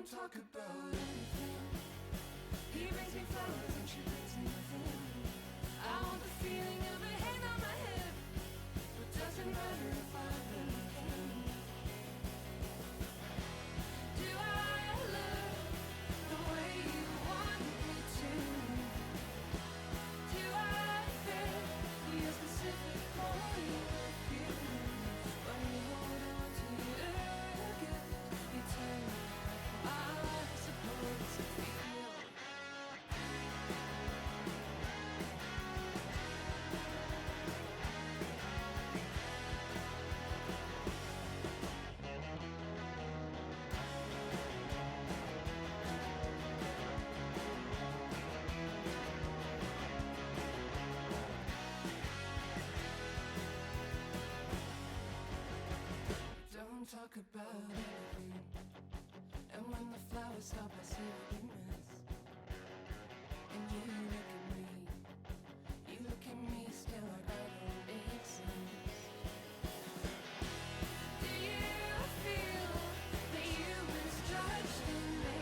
talk about anything. He brings me flowers and she brings me nothing. I want the feeling of a hand on my hip, but doesn't matter if I really can. Do I look the way you want me to? Do I fit your specific point of view? When you hold on to your gift, you turn I suppose to feel. Don't talk about anything. And when the flowers stop, I see what you miss. And you look at me. You look at me still like I don't make sense. Do you feel that you misjudged me?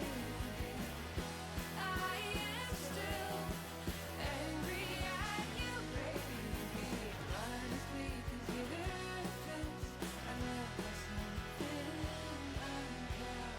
I am still angry at you, baby. Honestly, 'cause you're this. I love myself. I'm proud.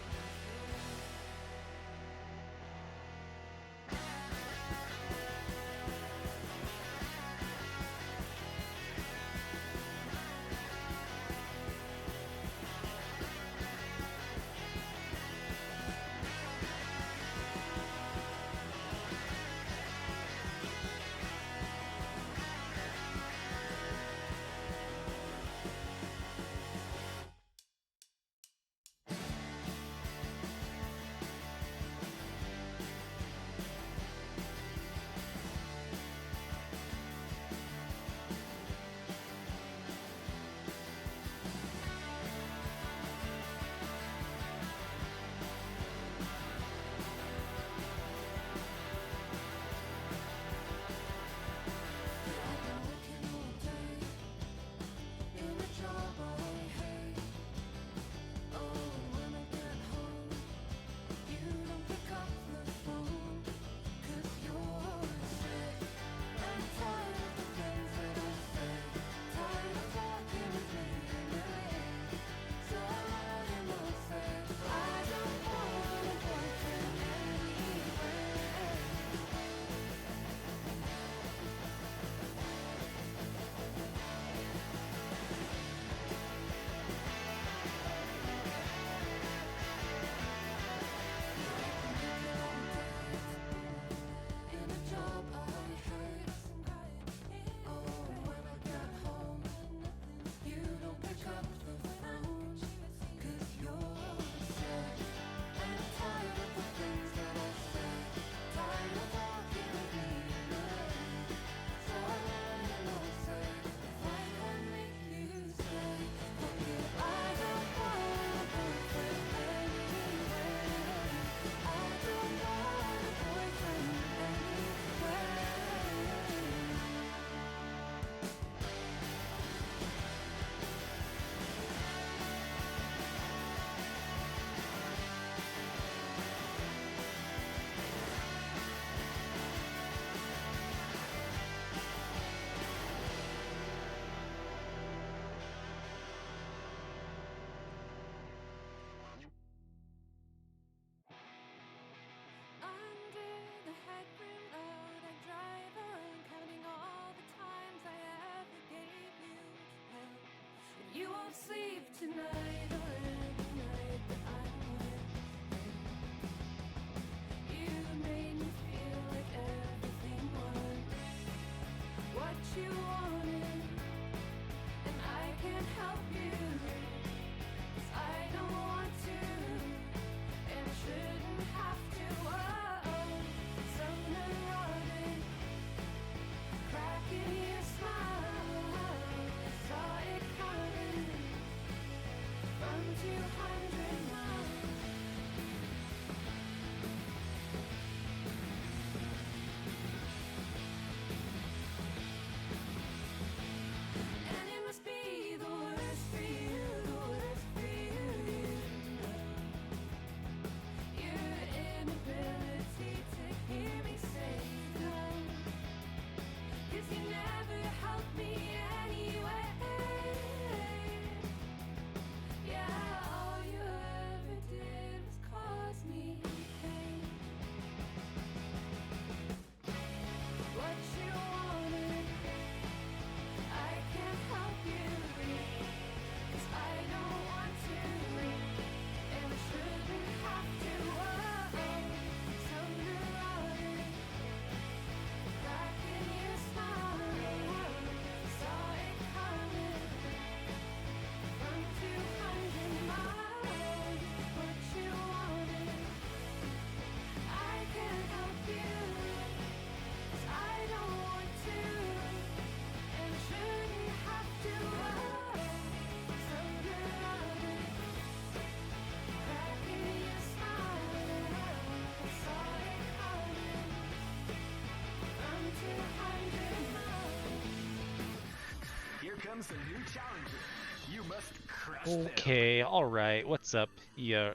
Okay, alright, what's up, you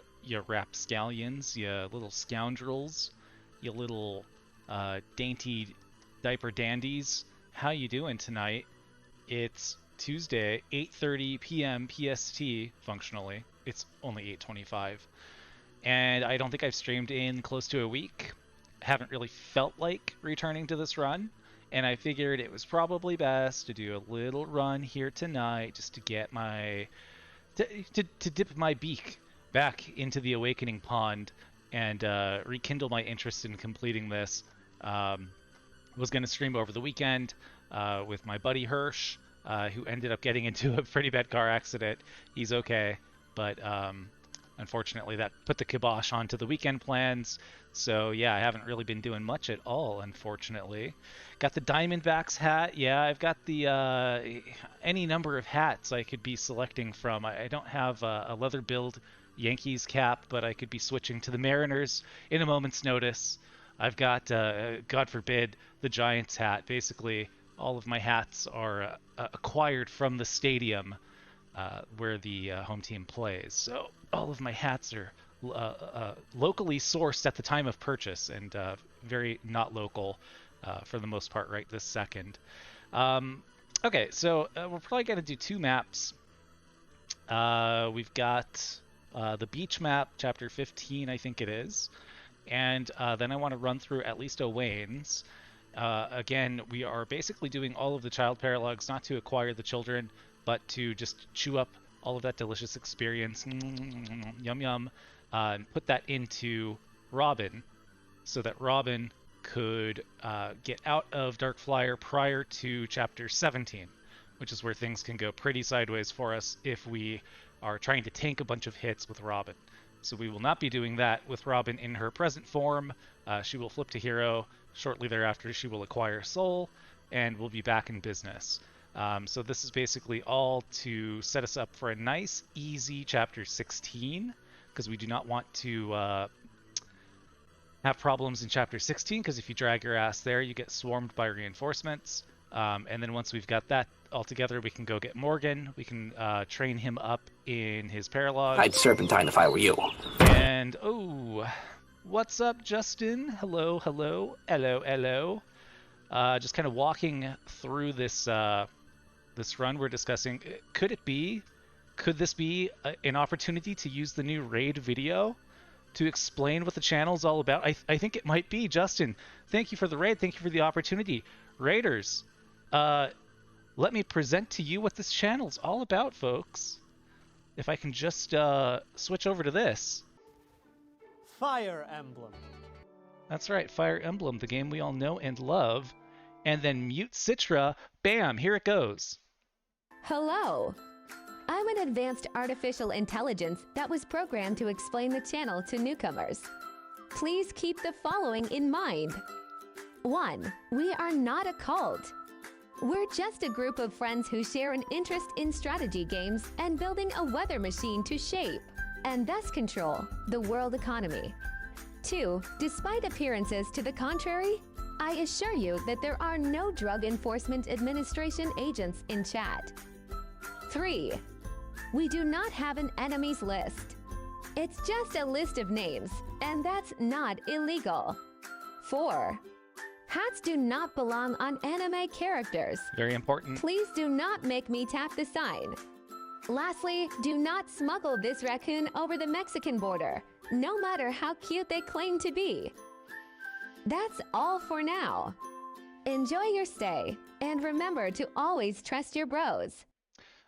rapscallions, you little scoundrels, you little dainty diaper dandies. How you doing tonight? It's Tuesday, 8:30 p.m. PST, functionally. It's only 8:25. And I don't think I've streamed in close to a week. Haven't really felt like returning to this run. And I figured it was probably best to do a little run here tonight just to get my... to dip my beak back into the awakening pond and rekindle my interest in completing this. Was going to stream over the weekend with my buddy Hirsch, who ended up getting into a pretty bad car accident. He's okay, but unfortunately that put the kibosh onto the weekend plans. So yeah, I haven't really been doing much at all, unfortunately. Got the Diamondbacks hat. Yeah, I've got the any number of hats I could be selecting from. I don't have a leather build Yankees cap, but I could be switching to the Mariners in a moment's notice. I've got, God forbid, the Giants hat. Basically, all of my hats are acquired from the stadium where the home team plays. So all of my hats are locally sourced at the time of purchase and very not local for the most part right this second. Okay, so we're probably going to do two maps. We've got the beach map, chapter 15, I think it is. And then I want to run through at least Owain's. Again, we are basically doing all of the child paralogs, not to acquire the children, but to just chew up all of that delicious experience, yum yum, and put that into Robin, so that Robin could get out of Dark Flyer prior to chapter 17, which is where things can go pretty sideways for us if we are trying to tank a bunch of hits with Robin. So we will not be doing that with Robin in her present form. She will flip to hero. Shortly thereafter, she will acquire soul, and we'll be back in business. So this is basically all to set us up for a nice, easy chapter 16, because we do not want to have problems in chapter 16, because if you drag your ass there, you get swarmed by reinforcements. And then once we've got that all together, we can go get Morgan. We can train him up in his Paralogue. I'd serpentine if I were you. And, oh, what's up, Justin? Hello, hello, hello, hello. Just kind of walking through this this run we're discussing. Could this be an opportunity to use the new raid video to explain what the channel's all about? I think it might be. Justin, thank you for the raid. Thank you for the opportunity. Raiders, let me present to you what this channel's all about, folks. If I can just switch over to this. Fire Emblem. That's right, Fire Emblem, the game we all know and love. And then mute Citra. Bam, here it goes. Hello. I'm an advanced artificial intelligence that was programmed to explain the channel to newcomers. Please keep the following in mind. 1. We are not a cult. We're just a group of friends who share an interest in strategy games and building a weather machine to shape, and thus control, the world economy. 2. Despite appearances to the contrary, I assure you that there are no Drug Enforcement Administration agents in chat. 3. We do not have an enemies list. It's just a list of names, and that's not illegal. 4. Hats do not belong on anime characters. Very important. Please do not make me tap the sign. Lastly, do not smuggle this raccoon over the Mexican border, no matter how cute they claim to be. That's all for now. Enjoy your stay, and remember to always trust your bros.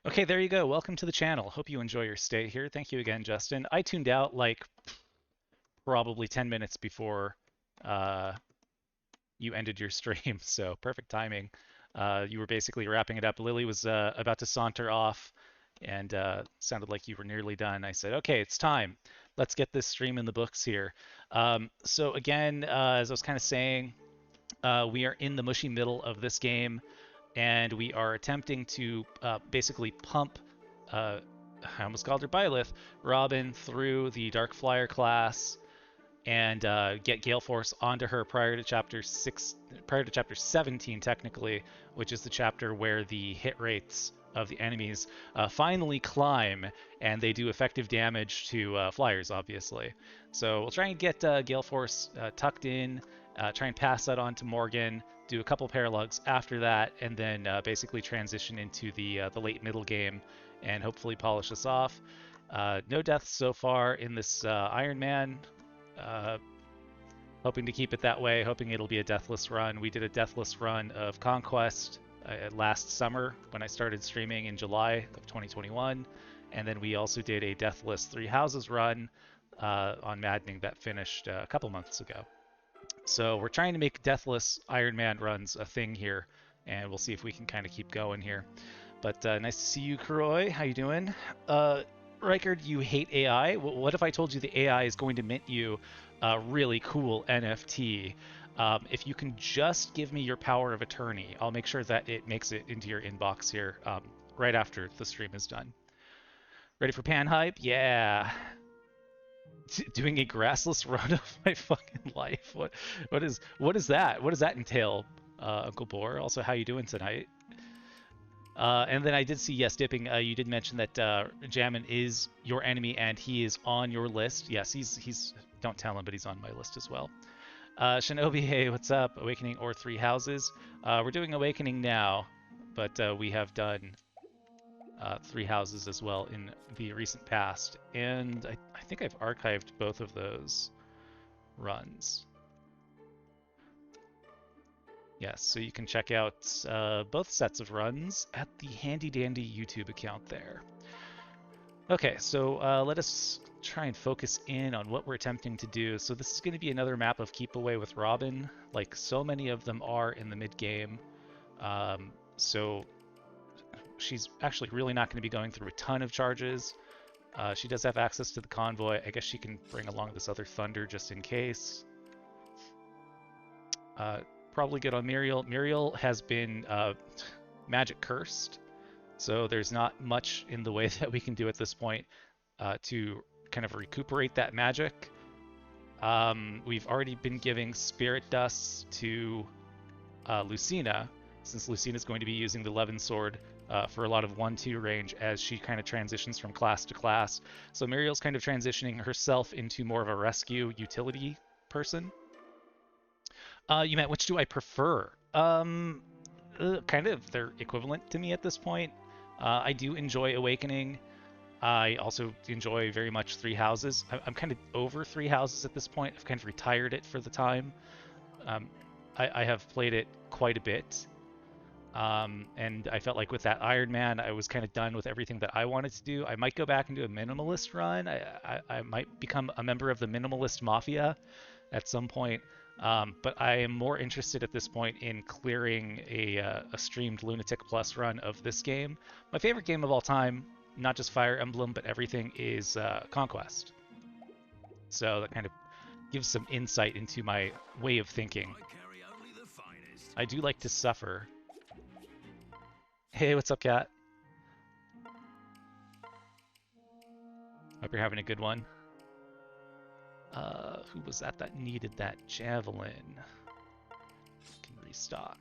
Okay, there you go. Welcome to the channel. Hope you enjoy your stay here. Thank you again, Justin. I tuned out like probably 10 minutes before you ended your stream, so perfect timing. You were basically wrapping it up. Lily was about to saunter off, and sounded like you were nearly done. I said, okay, it's time. Let's get this stream in the books here. So again, as I was kind of saying, we are in the mushy middle of this game, and we are attempting to basically pump, I almost called her Byleth, Robin through the Dark Flyer class, and get Gale Force onto her prior to chapter 17 technically, which is the chapter where the hit rates of the enemies finally climb, and they do effective damage to flyers, obviously. So we'll try and get Gale Force tucked in, try and pass that on to Morgan, do a couple paralogs after that, and then basically transition into the late middle game and hopefully polish this off. No deaths so far in this Ironman. Hoping to keep it that way, hoping it'll be a deathless run. We did a deathless run of Conquest last summer when I started streaming in July of 2021, and then we also did a deathless Three Houses run on Maddening that finished a couple months ago. So we're trying to make deathless Ironman runs a thing here, and we'll see if we can kind of keep going here. But nice to see you, Kroy. How you doing? Reichard, you hate AI. What if I told you the AI is going to mint you a really cool NFT? If you can just give me your power of attorney, I'll make sure that it makes it into your inbox here right after the stream is done. Ready for pan hype? Yeah. Doing a grassless run of my fucking life. What is that? What does that entail, Uncle Boar? Also, how you doing tonight? And then I did see, yes, Dipping, you did mention that Jammin is your enemy and he is on your list. Yes, he's don't tell him, but he's on my list as well. Shinobi, hey, what's up? Awakening or Three Houses? We're doing Awakening now, but we have done Three Houses as well in the recent past. And I think I've archived both of those runs. Yes, so you can check out both sets of runs at the handy dandy YouTube account there. Okay, so let us try and focus in on what we're attempting to do. So this is going to be another map of Keep Away with Robin, like so many of them are in the mid-game. So she's actually really not going to be going through a ton of charges. She does have access to the convoy. I guess she can bring along this other Thunder just in case. Probably good on Miriel. Miriel has been magic cursed, so there's not much in the way that we can do at this point to kind of recuperate that magic. We've already been giving Spirit Dust to Lucina, since Lucina is going to be using the Levin Sword for a lot of 1-2 range as she kind of transitions from class to class. So Miriel's kind of transitioning herself into more of a rescue utility person. You meant which do I prefer? Kind of, they're equivalent to me at this point. I do enjoy Awakening. I also enjoy very much Three Houses. I'm kind of over Three Houses at this point. I've kind of retired it for the time. I have played it quite a bit. And I felt like with that Ironman, I was kind of done with everything that I wanted to do. I might go back and do a minimalist run. I might become a member of the Minimalist Mafia at some point. But I am more interested at this point in clearing a streamed Lunatic Plus run of this game. My favorite game of all time, not just Fire Emblem, but everything, is Conquest. So that kind of gives some insight into my way of thinking. I do like to suffer. Hey, what's up, Kat? Hope you're having a good one. Who was that needed that javelin? Can restock.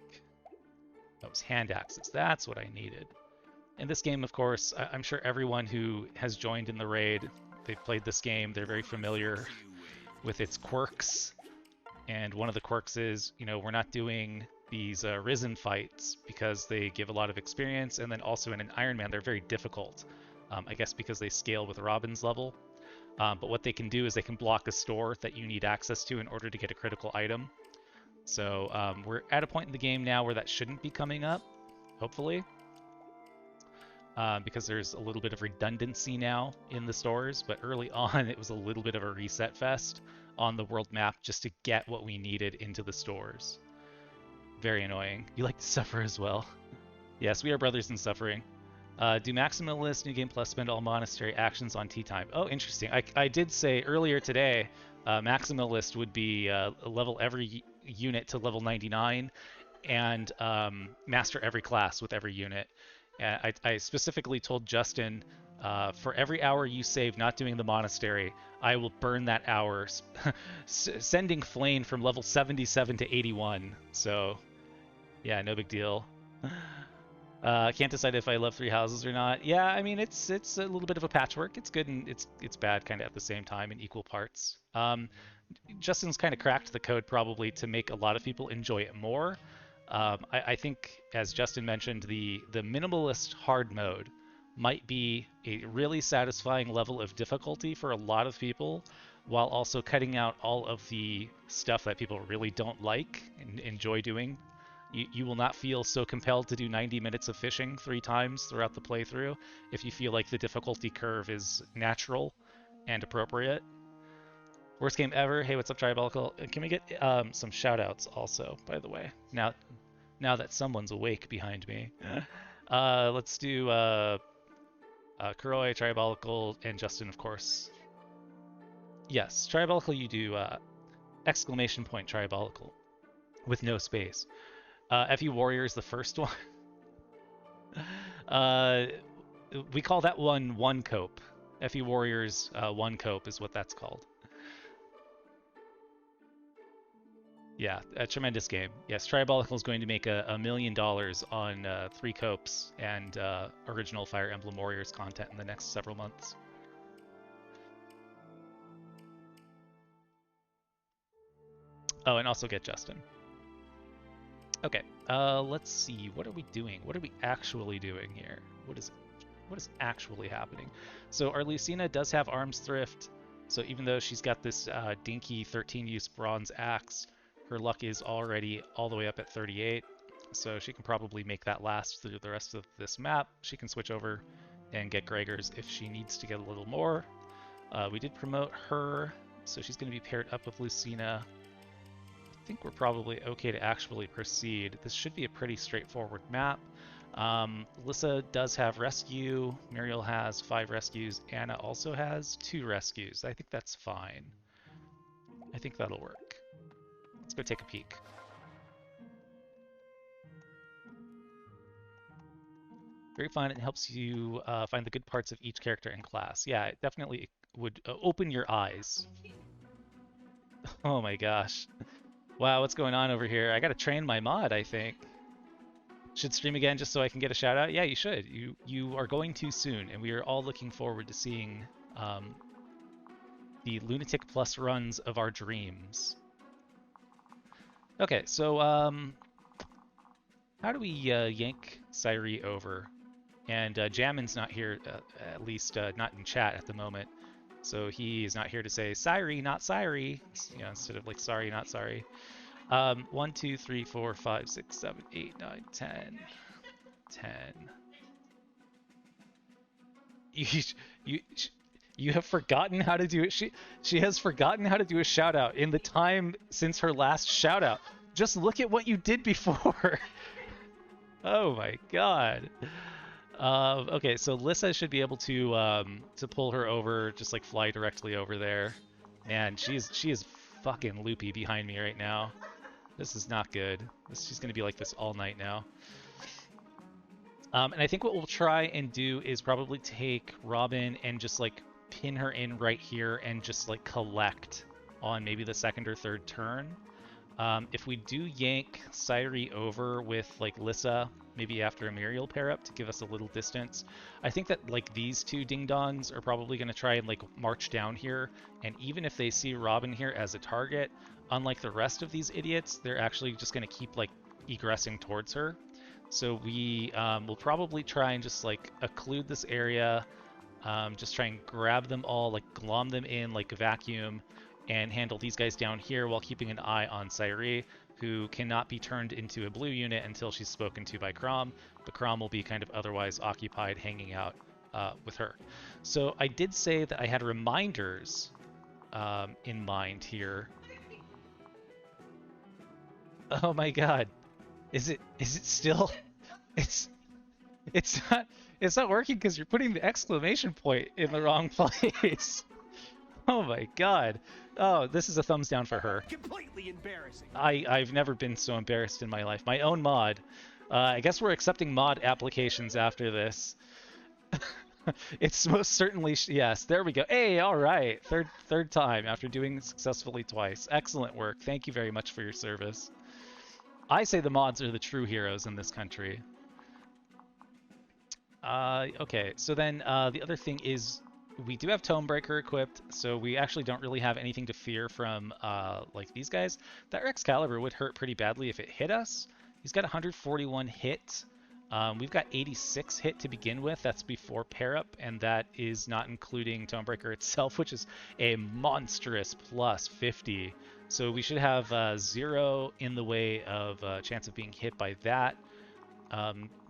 That was hand axes. That's what I needed. In this game, of course, I'm sure everyone who has joined in the raid, they've played this game, they're very familiar with its quirks. And one of the quirks is, you know, we're not doing these Risen fights because they give a lot of experience, and then also in an Ironman, they're very difficult. I guess because they scale with Robin's level. But what they can do is they can block a store that you need access to in order to get a critical item. So we're at a point in the game now where that shouldn't be coming up, hopefully. Because there's a little bit of redundancy now in the stores, but early on it was a little bit of a reset fest on the world map just to get what we needed into the stores. Very annoying. You like to suffer as well. Yes, we are brothers in suffering. Do Maximalist New Game Plus spend all monastery actions on tea time? Oh, interesting. I did say earlier today, Maximalist would be level every unit to level 99 and master every class with every unit. I specifically told Justin, for every hour you save not doing the monastery, I will burn that hour, sending Flame from level 77 to 81. So, yeah, no big deal. Can't decide if I love Three Houses or not. Yeah, I mean it's a little bit of a patchwork. It's good and it's bad kind of at the same time in equal parts. Justin's kind of cracked the code probably to make a lot of people enjoy it more. I think, as Justin mentioned, the minimalist hard mode might be a really satisfying level of difficulty for a lot of people, while also cutting out all of the stuff that people really don't like and enjoy doing. You will not feel so compelled to do 90 minutes of fishing 3 times throughout the playthrough if you feel like the difficulty curve is natural and appropriate. Worst game ever. Hey, what's up, Tribalical? Can we get some shout-outs also, by the way? Now that someone's awake behind me. Let's do Kuroi, Tribalical, and Justin, of course. Yes, Tribalical, you do exclamation point Tribalical with no space. FU Warrior is the first one. We call that one cope. FU Warriors one cope is what that's called. Yeah, a tremendous game. Yes, Tribalical is going to make $1 million on 3 copes and original Fire Emblem Warriors content in the next several months. Oh, and also get Justin. Okay, let's see. What are we doing? What are we actually doing here? What is actually happening? So our Lucina does have arms thrift. So even though she's got this dinky 13-use bronze axe, her luck is already all the way up at 38. So she can probably make that last through the rest of this map. She can switch over and get Gregor's if she needs to get a little more. We did promote her, so she's going to be paired up with Lucina. I think we're probably okay to actually proceed. This should be a pretty straightforward map. Lissa does have rescue. Miriel has 5 rescues. Anna also has 2 rescues. I think that's fine. I think that'll work. Let's go take a peek. Very fun. It helps you find the good parts of each character and class. Yeah, it definitely would open your eyes. Oh my gosh. Wow, what's going on over here? I gotta train my mod, I think. Should stream again just so I can get a shout out? Yeah, you should. You are going to soon, and we are all looking forward to seeing the Lunatic Plus runs of our dreams. Okay, so how do we yank Sairi over? And Jammin's not here, at least not in chat at the moment. So he is not here to say Sairi, not Sairi, you know, instead of like sorry, not sorry. 1, 2, 3, 4, 5, 6, 7, 8, 9, 10. 10. You have forgotten how to do it. She has forgotten how to do a shout out in the time since her last shout out. Just look at what you did before. Oh my god. Okay, so Lissa should be able to pull her over, just like fly directly over there. Man, she is fucking loopy behind me right now. This is not good. She's gonna be like this all night now. And I think what we'll try and do is probably take Robin and just like pin her in right here and just like collect on maybe the 2nd or 3rd turn. If we do yank Sairi over with like Lissa, maybe after a Miriel pair up to give us a little distance, I think that like these 2 ding-dongs are probably going to try and like march down here, and even if they see Robin here as a target, unlike the rest of these idiots, they're actually just going to keep like egressing towards her. So we will probably try and just like occlude this area, just try and grab them all, like glom them in like a vacuum, and handle these guys down here while keeping an eye on Sairi, who cannot be turned into a blue unit until she's spoken to by Chrom, but Chrom will be kind of otherwise occupied hanging out with her. So I did say that I had reminders in mind here. Oh my god. Is it still... It's not working because you're putting the exclamation point in the wrong place. Oh my god. Oh, this is a thumbs down for her. Completely embarrassing. I've never been so embarrassed in my life. My own mod. I guess we're accepting mod applications after this. It's most certainly... yes, there we go. Hey, all right. Third time after doing it successfully twice. Excellent work. Thank you very much for your service. I say the mods are the true heroes in this country. Okay, so then the other thing is we do have Tomebreaker equipped, so we actually don't really have anything to fear from like these guys. That Excalibur would hurt pretty badly if it hit us. He's got 141 hit. We've got 86 hit to begin with. That's before pair up, and that is not including Tomebreaker itself, which is a monstrous plus 50. So we should have 0 in the way of chance of being hit by that.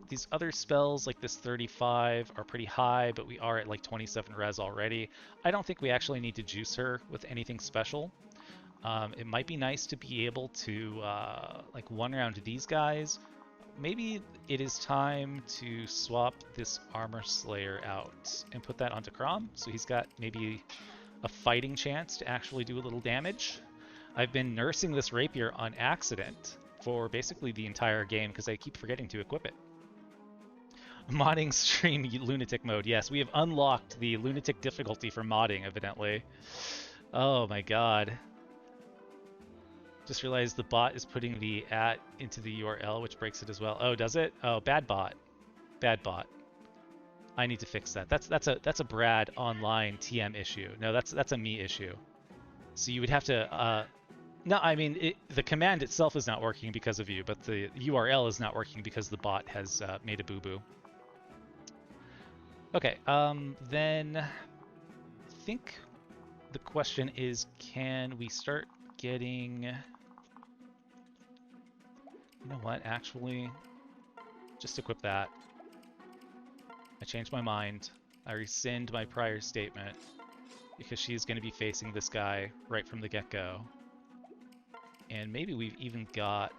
These other spells, like this 35, are pretty high, but we are at like 27 res already. I don't think we actually need to juice her with anything special. It might be nice to be able to like one round these guys. Maybe it is time to swap this Armor Slayer out and put that onto Chrom, so he's got maybe a fighting chance to actually do a little damage. I've been nursing this Rapier on accident for basically the entire game because I keep forgetting to equip it. Modding stream Lunatic mode. Yes, we have unlocked the Lunatic difficulty for modding, evidently. Oh my god. Just realized the bot is putting the @ into the URL, which breaks it as well. Oh, does it? Oh, bad bot. Bad bot. I need to fix that. That's a Brad online TM issue. No, that's a me issue. So you would have to no, I mean the command itself is not working because of you, but the URL is not working because the bot has made a boo-boo. Okay, then I think the question is, can we start getting... You know what, actually, just equip that. I changed my mind. I rescind my prior statement because she's going to be facing this guy right from the get-go. And maybe we've even got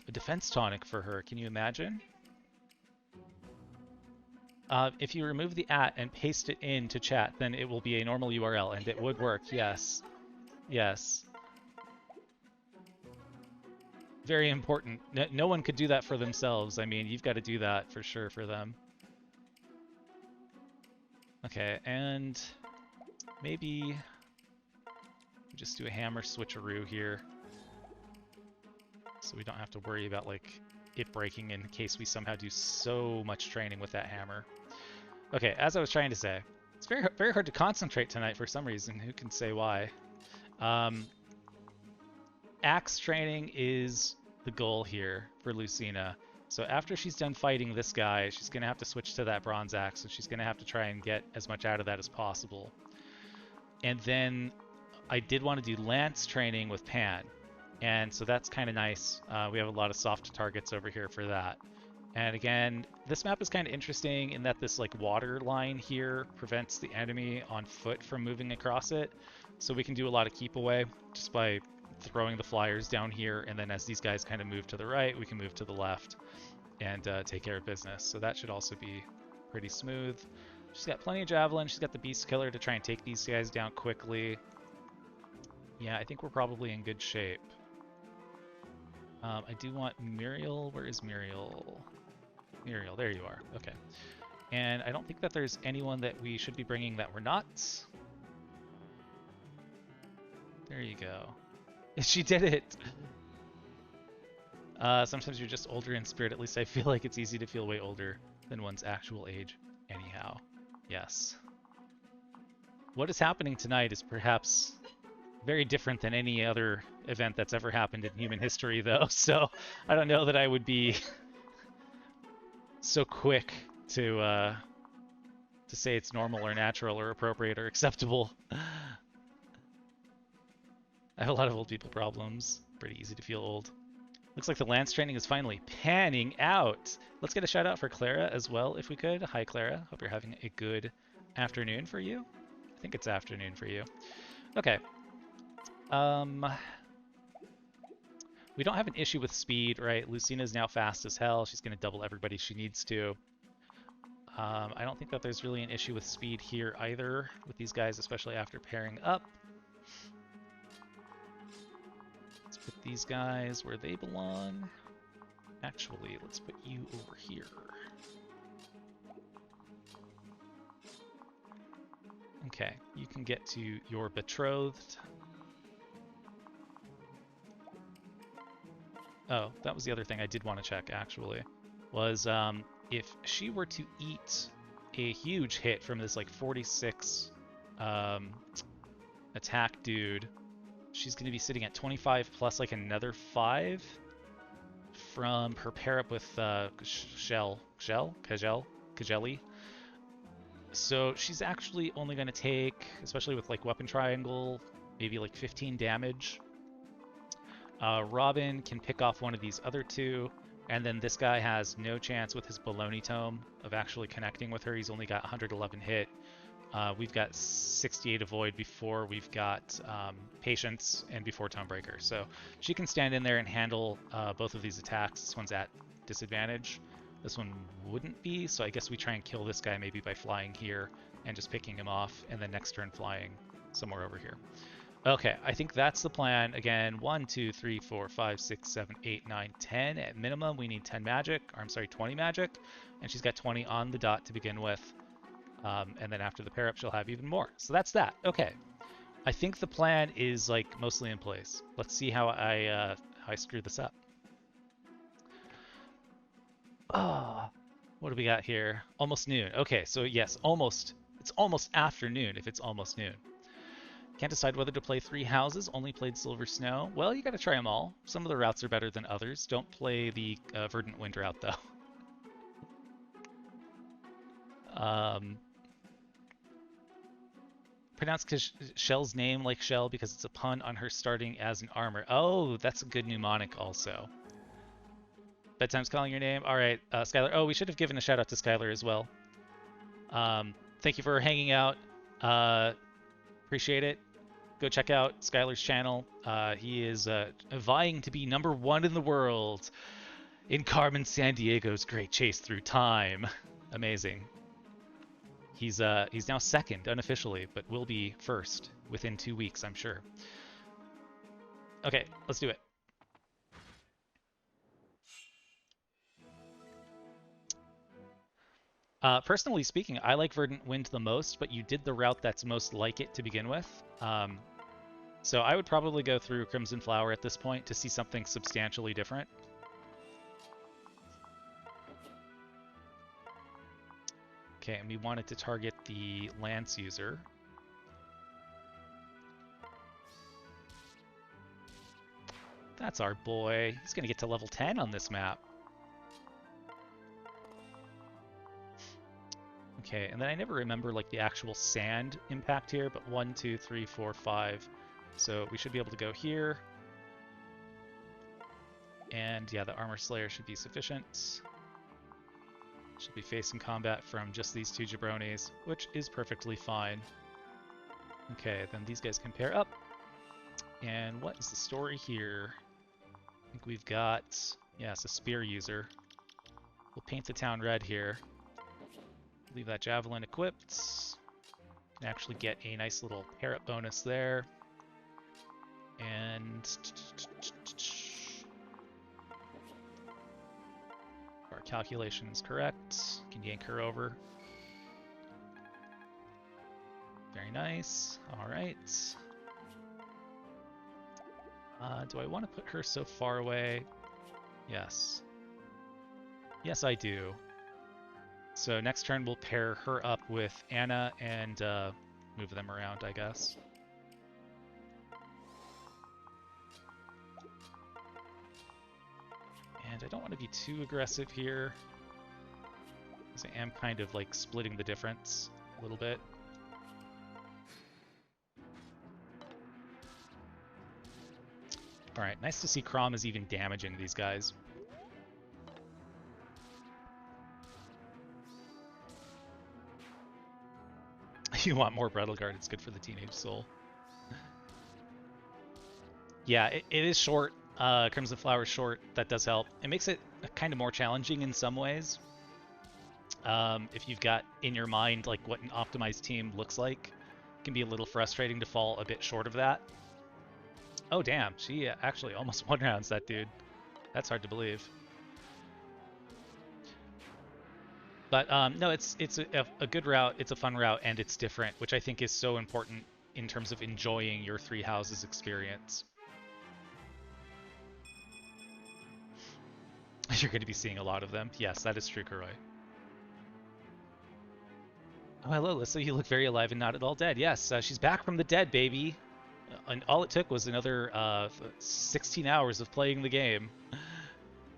a defense tonic for her. Can you imagine? If you remove the @ and paste it into chat, then it will be a normal URL, and it would work. Yes. Yes. Very important. No one could do that for themselves. I mean, you've got to do that for sure for them. Okay, and maybe just do a hammer switcheroo here, so we don't have to worry about like it breaking in case we somehow do so much training with that hammer. Okay, as I was trying to say, it's very hard to concentrate tonight for some reason. Who can say why? Axe training is the goal here for Lucina. So after she's done fighting this guy, she's going to have to switch to that bronze axe, so she's going to have to try and get as much out of that as possible. And then I did want to do lance training with Panne, and so that's kind of nice. We have a lot of soft targets over here for that. And again, this map is kind of interesting in that this like water line here prevents the enemy on foot from moving across it. So we can do a lot of keep away just by throwing the flyers down here, and then as these guys kind of move to the right, we can move to the left and take care of business. So that should also be pretty smooth. She's got plenty of javelin. She's got the beast killer to try and take these guys down quickly. Yeah, I think we're probably in good shape. I do want Miriel. Where is Miriel? Miriel, there you are. Okay. And I don't think that there's anyone that we should be bringing that we're not. There you go. She did it! Sometimes you're just older in spirit. At least I feel like it's easy to feel way older than one's actual age. Anyhow, yes. What is happening tonight is perhaps very different than any other event that's ever happened in human history, though, so I don't know that I would be so quick to say it's normal or natural or appropriate or acceptable. I have a lot of old people problems. Pretty easy to feel old. Looks like the lance training is finally panning out. Let's get a shout out for Clara as well, if we could. Hi, Clara. Hope you're having a good afternoon for you. I think it's afternoon for you. Okay. We don't have an issue with speed, right? Lucina's now fast as hell. She's going to double everybody she needs to. I don't think that there's really an issue with speed here either with these guys, especially after pairing up. Let's put these guys where they belong. Actually, let's put you over here. Okay, you can get to your betrothed. Oh, that was the other thing I did want to check, actually, was if she were to eat a huge hit from this like 46 attack dude, she's going to be sitting at 25 plus like another 5 from her pair up with Kjelle. So she's actually only going to take, especially with like weapon triangle, maybe like 15 damage. Robin can pick off one of these other two, and then this guy has no chance with his baloney tome of actually connecting with her. He's only got 111 hit. We've got 68 avoid before we've got patience and before Tonebreaker. So she can stand in there and handle both of these attacks. This one's at disadvantage. This one wouldn't be, so I guess we try and kill this guy maybe by flying here and just picking him off, and then next turn flying somewhere over here. Okay, I think that's the plan. Again, 1, 2, 3, 4, 5, 6, 7, 8, 9, 10. At minimum, we need 10 magic, or I'm sorry, 20 magic, and she's got 20 on the dot to begin with. And then after the pair up, she'll have even more. So that's that. Okay, I think the plan is like mostly in place. Let's see how I screw this up. Oh, what do we got here? Almost noon. Okay, so yes, almost. It's almost afternoon if it's almost noon. Can't decide whether to play 3 houses. Only played Silver Snow. Well, you got to try them all. Some of the routes are better than others. Don't play the Verdant Wind route though. Pronounce Kjelle's name like Kjelle because it's a pun on her starting as an armor. Oh, that's a good mnemonic also. Bedtime's calling your name. All right, Skylar. Oh, we should have given a shout out to Skylar as well. Thank you for hanging out. Appreciate it. Go check out Skylar's channel. He is vying to be #1 in the world in Carmen Sandiego's Great Chase Through Time. Amazing. He's now second unofficially, but will be first within 2 weeks, I'm sure. Okay, let's do it. Personally speaking, I like Verdant Wind the most, but you did the route that's most like it to begin with. So I would probably go through Crimson Flower at this point to see something substantially different. Okay, and we wanted to target the Lance user. That's our boy. He's going to get to level 10 on this map. Okay, and then I never remember like the actual sand impact here, but 1, 2, 3, 4, 5. So we should be able to go here. And yeah, the Armor Slayer should be sufficient. Should be facing combat from just these 2 jabronis, which is perfectly fine. Okay, then these guys can pair up. And what is the story here? I think we've got, yes, a spear user. We'll paint the town red here. Leave that javelin equipped. Can actually get a nice little pair up bonus there. And our calculation is correct. Can yank her over. Very nice. All right. Do I want to put her so far away? Yes. Yes, I do. So next turn we'll pair her up with Anna and move them around, I guess. And I don't want to be too aggressive here, because I am kind of like splitting the difference a little bit. Alright, nice to see Chrom is even damaging these guys. You want more Bridleguard, it's good for the teenage soul. Yeah, it is short. Crimson Flower is short. That does help. It makes it kind of more challenging in some ways. If you've got in your mind like what an optimized team looks like, it can be a little frustrating to fall a bit short of that. Oh damn, she actually almost one-rounds that dude. That's hard to believe. But no, it's a good route, it's a fun route, and it's different, which I think is so important in terms of enjoying your 3 houses experience. You're going to be seeing a lot of them. Yes, that is true, Kuroi. Oh, hello, Lissa. You look very alive and not at all dead. Yes, she's back from the dead, baby. And all it took was another 16 hours of playing the game.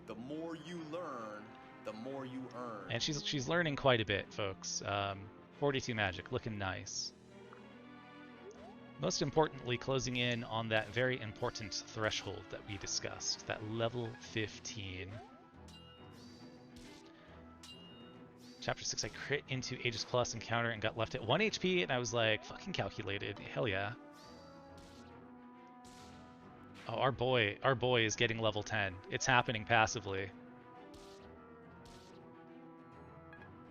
The more you learn, the more you earn. And she's learning quite a bit, folks. 42 magic, looking nice. Most importantly, closing in on that very important threshold that we discussed, that level 15. Chapter 6, I crit into Aegis Plus encounter and got left at 1 HP, and I was like, fucking calculated. Hell yeah. Oh, our boy is getting level 10. It's happening passively.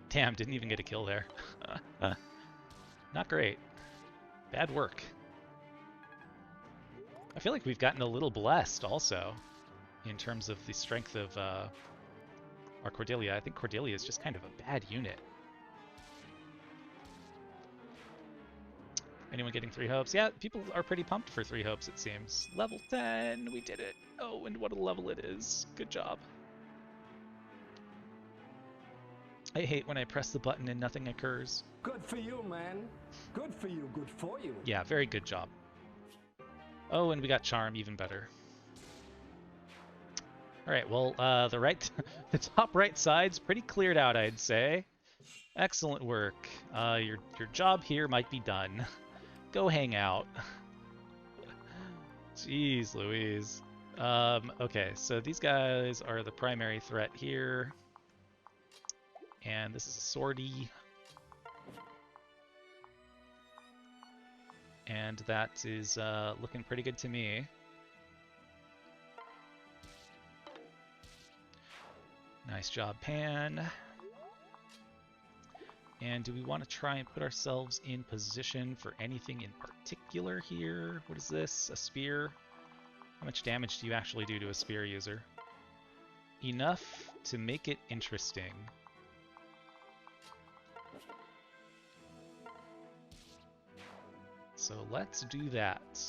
Damn, didn't even get a kill there. Not great. Bad work. I feel like we've gotten a little blessed also in terms of the strength of our Cordelia. I think Cordelia is just kind of a bad unit. Anyone getting 3 hopes? Yeah, people are pretty pumped for 3 hopes, it seems. Level 10, we did it. Oh, and what a level it is. Good job. I hate when I press the button and nothing occurs. Good for you, man. Good for you, good for you. Yeah, very good job. Oh, and we got Charm, even better. Alright, well, the top right side's pretty cleared out, I'd say. Excellent work. Your job here might be done. Go hang out. Jeez Louise. Okay, so these guys are the primary threat here. And this is a sortie. And that is looking pretty good to me. Nice job, Panne. And do we want to try and put ourselves in position for anything in particular here? What is this? A spear? How much damage do you actually do to a spear user? Enough to make it interesting. So let's do that.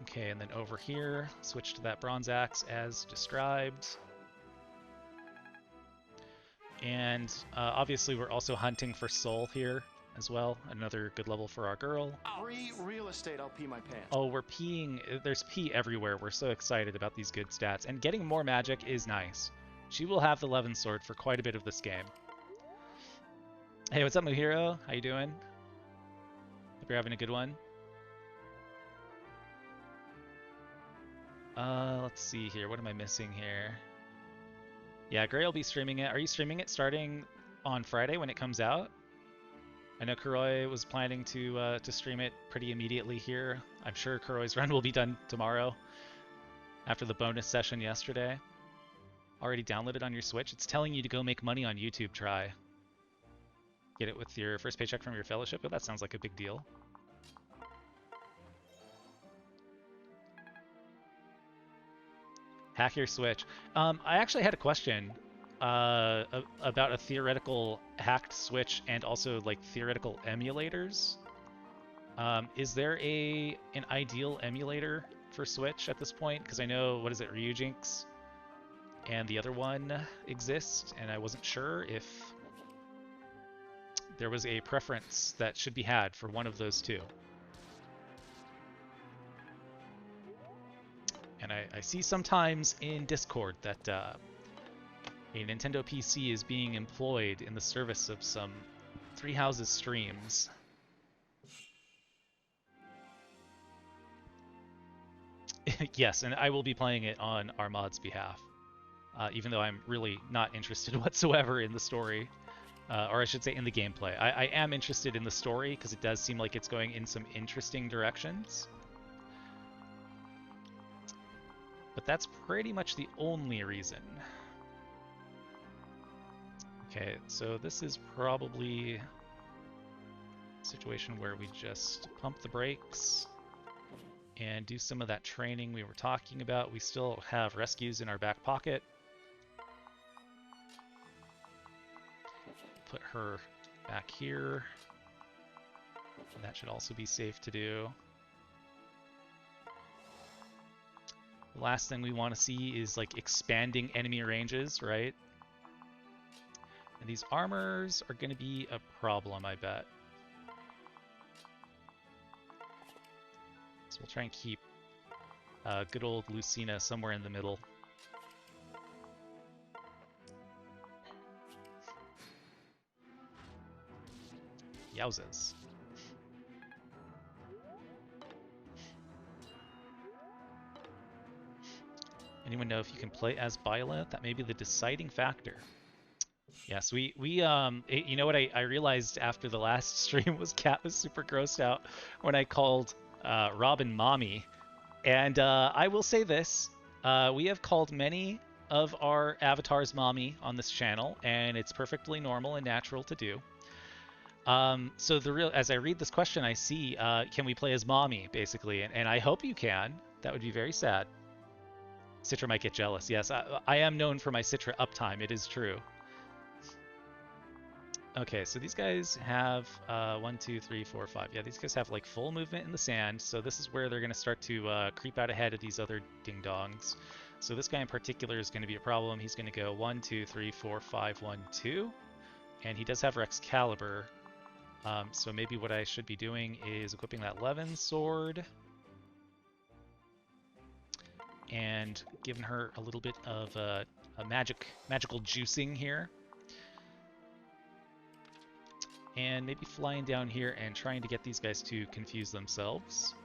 Okay, and then over here, switch to that bronze axe as described. And obviously we're also hunting for soul here as well. Another good level for our girl. Free real estate, I'll pee my pants. Oh, we're peeing. There's pee everywhere. We're so excited about these good stats. And getting more magic is nice. She will have the Levin Sword for quite a bit of this game. Hey, what's up, Muhiro? How you doing? Hope you're having a good one. Let's see here. What am I missing here? Yeah, Gray will be streaming it. Are you streaming it starting on Friday when it comes out? I know Kuroi was planning to stream it pretty immediately here. I'm sure Kuroi's run will be done tomorrow after the bonus session yesterday. Already downloaded on your Switch? It's telling you to go make money on YouTube. Try. Get it with your first paycheck from your fellowship? Oh, that sounds like a big deal. Hack your Switch. I actually had a question about a theoretical hacked Switch and also like theoretical emulators. Is there an ideal emulator for Switch at this point? Because I know, what is it, Ryujinx and the other one exist, and I wasn't sure if there was a preference that should be had for one of those two. And I see sometimes in Discord that a Nintendo PC is being employed in the service of some Three Houses streams. Yes, and I will be playing it on our mod's behalf, even though I'm really not interested whatsoever in the story, or I should say in the gameplay. I am interested in the story because it does seem like it's going in some interesting directions. But that's pretty much the only reason. Okay, so this is probably a situation where we just pump the brakes and do some of that training we were talking about. We still have rescues in our back pocket. Put her back here. And that should also be safe to do. The last thing we want to see is like expanding enemy ranges, right? And these armors are going to be a problem, I bet. So we'll try and keep good old Lucina somewhere in the middle. Yowzas. Anyone know if you can play as violent? That may be the deciding factor. Yes, you know what I realized after the last stream was Kat was super grossed out when I called Robin mommy. And I will say this, we have called many of our avatars mommy on this channel, and it's perfectly normal and natural to do. So as I read this question, I see, can we play as mommy, basically, and I hope you can. That would be very sad. Citra might get jealous. Yes, I am known for my Citra uptime. It is true. Okay, so these guys have 1, 2, 3, 4, 5. Yeah, these guys have like full movement in the sand. So this is where they're going to start to creep out ahead of these other ding-dongs. So this guy in particular is going to be a problem. He's going to go 1, 2, 3, 4, 5, 1, 2. And he does have Rexcalibur. So maybe what I should be doing is equipping that Levin sword. And giving her a little bit of a magical juicing here. And maybe flying down here and trying to get these guys to confuse themselves.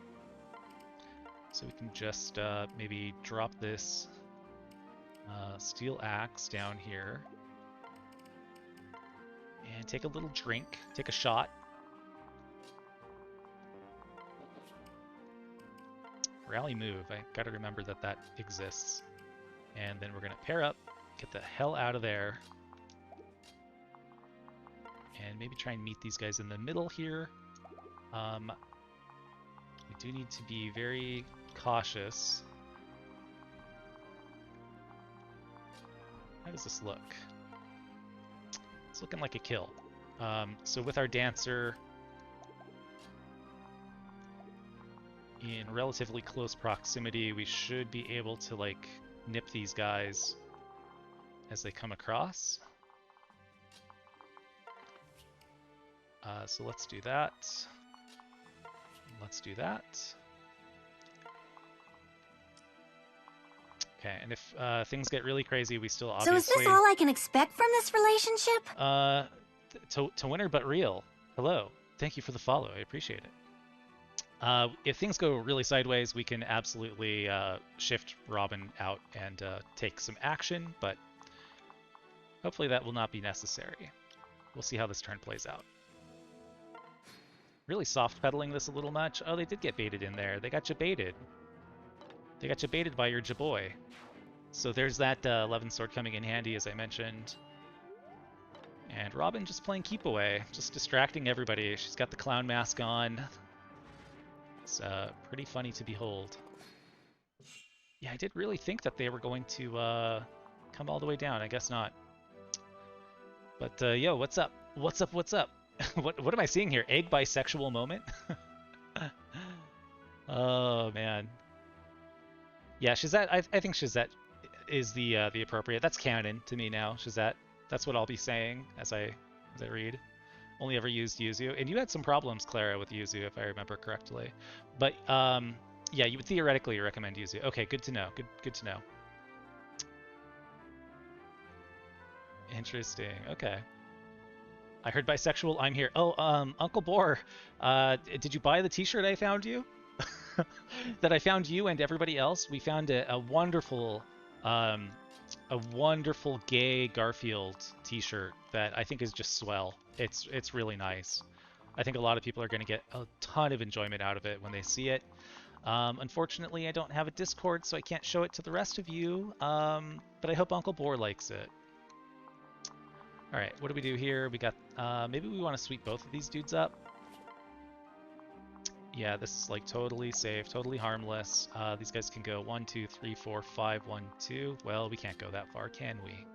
So we can just maybe drop this steel axe down here. And take a little drink, take a shot. Rally move, I gotta remember that exists. And then we're gonna pair up, get the hell out of there. And maybe try and meet these guys in the middle here. We do need to be very cautious. How does this look? It's looking like a kill. So with our dancer in relatively close proximity, we should be able to like nip these guys as they come across. So let's do that. Let's do that. Okay, and if things get really crazy, we still obviously... So is this all I can expect from this relationship? To winner but real. Hello. Thank you for the follow. I appreciate it. If things go really sideways, we can absolutely shift Robin out and take some action, but hopefully that will not be necessary. We'll see how this turn plays out. Really soft pedaling this a little much. Oh, they did get baited in there. They got jebaited. They got jebaited by your jaboy. So there's that Levin sword coming in handy, as I mentioned. And Robin just playing keep away, just distracting everybody. She's got the clown mask on. It's pretty funny to behold. Yeah, I did really think that they were going to come all the way down. I guess not. But yo, what's up? What's up? What's up? What am I seeing here? Egg bisexual moment? Oh man. Yeah, Shazette. I think Shazette is the appropriate. That's canon to me now. Shazette. That's what I'll be saying as I read. Only ever used Yuzu, and you had some problems, Clara, with Yuzu, if I remember correctly. But yeah, you would theoretically recommend Yuzu. Okay, good to know. Good to know. Interesting. Okay. I heard bisexual. I'm here. Oh, Uncle Boar, did you buy the T-shirt I found you? That I found you and everybody else. We found a wonderful gay Garfield T-shirt that I think is just swell. It's really nice. I think a lot of people are going to get a ton of enjoyment out of it when they see it. Unfortunately, I don't have a Discord, so I can't show it to the rest of you. But I hope Uncle Boar likes it. All right, what do we do here? We got maybe we want to sweep both of these dudes up. Yeah, this is like totally safe, totally harmless. These guys can go 1, 2, 3, 4, 5, 1, 2. Well, we can't go that far, can we?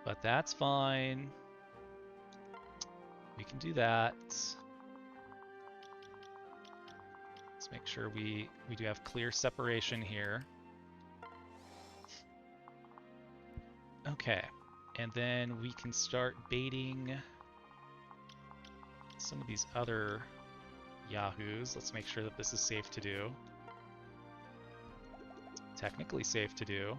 But that's fine. We can do that. Let's make sure we do have clear separation here. Okay. And then we can start baiting some of these other yahoos. Let's make sure that this is safe to do. Technically safe to do.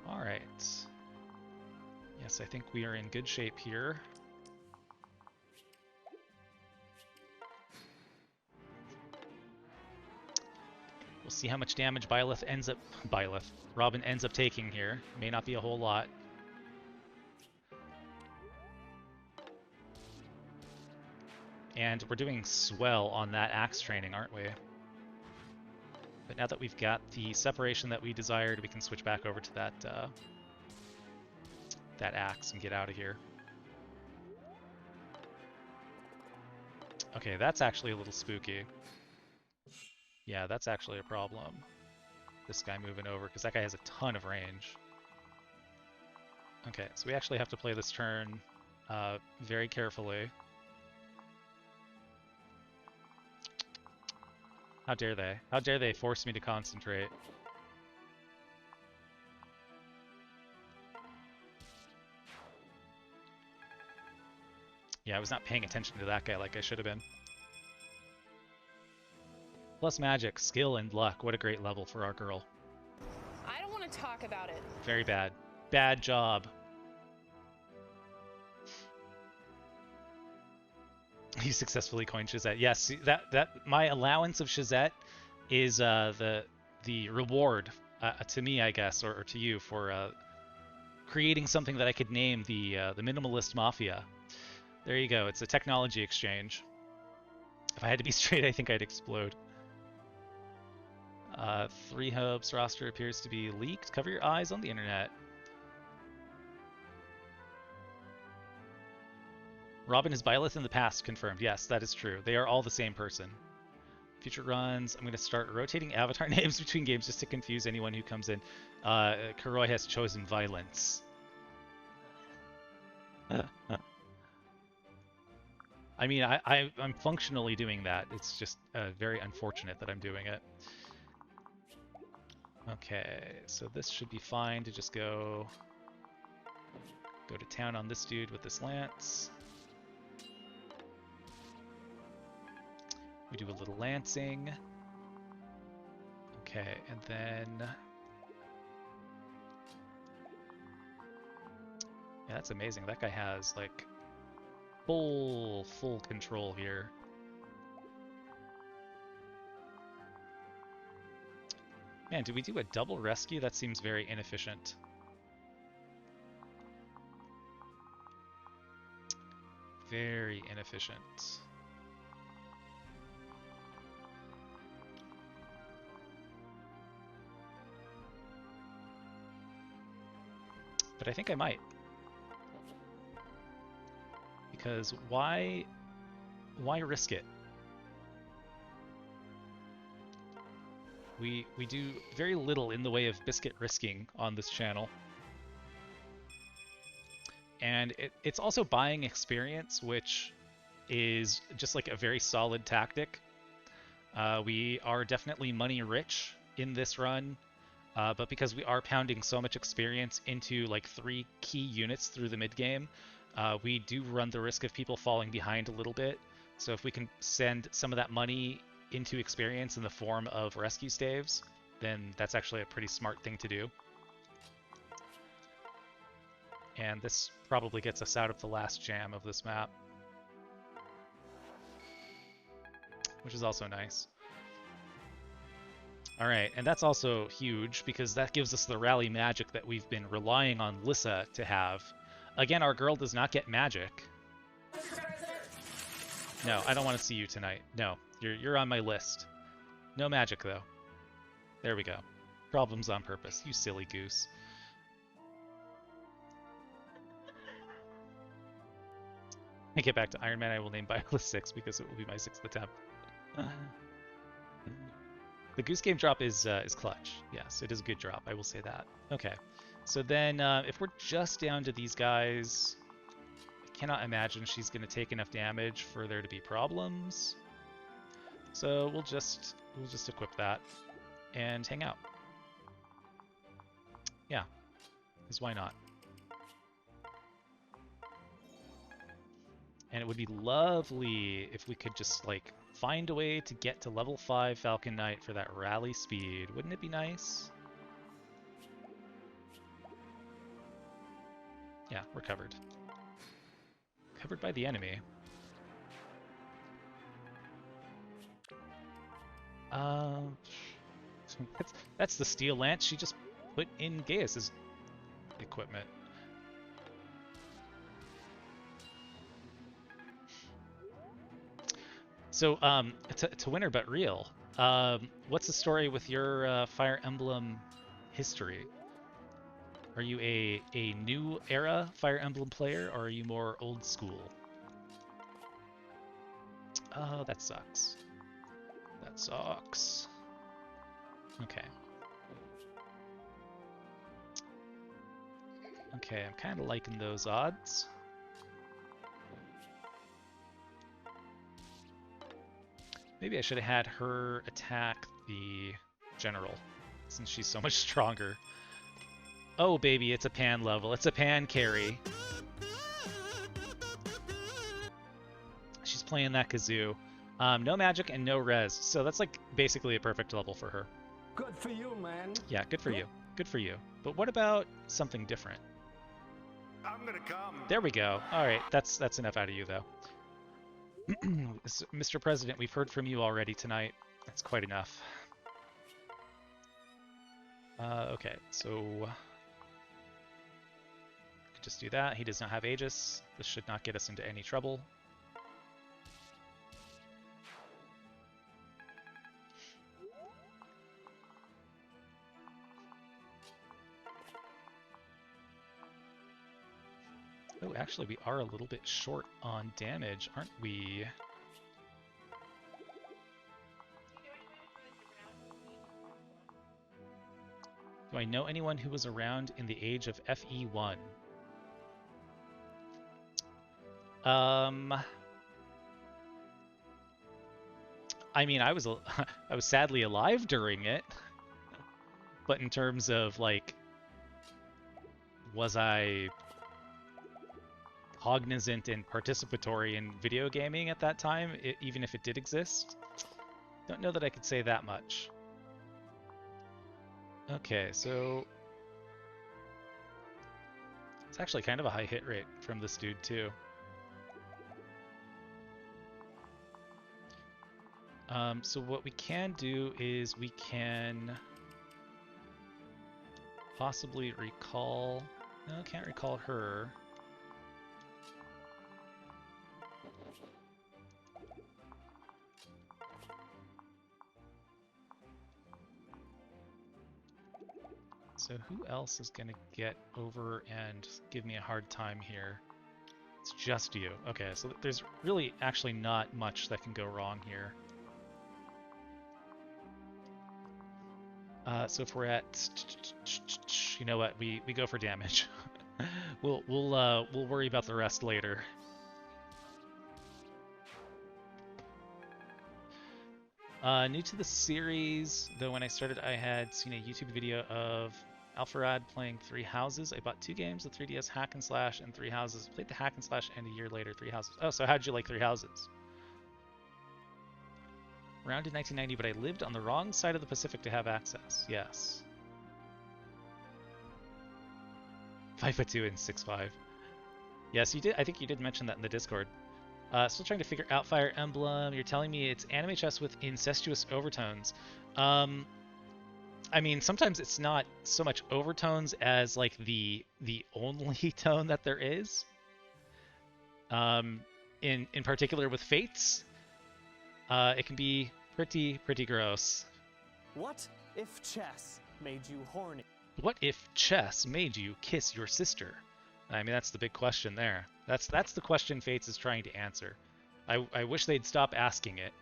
Alright. Yes, I think we are in good shape here. We'll see how much damage Robin ends up taking here. May not be a whole lot. And we're doing swell on that axe training, aren't we? But now that we've got the separation that we desired, we can switch back over to that that axe and get out of here. Okay, that's actually a little spooky. Yeah, that's actually a problem. This guy moving over, because that guy has a ton of range. Okay, so we actually have to play this turn very carefully. How dare they? How dare they force me to concentrate? Yeah, I was not paying attention to that guy like I should have been. Plus magic, skill, and luck. What a great level for our girl. I don't want to talk about it. Very bad. Bad job. You successfully coined Shazette. Yes, that my allowance of Shazette is the reward to me, I guess, or to you for creating something that I could name the Minimalist Mafia. There you go. It's a technology exchange. If I had to be straight, I think I'd explode. 3 Hubs roster appears to be leaked. Cover your eyes on the internet. Robin is Byleth in the past, confirmed. Yes, that is true. They are all the same person. Future runs, I'm going to start rotating avatar names between games just to confuse anyone who comes in. Karoi has chosen violence. I mean, I'm functionally doing that. It's just very unfortunate that I'm doing it. Okay, so this should be fine to just go to town on this dude with this lance. We do a little lancing. Okay, and then... Yeah, that's amazing. That guy has, like, full control here. Man, did we do a double rescue? That seems very inefficient. Very inefficient. But I think I might. Because why risk it? We do very little in the way of biscuit risking on this channel. And it's also buying experience, which is just like a very solid tactic. We are definitely money rich in this run. But because we are pounding so much experience into like 3 key units through the mid game, we do run the risk of people falling behind a little bit. So if we can send some of that money into experience in the form of rescue staves, then that's actually a pretty smart thing to do. And this probably gets us out of the last jam of this map, which is also nice. Alright, and that's also huge because that gives us the rally magic that we've been relying on Lissa to have. Again, our girl does not get magic. No, I don't want to see you tonight. No, you're on my list. No magic, though. There we go. Problems on purpose, you silly goose. When I get back to Ironman, I will name Byleth 6 because it will be my 6th attempt. The Goose Game drop is clutch. Yes, it is a good drop. I will say that. Okay, so then if we're just down to these guys, I cannot imagine she's going to take enough damage for there to be problems. So we'll just equip that and hang out. Yeah, because why not? And it would be lovely if we could just like find a way to get to level 5 Falcon Knight for that rally speed. Wouldn't it be nice? Yeah, we're covered. Covered by the enemy. That's the steel lance she just put in Gaius's equipment. So, to winner but real, what's the story with your Fire Emblem history? Are you a new era Fire Emblem player, or are you more old school? Oh, that sucks. That sucks. Okay. Okay, I'm kind of liking those odds. Maybe I should have had her attack the general, since she's so much stronger. Oh, baby, it's a Pan level. It's a Pan carry. She's playing that kazoo. No magic and no res, so that's like basically a perfect level for her. Good for you, man. Yeah, good for you. Good for you. But what about something different? I'm gonna come. There we go. All right, that's enough out of you, though. Mr. President, we've heard from you already tonight. That's quite enough. Okay, so just do that. He does not have Aegis. This should not get us into any trouble. Oh, actually, we are a little bit short on damage, aren't we? Do I know anyone who was around in the age of FE1? I mean, I was sadly alive during it, but in terms of like, was I cognizant and participatory in video gaming at that time, even if it did exist? Don't know that I could say that much. Okay, so it's actually kind of a high hit rate from this dude too. So what we can do is we can possibly recall... No, I can't recall her. So who else is going to get over and give me a hard time here? It's just you. Okay, so there's really actually not much that can go wrong here. So if we're at, you know what, we go for damage. We'll worry about the rest later. New to the series, though, when I started, I had seen a YouTube video of Alfarad playing Three Houses. I bought 2 games, the 3DS Hack and Slash and Three Houses. Played the Hack and Slash, and a year later, Three Houses. Oh, so how'd you like Three Houses? Around in 1990, but I lived on the wrong side of the Pacific to have access. Yes. 5'2" and 6'5". Yes, you did. I think you did mention that in the Discord. Still trying to figure out Fire Emblem. You're telling me it's anime chess with incestuous overtones. I mean, sometimes it's not so much overtones as like the only tone that there is. In particular with Fates, it can be pretty gross. What if chess made you horny? What if chess made you kiss your sister? I mean, that's the big question there. That's the question Fates is trying to answer. I wish they'd stop asking it.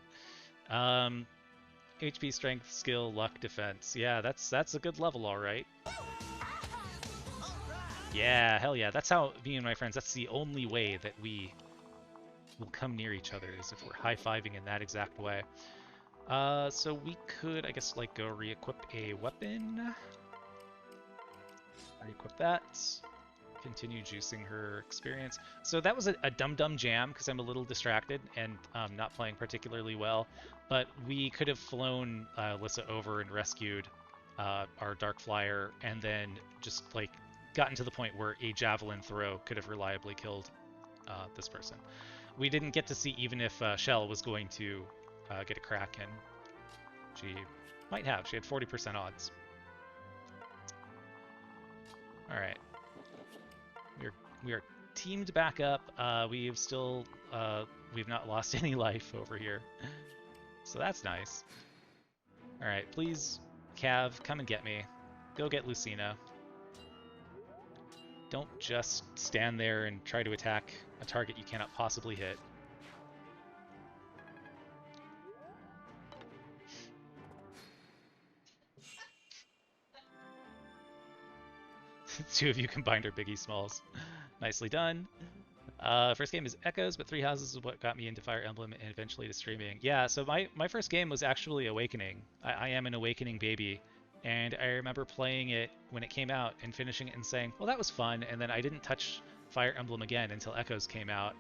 HP, strength, skill, luck, defense. Yeah, that's a good level, all right. Yeah, hell yeah. That's how me and my friends. That's the only way that we will come near each other, is if we're high-fiving in that exact way. So we could, I guess, like, go re-equip a weapon. Re-equip that. Continue juicing her experience. So that was a dum-dum jam, because I'm a little distracted and not playing particularly well. But we could have flown Lissa over and rescued our Dark Flyer, and then just, like, gotten to the point where a javelin throw could have reliably killed this person. We didn't get to see even if Kjelle was going to get a crack in. She might have. She had 40% odds. All right. We are teamed back up. We've not lost any life over here, so that's nice. All right, please, Cav, come and get me. Go get Lucina. Don't just stand there and try to attack a target you cannot possibly hit. Two of you combined are Biggie Smalls. Nicely done. First game is Echoes, but Three Houses is what got me into Fire Emblem and eventually to streaming. Yeah, so my first game was actually Awakening. I am an Awakening baby, and I remember playing it when it came out and finishing it and saying, well, that was fun, and then I didn't touch Fire Emblem again until Echoes came out.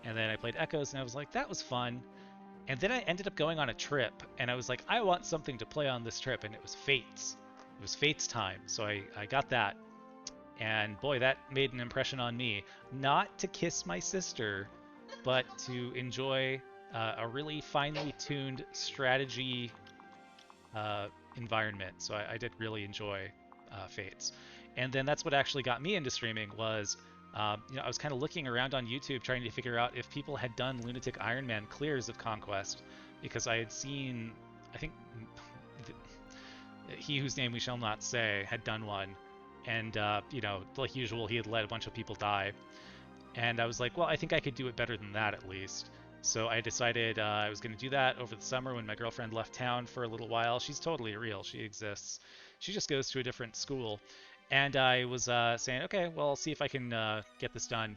And then I played Echoes, and I was like, that was fun. And then I ended up going on a trip, and I was like, I want something to play on this trip, and it was Fates. It was Fates time, so I got that. And boy, that made an impression on me. Not to kiss my sister, but to enjoy a really finely tuned strategy environment. So I did really enjoy Fates. And then that's what actually got me into streaming was, I was kind of looking around on YouTube trying to figure out if people had done Lunatic Ironman clears of Conquest, because I had seen, I think, he whose name we shall not say had done one. And, like usual, he had let a bunch of people die. And I was like, well, I think I could do it better than that at least. So I decided I was going to do that over the summer when my girlfriend left town for a little while. She's totally real. She exists. She just goes to a different school. And I was saying, okay, well, I'll see if I can get this done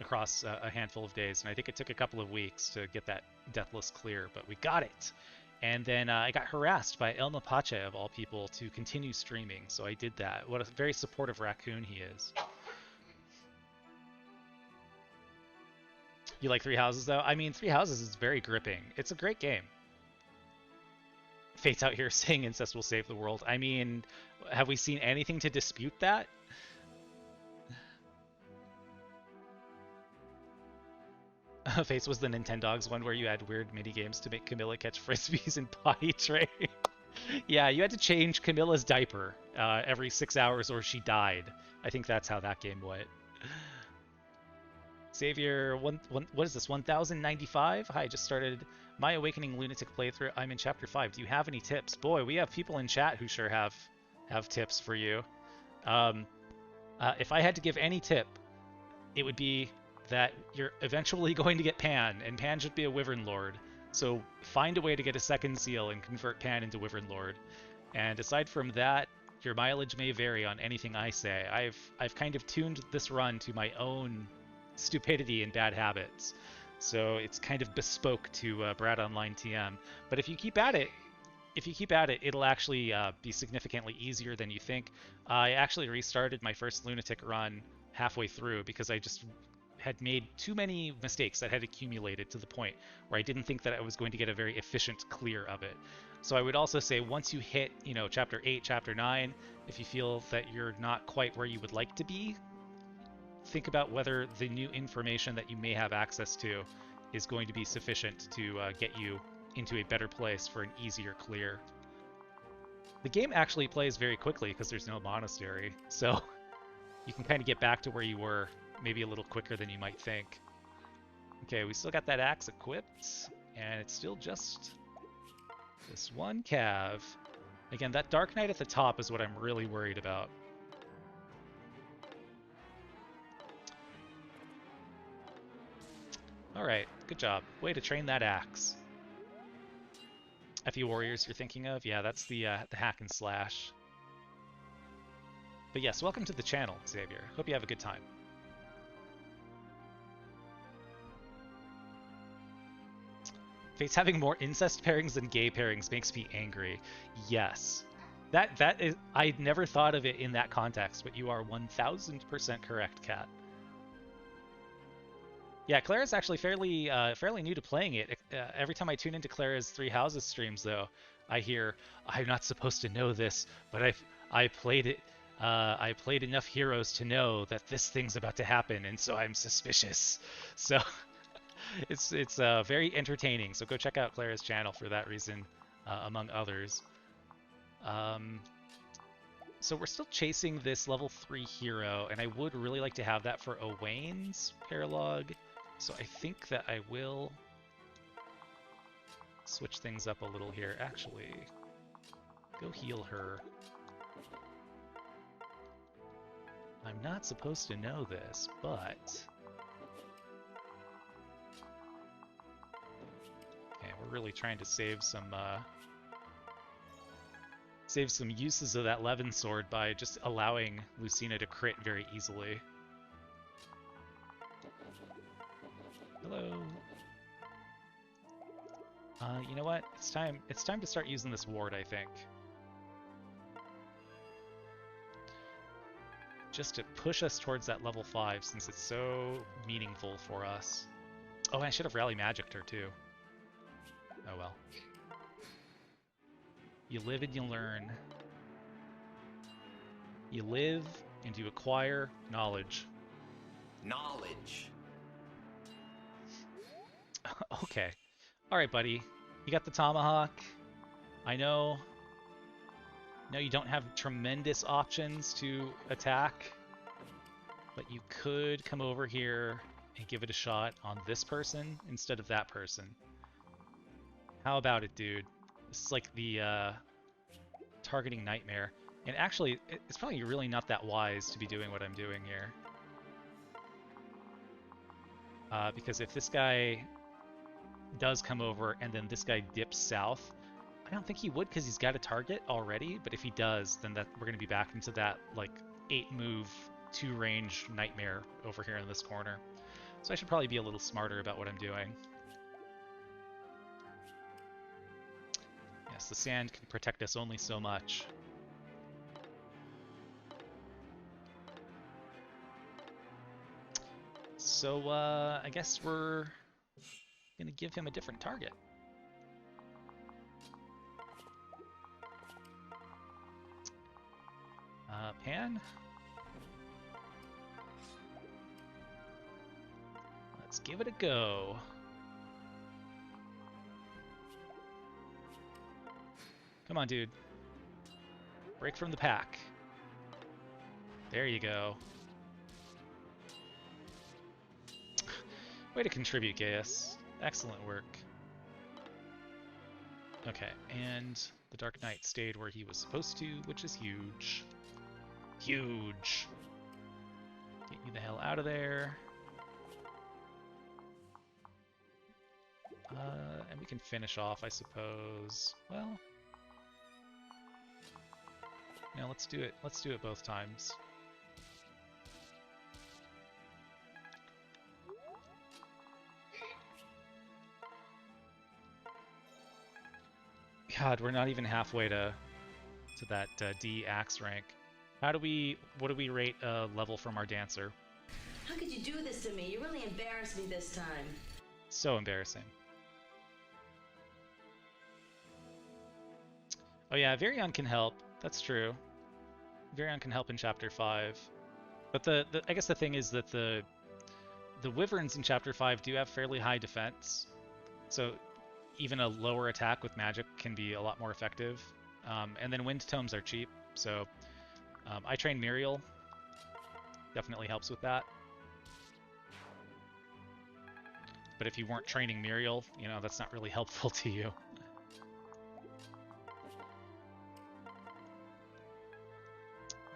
across a handful of days. And I think it took a couple of weeks to get that Deathless clear, but we got it. And then I got harassed by El Mapache, of all people, to continue streaming. So I did that. What a very supportive raccoon he is. You like Three Houses, though? I mean, Three Houses is very gripping. It's a great game. Fate's out here saying incest will save the world. I mean, have we seen anything to dispute that? Face was the Nintendogs one where you had weird mini games to make Camilla catch frisbees and potty train. Yeah, you had to change Camilla's diaper every 6 hours or she died. I think that's how that game went. Xavier, what is this, 1095? Hi, I just started my Awakening Lunatic playthrough. I'm in Chapter 5. Do you have any tips? Boy, we have people in chat who sure have tips for you. If I had to give any tip, it would be that you're eventually going to get Panne, and Panne should be a Wyvern Lord. So find a way to get a second seal and convert Panne into Wyvern Lord. And aside from that, your mileage may vary on anything I say. I've kind of tuned this run to my own stupidity and bad habits. So it's kind of bespoke to Brad Online TM. But if you keep at it, it'll actually be significantly easier than you think. I actually restarted my first Lunatic run halfway through because I just had made too many mistakes that had accumulated to the point where I didn't think that I was going to get a very efficient clear of it. So I would also say once you hit, Chapter 8, Chapter 9, if you feel that you're not quite where you would like to be, think about whether the new information that you may have access to is going to be sufficient to get you into a better place for an easier clear. The game actually plays very quickly because there's no monastery, so you can kind of get back to where you were maybe a little quicker than you might think. Okay, we still got that axe equipped, and it's still just this one cav. Again, that Dark Knight at the top is what I'm really worried about. Alright, good job. Way to train that axe. FE Warriors you're thinking of? Yeah, that's the hack and slash. But yes, welcome to the channel, Xavier. Hope you have a good time. Fate's having more incest pairings than gay pairings makes me angry. Yes. That is, I never thought of it in that context, but you are 1000% correct, Kat. Yeah, Clara's actually fairly new to playing it. Every time I tune into Clara's Three Houses streams, though, I hear, I'm not supposed to know this, but I played it. I played enough heroes to know that this thing's about to happen, and so I'm suspicious. So it's very entertaining. So go check out Clara's channel for that reason, among others. So we're still chasing this level 3 hero, and I would really like to have that for Owain's Paralogue. So I think that I will switch things up a little here. Actually, go heal her. I'm not supposed to know this, but... Okay, we're really trying to save some uses of that Levin sword by just allowing Lucina to crit very easily. Hello. You know what? It's time to start using this ward, I think. Just to push us towards that level 5 since it's so meaningful for us. Oh, and I should have rally magicked her too. Oh well. You live and you learn. You live and you acquire knowledge. Knowledge. Okay. Alright, buddy. You got the tomahawk. I know you don't have tremendous options to attack, but you could come over here and give it a shot on this person instead of that person. How about it, dude? This is like the targeting nightmare. And actually, it's probably really not that wise to be doing what I'm doing here. Because if this guy does come over and then this guy dips south, I don't think he would because he's got a target already, but if he does, then we're going to be back into that like 8-move, 2-range nightmare over here in this corner. So I should probably be a little smarter about what I'm doing. Yes, the sand can protect us only so much. So I guess we're going to give him a different target. Pan? Let's give it a go. Come on, dude. Break from the pack. There you go. Way to contribute, Gaius. Excellent work. Okay, and the Dark Knight stayed where he was supposed to, which is huge. Huge. Get you the hell out of there. And we can finish off, I suppose. Well, no, let's do it. Let's do it both times. God, we're not even halfway to that D axe rank. What do we rate level from our dancer? How could you do this to me? You really embarrassed me this time. So embarrassing. Oh yeah, Varian can help. That's true. Varian can help in Chapter 5. But I guess the thing is that the Wyverns in Chapter 5 do have fairly high defense. So even a lower attack with magic can be a lot more effective. And then Wind Tomes are cheap, so I train Miriel. Definitely helps with that. But if you weren't training Miriel, you know, that's not really helpful to you.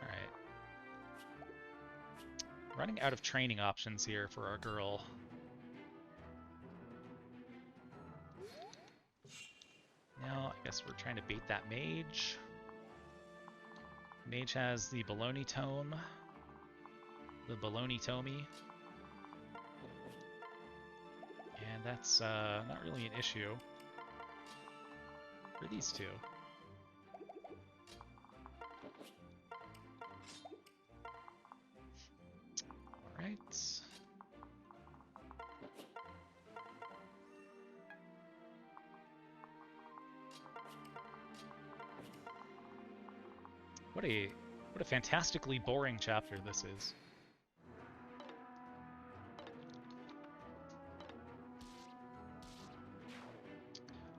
Alright. Running out of training options here for our girl. Now, I guess we're trying to bait that mage. Mage has the Baloney Tome. The Baloney Tomey. And that's not really an issue for these two. Alright. What a fantastically boring chapter this is.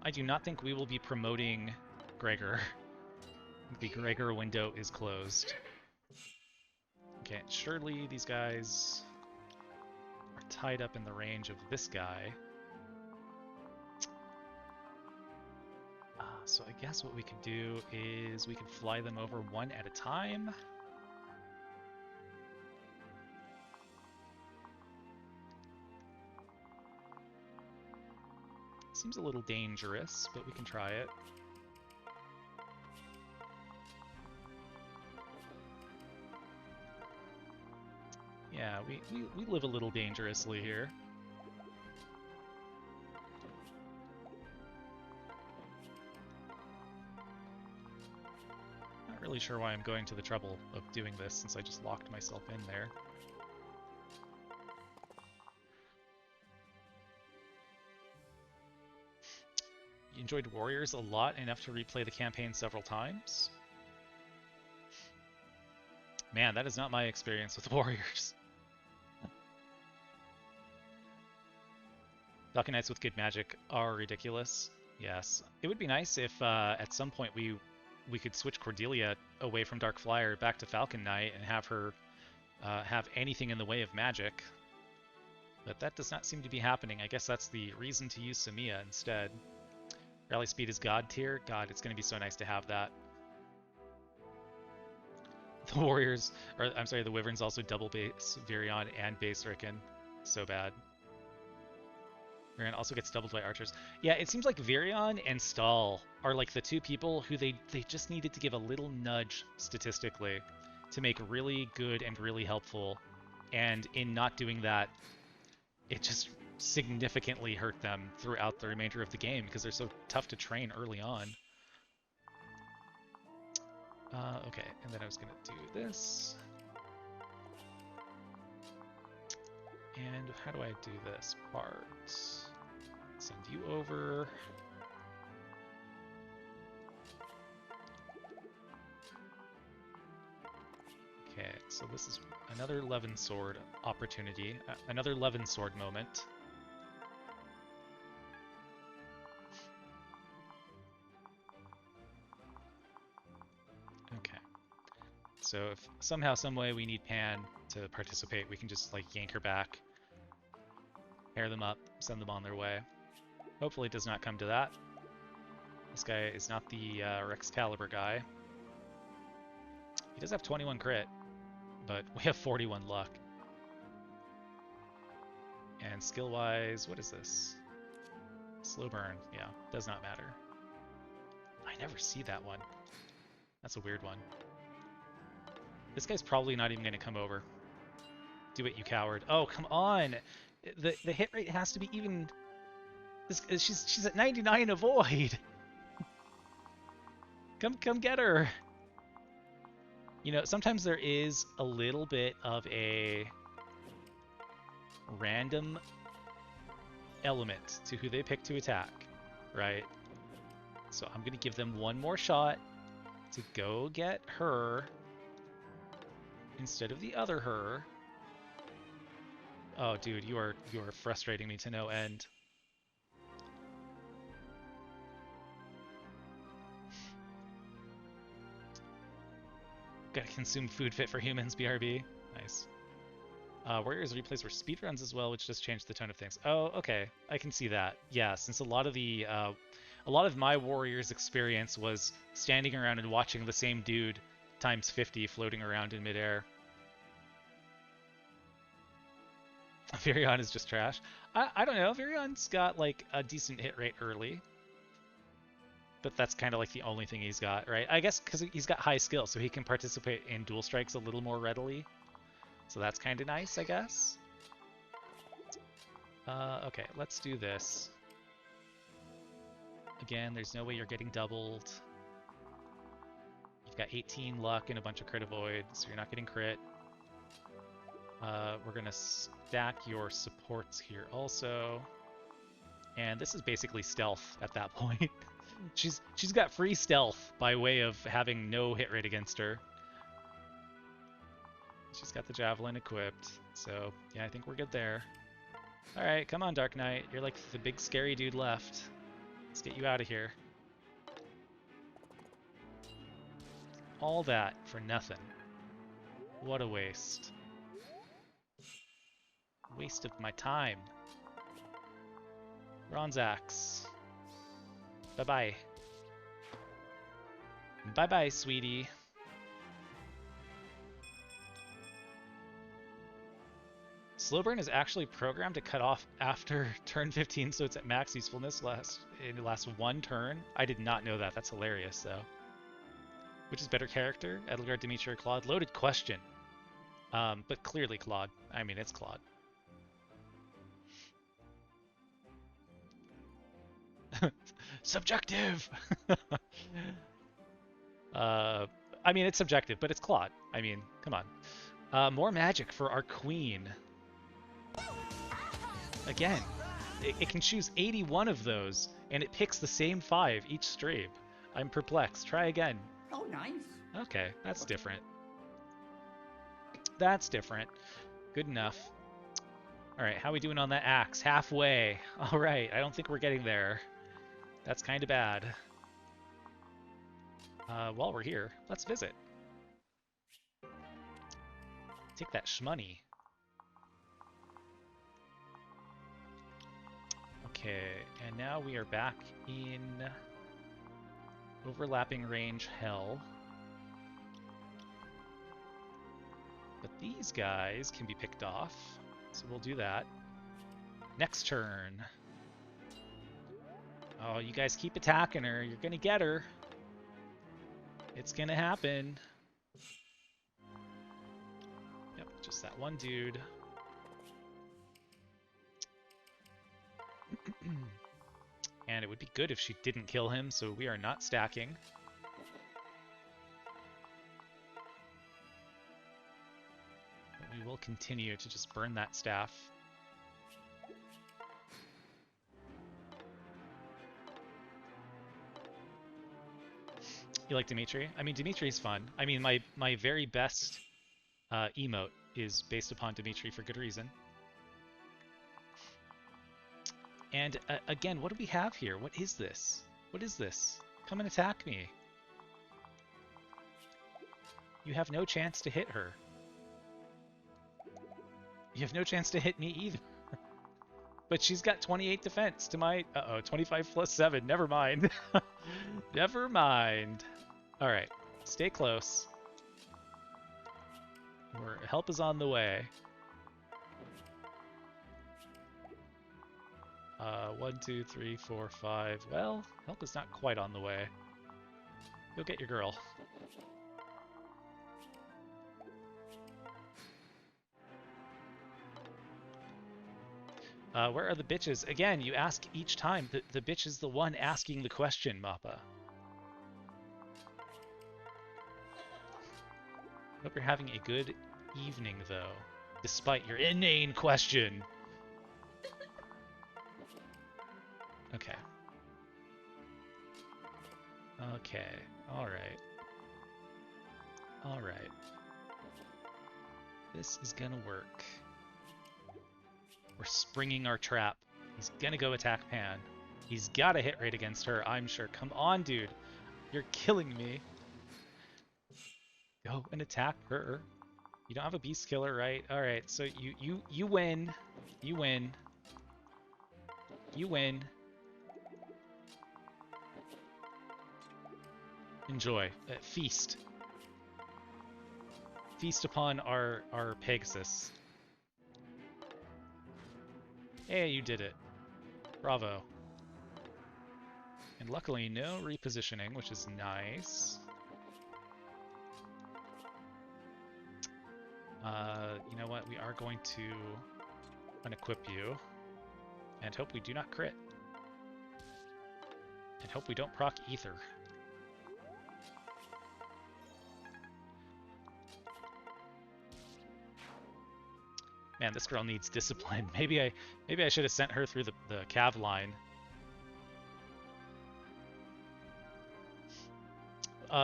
I do not think we will be promoting Gregor. The Gregor window is closed. Okay, surely these guys are tied up in the range of this guy. So I guess what we could do is we could fly them over one at a time. Seems a little dangerous, but we can try it. Yeah, we live a little dangerously here. Not really sure why I'm going to the trouble of doing this since I just locked myself in there. You enjoyed Warriors a lot, enough to replay the campaign several times? Man, that is not my experience with Warriors. Falcon Knights with good magic are ridiculous. Yes. It would be nice if at some point we could switch Cordelia away from Dark Flyer back to Falcon Knight and have her have anything in the way of magic. But that does not seem to be happening. I guess that's the reason to use Samia instead. Rally speed is God tier. God, it's going to be so nice to have that. The Warriors, or I'm sorry, the Wyverns also double base Virion and base Rickon. So bad. Virion also gets doubled by archers. Yeah, it seems like Virion and Stahl are like the two people who they just needed to give a little nudge statistically to make really good and really helpful. And in not doing that, it just significantly hurt them throughout the remainder of the game because they're so tough to train early on. Okay, and then I was going to do this. And how do I do this part? Send you over. Okay, so this is another Levin Sword opportunity, another Levin Sword moment. Okay, so if somehow, some way we need Pan to participate, we can just like yank her back, pair them up, send them on their way. Hopefully it does not come to that. This guy is not the Rex Caliber guy. He does have 21 crit, but we have 41 luck. And skill-wise, what is this? Slow burn, yeah, does not matter. I never see that one. That's a weird one. This guy's probably not even going to come over. Do it, you coward. Oh, come on! The hit rate has to be even... She's at 99 avoid! Come get her! You know, sometimes there is a little bit of a random element to who they pick to attack, right? So I'm going to give them one more shot to go get her instead of the other her. Oh, dude, you are frustrating me to no end. Gotta consume food fit for humans, BRB. Nice. Warriors replays were speedruns as well, which just changed the tone of things. Oh, okay. I can see that. Yeah, since a lot of my Warriors experience was standing around and watching the same dude times 50 floating around in midair. Virion is just trash. I don't know. Virion's got like a decent hit rate early. But that's kind of like the only thing he's got, right? I guess because he's got high skill, so he can participate in dual strikes a little more readily. So that's kind of nice, I guess. Okay, let's do this. Again, there's no way you're getting doubled. You've got 18 luck and a bunch of crit avoid, so you're not getting crit. We're gonna stack your supports here also. And this is basically stealth at that point. She's got free stealth by way of having no hit rate against her. She's got the javelin equipped, so yeah, I think we're good there. Alright, come on, Dark Knight. You're like the big scary dude left. Let's get you out of here. All that for nothing. What a waste. Waste of my time. Bronze Axe. Bye-bye. Bye-bye, sweetie. Slow burn is actually programmed to cut off after turn 15, so it's at max usefulness. It lasts 1 turn. I did not know that. That's hilarious, though. Which is better character? Edelgard, Dimitri, or Claude? Loaded question. But clearly Claude. I mean, it's Claude. Subjective! I mean, it's subjective, but it's Claude. I mean, come on. More magic for our queen. Again, it can choose 81 of those, and it picks the same 5 each stream. I'm perplexed. Try again. Oh, nice. Okay, that's different. That's different. Good enough. Alright, how are we doing on that axe? Halfway. Alright, I don't think we're getting there. That's kind of bad. While we're here, let's visit. Take that shmoney. Okay, and now we are back in overlapping range hell. But these guys can be picked off, so we'll do that. Next turn. Oh, you guys keep attacking her. You're gonna get her. It's gonna happen. Yep, just that one dude. And it would be good if she didn't kill him, so we are not stacking. But we will continue to just burn that staff. You like Dimitri? I mean, Dimitri's fun. I mean, my very best emote is based upon Dimitri for good reason. And again, what do we have here? What is this? What is this? Come and attack me. You have no chance to hit her. You have no chance to hit me either. But she's got 28 defense to my... Uh-oh, 25 plus 7. Never mind. Never mind. Alright, stay close. Help is on the way. 1, 2, 3, 4, 5. Well, help is not quite on the way. Go get your girl. Where are the bitches? Again, you ask each time. The bitch is the one asking the question, Mappa. Hope you're having a good evening, though, despite your inane question. Okay. Okay. Alright. Alright. This is gonna work. We're springing our trap. He's gonna go attack Pan. He's got a hit rate against her, I'm sure. Come on, dude. You're killing me. Go and attack her. You don't have a beast killer, right? Alright, so you win. You win. You win. Enjoy. Feast. Feast upon our Pegasus. Hey, you did it. Bravo. And luckily, no repositioning, which is nice. You know what? We are going to unequip you. And hope we do not crit. And hope we don't proc ether. Man, this girl needs discipline. Maybe I should have sent her through the cav line.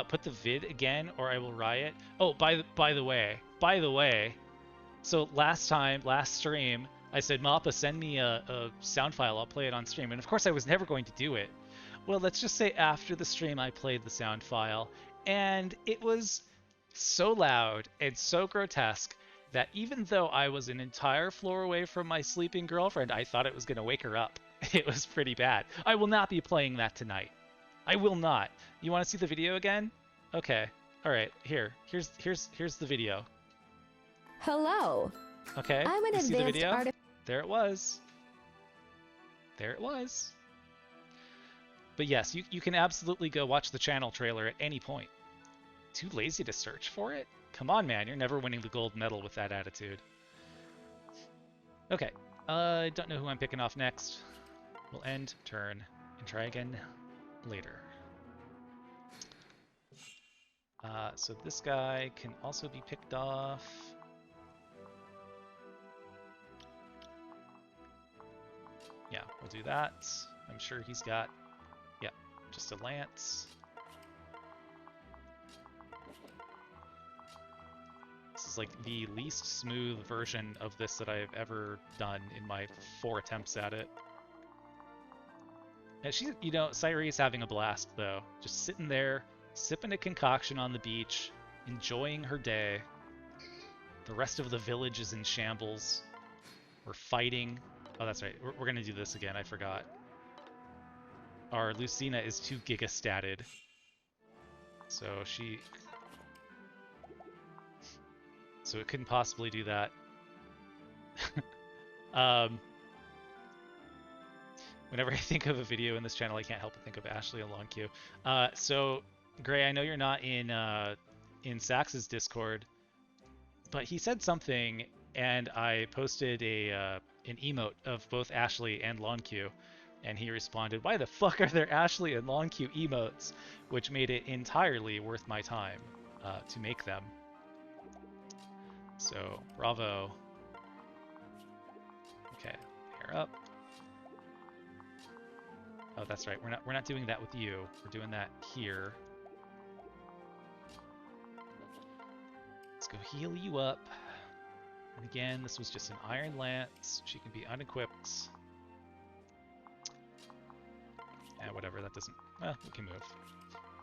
Put the vid again, or I will riot. Oh, by the way. So last stream, I said, Mappa, send me a sound file. I'll play it on stream. And of course, I was never going to do it. Well, let's just say after the stream, I played the sound file, and it was so loud and so grotesque that even though I was an entire floor away from my sleeping girlfriend, I thought it was going to wake her up. It was pretty bad. I will not be playing that tonight. I will not. You want to see the video again? Okay. All right. Here's the video. Hello. Okay. I'm an you see the advanced video? There it was. There it was. But yes, you can absolutely go watch the channel trailer at any point. Too lazy to search for it? Come on, man. You're never winning the gold medal with that attitude. Okay. I don't know who I'm picking off next. We'll end turn and try again later. So this guy can also be picked off. Yeah, we'll do that. I'm sure he's got, yeah, just a lance. This is like the least smooth version of this that I've ever done in my 4 attempts at it. And she's, you know, Cyrie's having a blast though. Just sitting there, sipping a concoction on the beach, enjoying her day. The rest of the village is in shambles. We're fighting. Oh, that's right. We're going to do this again. I forgot. Our Lucina is too gigastatted. So it couldn't possibly do that. Whenever I think of a video in this channel, I can't help but think of Ashley and Long Q. So, Gray, I know you're not in Sax's Discord, but he said something, and I posted an emote of both Ashley and Long Q, and he responded, "Why the fuck are there Ashley and Long Q emotes?" Which made it entirely worth my time to make them. So, bravo. Okay, hair up. Oh, that's right. We're not doing that with you. We're doing that here. Let's go heal you up. And again, this was just an Iron Lance. She can be unequipped. Yeah, whatever. That doesn't. Well, we can move.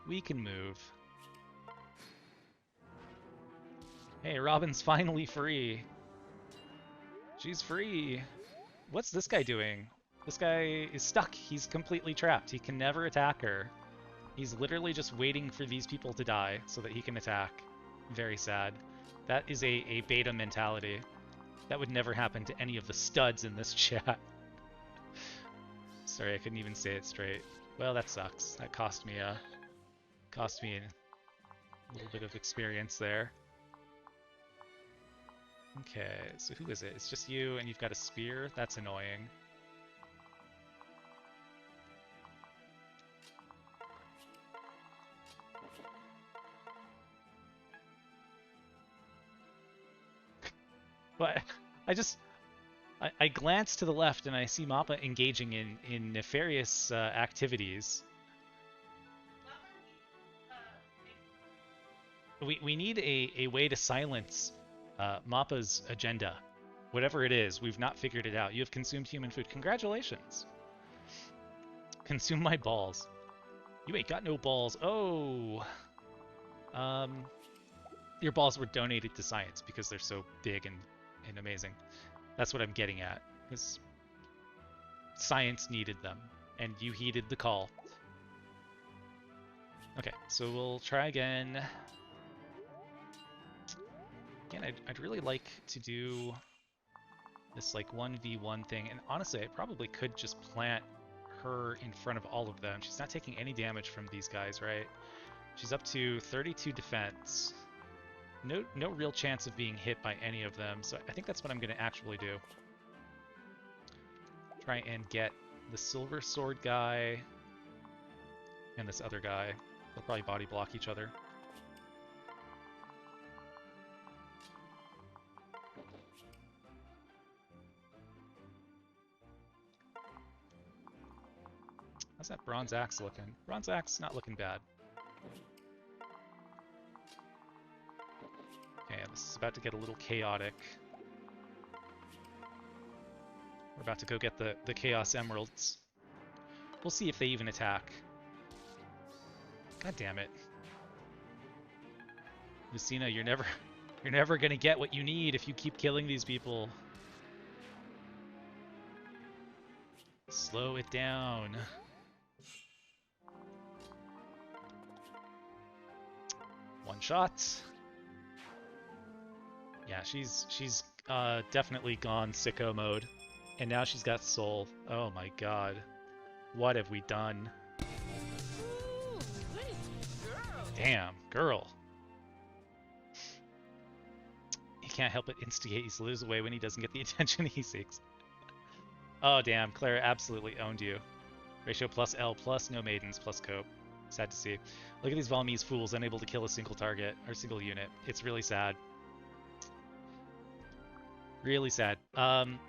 We can move. Hey, Robin's finally free. She's free. What's this guy doing? This guy is stuck. He's completely trapped. He can never attack her. He's literally just waiting for these people to die so that he can attack. Very sad. That is a beta mentality. That would never happen to any of the studs in this chat. Sorry, I couldn't even say it straight. Well, that sucks. That cost me a little bit of experience there. Okay, so who is it? It's just you, and you've got a spear? That's annoying. But I glance to the left and I see Mappa engaging in nefarious activities. We need a way to silence Mappa's agenda. Whatever it is, we've not figured it out. You have consumed human food. Congratulations. Consume my balls. You ain't got no balls. Oh. Your balls were donated to science because they're so big and amazing. That's what I'm getting at. Because science needed them, and you heeded the call. Okay, so we'll try again. Again, I'd really like to do this like 1v1 thing, and honestly, I probably could just plant her in front of all of them. She's not taking any damage from these guys, right? She's up to 32 defense. No real chance of being hit by any of them, so I think that's what I'm going to actually do. Try and get the silver sword guy and this other guy. They'll probably body block each other. How's that bronze axe looking? Bronze axe not looking bad. Okay, this is about to get a little chaotic. We're about to go get the Chaos Emeralds. We'll see if they even attack. God damn it. Lucina, you're never gonna get what you need if you keep killing these people. Slow it down. One shot. Yeah, she's definitely gone sicko mode. And now she's got soul. Oh my god. What have we done? Damn, girl. He can't help but instigate. He slithers away when he doesn't get the attention he seeks. Oh damn, Clara absolutely owned you. Ratio plus L plus no maidens plus cope. Sad to see. Look at these Valmese fools unable to kill a single target or single unit. It's really sad. Really sad.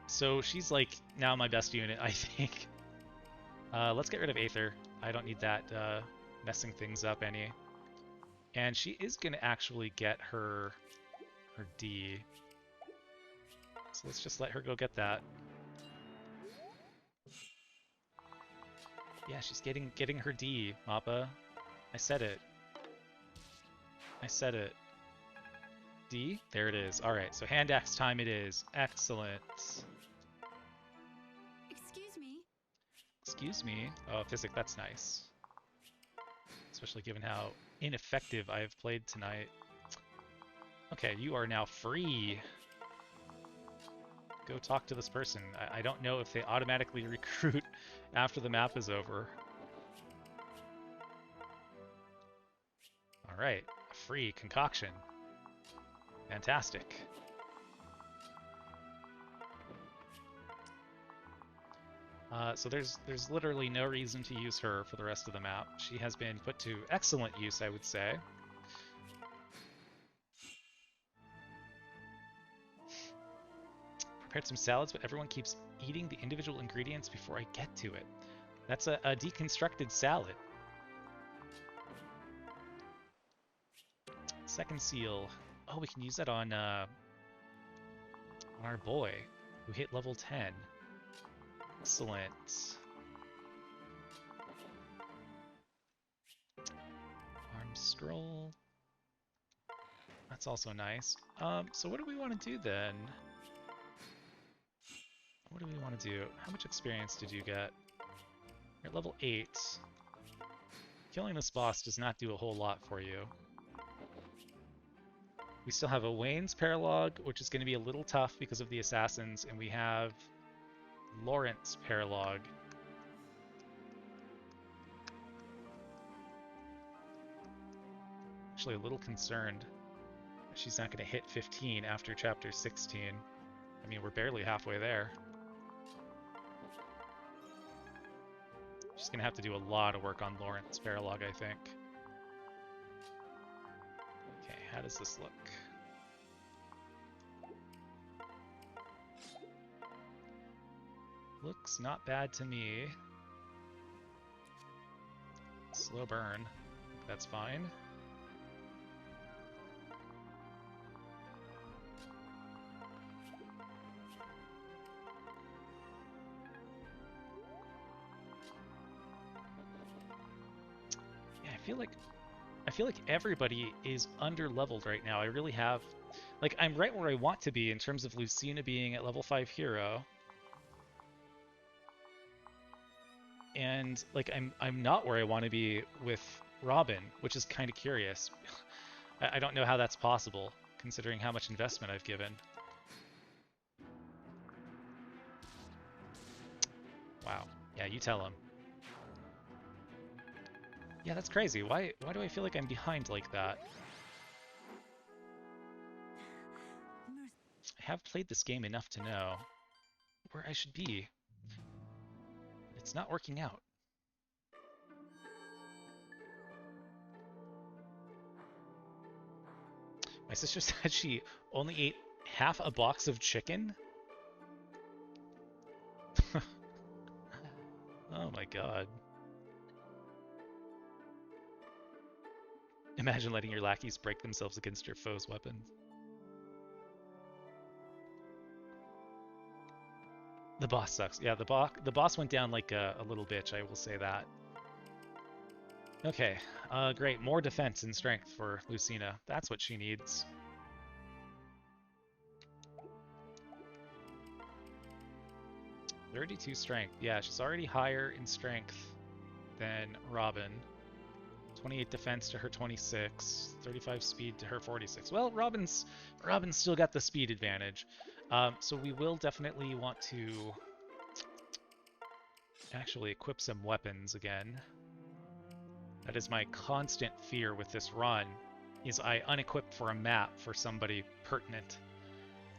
So she's like now my best unit, I think. Let's get rid of Aether. I don't need that messing things up any. And she is gonna actually get her D. So let's just let her go get that. Yeah, she's getting her D, Mappa. I said it. I said it. D? There it is. Alright, so hand axe time it is. Excellent. Excuse me. Excuse me? Oh, Physic, that's nice. Especially given how ineffective I have played tonight. Okay, you are now free. Go talk to this person. I don't know if they automatically recruit after the map is over. Alright, a free concoction. Fantastic. So there's literally no reason to use her for the rest of the map. She has been put to excellent use, I would say. Prepared some salads, but everyone keeps eating the individual ingredients before I get to it. That's a deconstructed salad. Second seal. Oh, we can use that on our boy, who hit level 10. Excellent. Arm scroll. That's also nice. So what do we want to do then? What do we want to do? How much experience did you get? You're at level 8. Killing this boss does not do a whole lot for you. We still have Owain's Paralogue, which is going to be a little tough because of the assassins, and we have Lawrence Paralogue. Actually a little concerned that she's not going to hit 15 after chapter 16. I mean, we're barely halfway there. She's going to have to do a lot of work on Lawrence Paralogue, I think. Okay, how does this look? Looks not bad to me. Slow burn. That's fine. Yeah, I feel like everybody is under-leveled right now. I really have... Like, I'm right where I want to be in terms of Lucina being at level 5 hero. And, like, I'm not where I want to be with Robin, which is kind of curious. I don't know how that's possible, considering how much investment I've given. Wow. Yeah, you tell him. Yeah, that's crazy. Why do I feel like I'm behind like that? I have played this game enough to know where I should be. It's not working out. My sister said she only ate half a box of chicken. Oh my god. Imagine letting your lackeys break themselves against your foe's weapons. The boss sucks. Yeah, the boss went down like a little bitch, I will say that. Okay, great. More defense and strength for Lucina. That's what she needs. .32 strength. Yeah, she's already higher in strength than Robin. 28 defense to her 26, 35 speed to her 46. Well, Robin's still got the speed advantage. So we will definitely want to actually equip some weapons again. That is my constant fear with this run, is I unequip for a map for somebody pertinent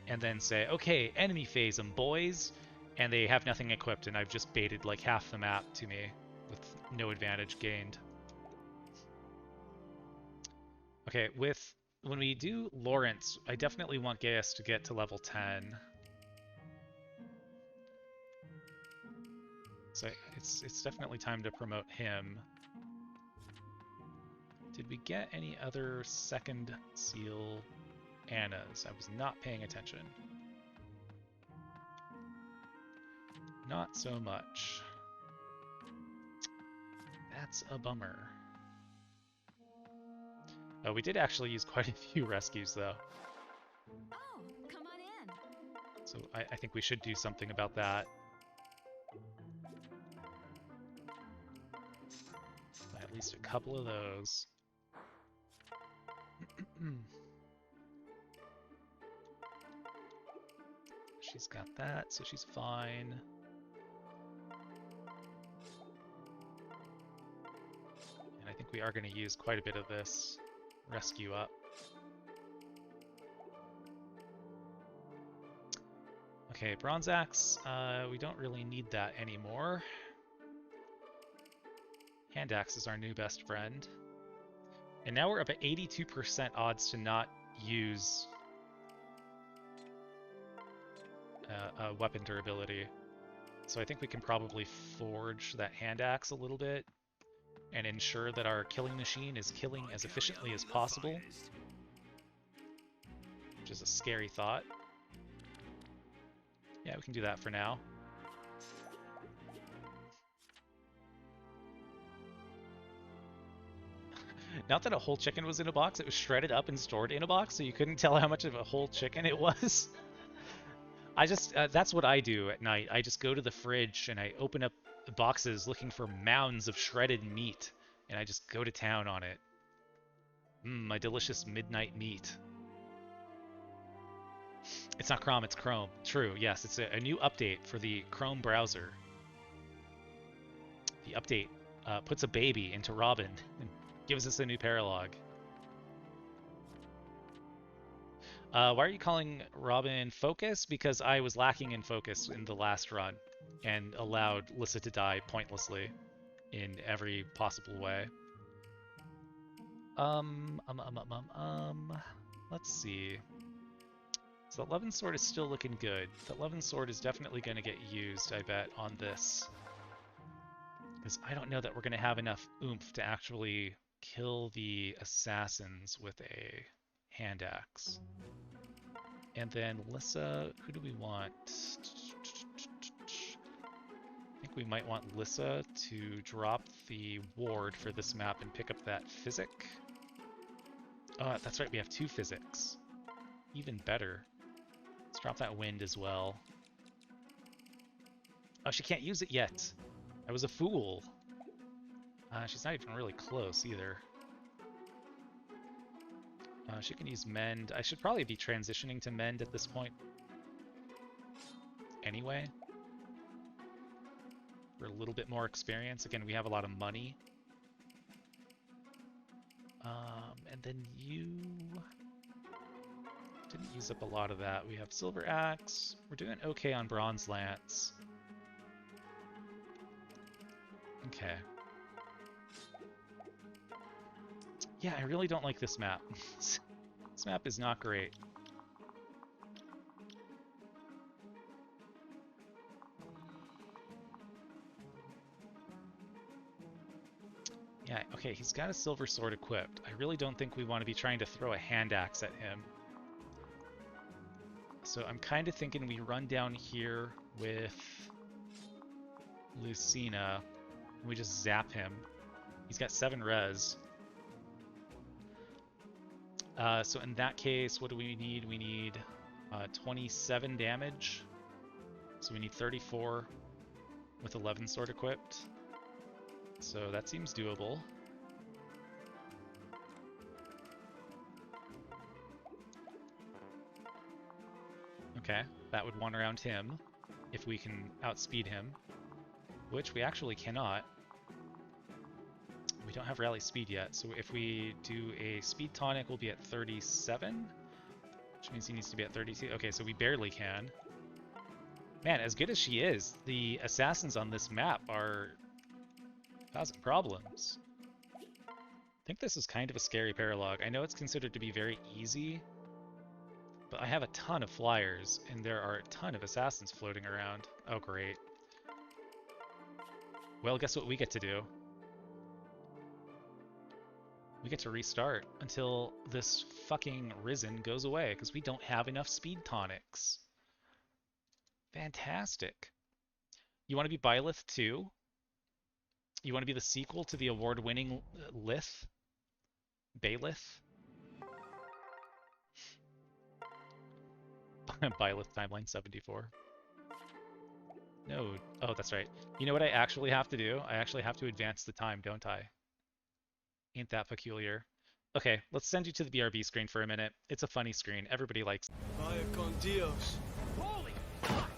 and then say, okay, enemy phase them, boys, and they have nothing equipped and I've just baited like half the map to me with no advantage gained. Okay, when we do Lawrence, I definitely want Gaius to get to level 10. So it's definitely time to promote him. Did we get any other second seal Annas? I was not paying attention. Not so much. That's a bummer. Oh, we did actually use quite a few rescues, though. Oh, come on in. So I think we should do something about that. At least a couple of those. She's got that, so she's fine. And I think we are going to use quite a bit of this rescue up. Okay, Bronze Axe, we don't really need that anymore. Hand Axe is our new best friend. And now we're up at 82% odds to not use weapon durability. So I think we can probably forge that Hand Axe a little bit and ensure that our killing machine is killing as efficiently as possible. Which is a scary thought. Yeah, we can do that for now. Not that a whole chicken was in a box, it was shredded up and stored in a box, so you couldn't tell how much of a whole chicken it was. I just, that's what I do at night. I just go to the fridge and I open up the boxes looking for mounds of shredded meat, and I just go to town on it. My delicious midnight meat. It's not Chrom, it's Chrome. True, yes, it's a new update for the Chrome browser. The update puts a baby into Robin and gives us a new Paralogue. Why are you calling Robin Focus? Because I was lacking in focus in the last run and allowed Lissa to die pointlessly in every possible way. Let's see. So that Levin Sword is still looking good. That Levin Sword is definitely going to get used, I bet, on this. Because I don't know that we're going to have enough oomph to actually kill the assassins with a hand axe. And then Lissa, who do we want? I think we might want Lissa to drop the ward for this map and pick up that physic. Oh, that's right, we have 2 physics. Even better. Let's drop that wind as well. Oh, she can't use it yet. I was a fool. She's not even really close either. She can use Mend. I should probably be transitioning to Mend at this point. Anyway. For a little bit more experience. Again, we have a lot of money. And then you didn't use up a lot of that. We have Silver Axe. We're doing okay on Bronze Lance. Okay. Yeah, I really don't like this map. This map is not great. Yeah, okay, he's got a silver sword equipped. I really don't think we want to be trying to throw a hand axe at him. So I'm kind of thinking we run down here with Lucina, and we just zap him. He's got 7 res. So in that case, what do we need? We need 27 damage. So we need 34 with 11 sword equipped. So that seems doable. Okay, that would one around him if we can outspeed him, which we actually cannot. We don't have rally speed yet, so if we do a speed tonic, we'll be at 37, which means he needs to be at 32. Okay, so we barely can. Man, as good as she is, the assassins on this map are causing problems. I think this is kind of a scary paralogue. I know it's considered to be very easy, but I have a ton of flyers, and there are a ton of assassins floating around. Oh, great. Well, guess what we get to do? We get to restart until this fucking Risen goes away, because we don't have enough speed tonics. Fantastic. You want to be Byleth too? You want to be the sequel to the award-winning Lith? Baylith? Byleth Timeline 74. No. Oh, that's right. You know what I actually have to do? I actually have to advance the time, don't I? Ain't that peculiar? Okay, let's send you to the BRB screen for a minute. It's a funny screen. Everybody likes it. Vaya con Dios. Holy fuck!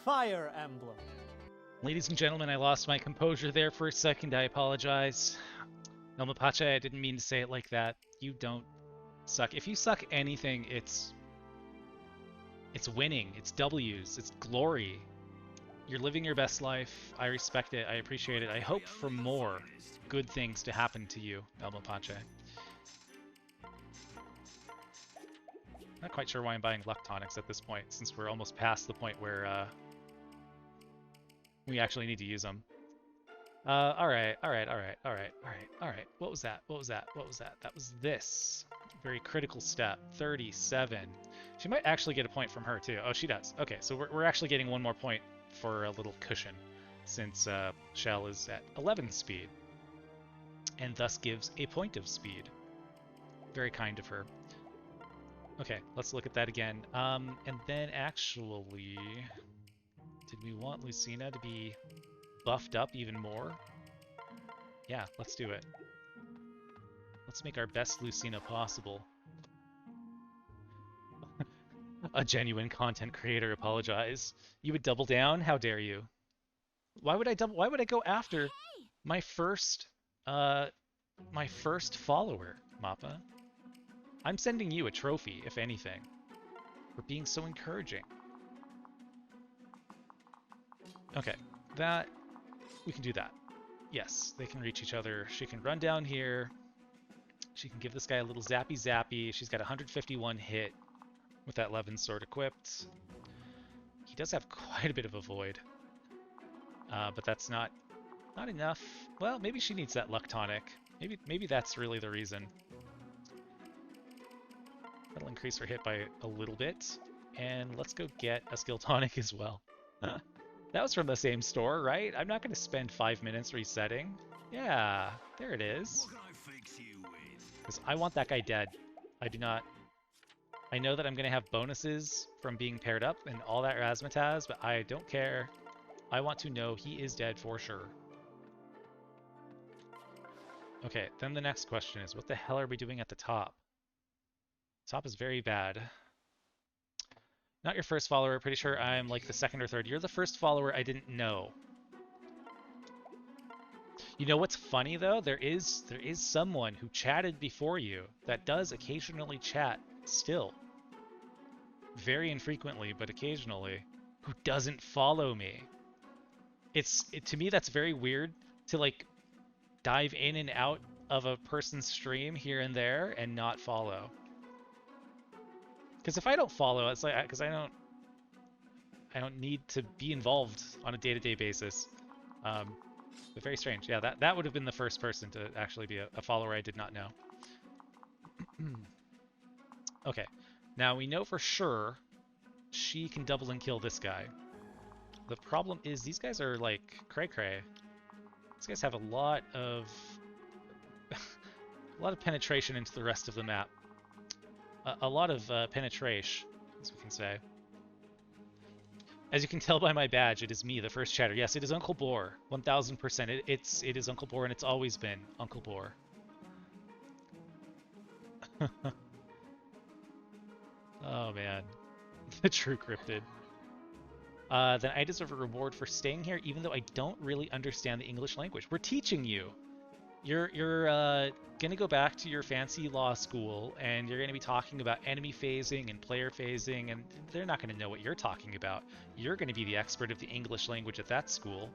Fire Emblem. Ladies and gentlemen, I lost my composure there for a second. I apologize. No, Mapache, I didn't mean to say it like that. You don't suck. If you suck anything, it's winning. It's W's. It's glory. You're living your best life. I respect it. I appreciate it. I hope for more good things to happen to you, El Mapache. Not quite sure why I'm buying luck tonics at this point, since we're almost past the point where we actually need to use them. Alright. What was that? That was this. Very critical step. 37. She might actually get a point from her, too. Oh, she does. Okay, so we're actually getting one more point for a little cushion, since Kjelle is at 11 speed, and thus gives a point of speed. Very kind of her. Okay, let's look at that again. And then actually, did we want Lucina to be buffed up even more? Yeah, let's do it. Let's make our best Lucina possible. A genuine content creator apologize. You would double down? How dare you? Why would I go after my first follower, Mappa? I'm sending you a trophy, if anything, for being so encouraging. Okay, we can do that. Yes, they can reach each other. She can run down here. She can give this guy a little zappy. She's got 151 hit with that Levin sword equipped. He does have quite a bit of a void. But that's not enough. Well, maybe she needs that luck tonic. Maybe that's really the reason. That'll increase her hit by a little bit. And let's go get a skill tonic as well. That was from the same store, right? I'm not going to spend 5 minutes resetting. Yeah, there it is. Because I want that guy dead. I do not... I know that I'm going to have bonuses from being paired up and all that razzmatazz, but I don't care. I want to know he is dead for sure. Okay, then the next question is, what the hell are we doing at the top? Top is very bad. Not your first follower. Pretty sure I'm like the second or third. You're the first follower I didn't know. You know what's funny though? There is someone who chatted before you that does occasionally chat still. Very infrequently, but occasionally, who doesn't follow me. To me that's very weird to like dive in and out of a person's stream here and there and not follow. Because if I don't follow, it's like because I don't need to be involved on a day-to-day basis. But very strange. Yeah, that would have been the first person to actually be a follower I did not know. Okay, now we know for sure she can double and kill this guy. The problem is these guys are like cray-cray. These guys have a lot of penetration into the rest of the map. A lot of penetration, as we can say. As you can tell by my badge, it is me, the first chatter. Yes, it is Uncle Boar, 1000%. It is Uncle Boar, and it's always been Uncle Boar. Oh man, the true cryptid. Then I deserve a reward for staying here, even though I don't really understand the English language. We're teaching you. You're gonna go back to your fancy law school, and you're gonna be talking about enemy phasing and player phasing, and they're not gonna know what you're talking about. You're gonna be the expert of the English language at that school.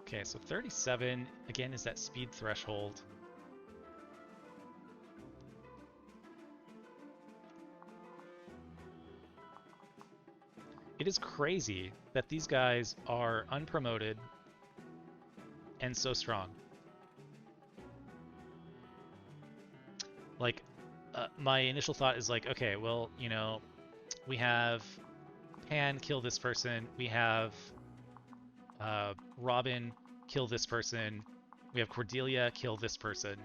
Okay, so 37 again is that speed threshold. It is crazy that these guys are unpromoted and so strong. Like, my initial thought is like, okay, well, you know, we have Panne kill this person, we have Robin kill this person, we have Cordelia kill this person,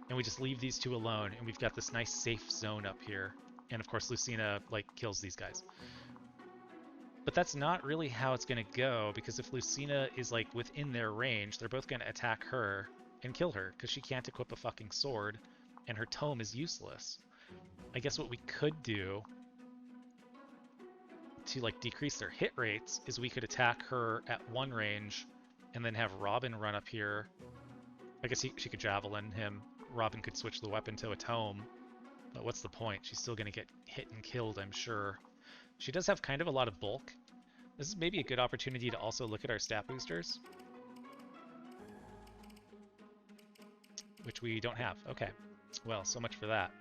and we just leave these two alone, and we've got this nice safe zone up here. And of course, Lucina, like, kills these guys. But that's not really how it's going to go, because if Lucina is like within their range, they're both going to attack her and kill her, because she can't equip a fucking sword, and her tome is useless. I guess what we could do to like decrease their hit rates is we could attack her at one range, and then have Robin run up here. I guess she could javelin him. Robin could switch the weapon to a tome, but what's the point? She's still going to get hit and killed, I'm sure. She does have kind of a lot of bulk. This is maybe a good opportunity to also look at our stat boosters, which we don't have. Okay, well, so much for that.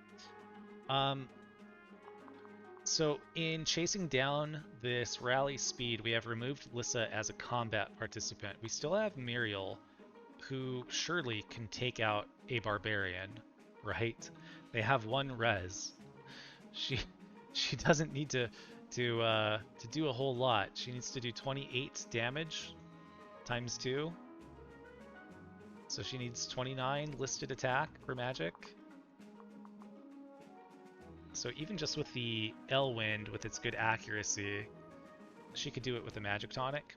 So in chasing down this rally speed, we have removed Lissa as a combat participant. We still have Miriel, who surely can take out a barbarian, right? They have one res. She doesn't need to do a whole lot. She needs to do 28 damage times 2. So she needs 29 listed attack for magic. So even just with the Elwind, with its good accuracy, she could do it with a magic tonic.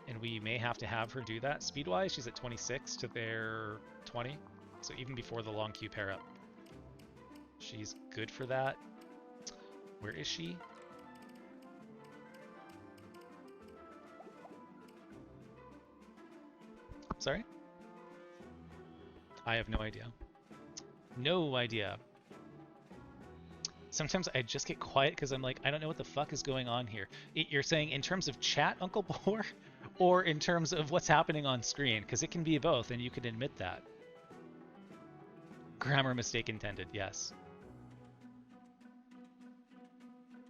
And we may have to have her do that. Speed-wise, she's at 26 to their 20. So even before the long Q pair up. She's good for that. Where is she? Sorry? I have no idea. No idea. Sometimes I just get quiet because I'm like, I don't know what the fuck is going on here. You're saying in terms of chat, Uncle Boar? Or in terms of what's happening on screen? Because it can be both, and you can admit that. Grammar mistake intended, yes.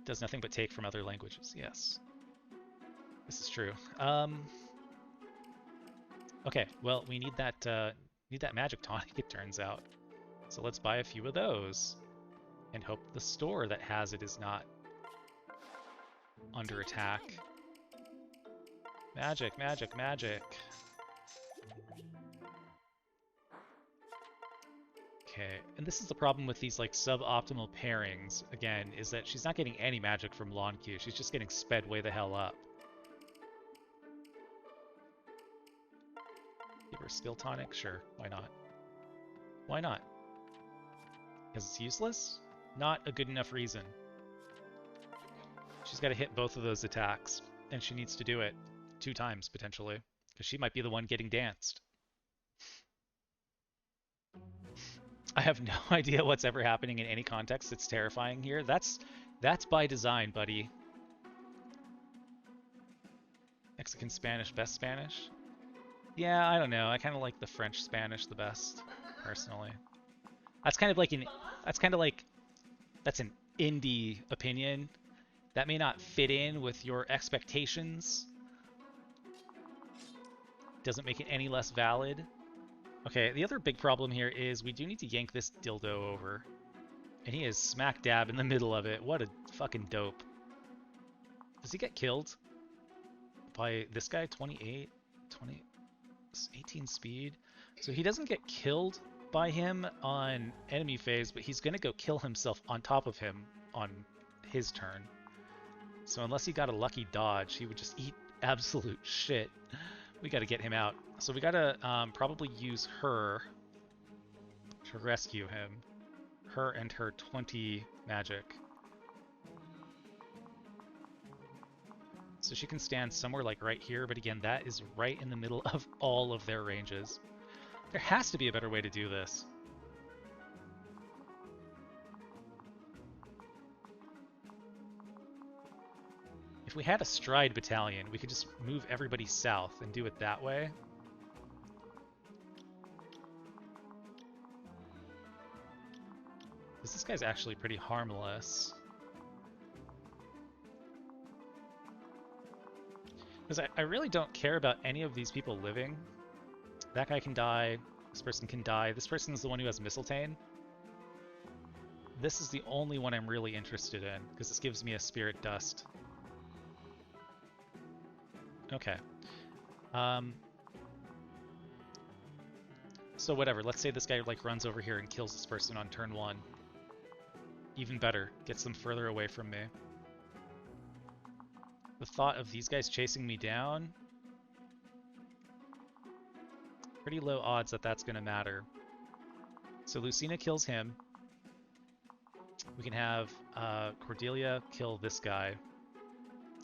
Does nothing but take from other languages, yes. This is true. Okay, well, we need that magic tonic, it turns out. So let's buy a few of those. And hope the store that has it is not under attack. Magic, magic, magic. Okay, and this is the problem with these like suboptimal pairings, again, is that she's not getting any magic from Lawn Q, she's just getting sped way the hell up. Give her skill tonic? Sure, why not? Why not? Because it's useless? Not a good enough reason. She's got to hit both of those attacks, and she needs to do it 2 times, potentially, because she might be the one getting danced. I have no idea what's ever happening in any context. It's terrifying here. That's by design, buddy. Mexican Spanish, best Spanish? Yeah, I don't know. I kind of like the French Spanish the best, personally. That's kind of like that's an indie opinion. That may not fit in with your expectations. Doesn't make it any less valid. Okay, the other big problem here is we do need to yank this dildo over. And he is smack dab in the middle of it. What a fucking dope. Does he get killed by this guy? 28, 20, 18 speed. So he doesn't get killed by him on enemy phase, but he's going to go kill himself on top of him on his turn. So unless he got a lucky dodge, he would just eat absolute shit. We got to get him out. So we got to probably use her to rescue him. Her and her 20 magic. So she can stand somewhere like right here, but again, that is right in the middle of all of their ranges. There has to be a better way to do this. If we had a stride battalion, we could just move everybody south and do it that way. Because this guy's actually pretty harmless. Because I really don't care about any of these people living. That guy can die. This person can die. This person's the one who has Mistletoe. This is the only one I'm really interested in, because this gives me a Spirit Dust. Okay. So whatever, let's say this guy like runs over here and kills this person on turn 1. Even better, gets them further away from me. The thought of these guys chasing me down, pretty low odds that that's going to matter. So Lucina kills him. We can have Cordelia kill this guy.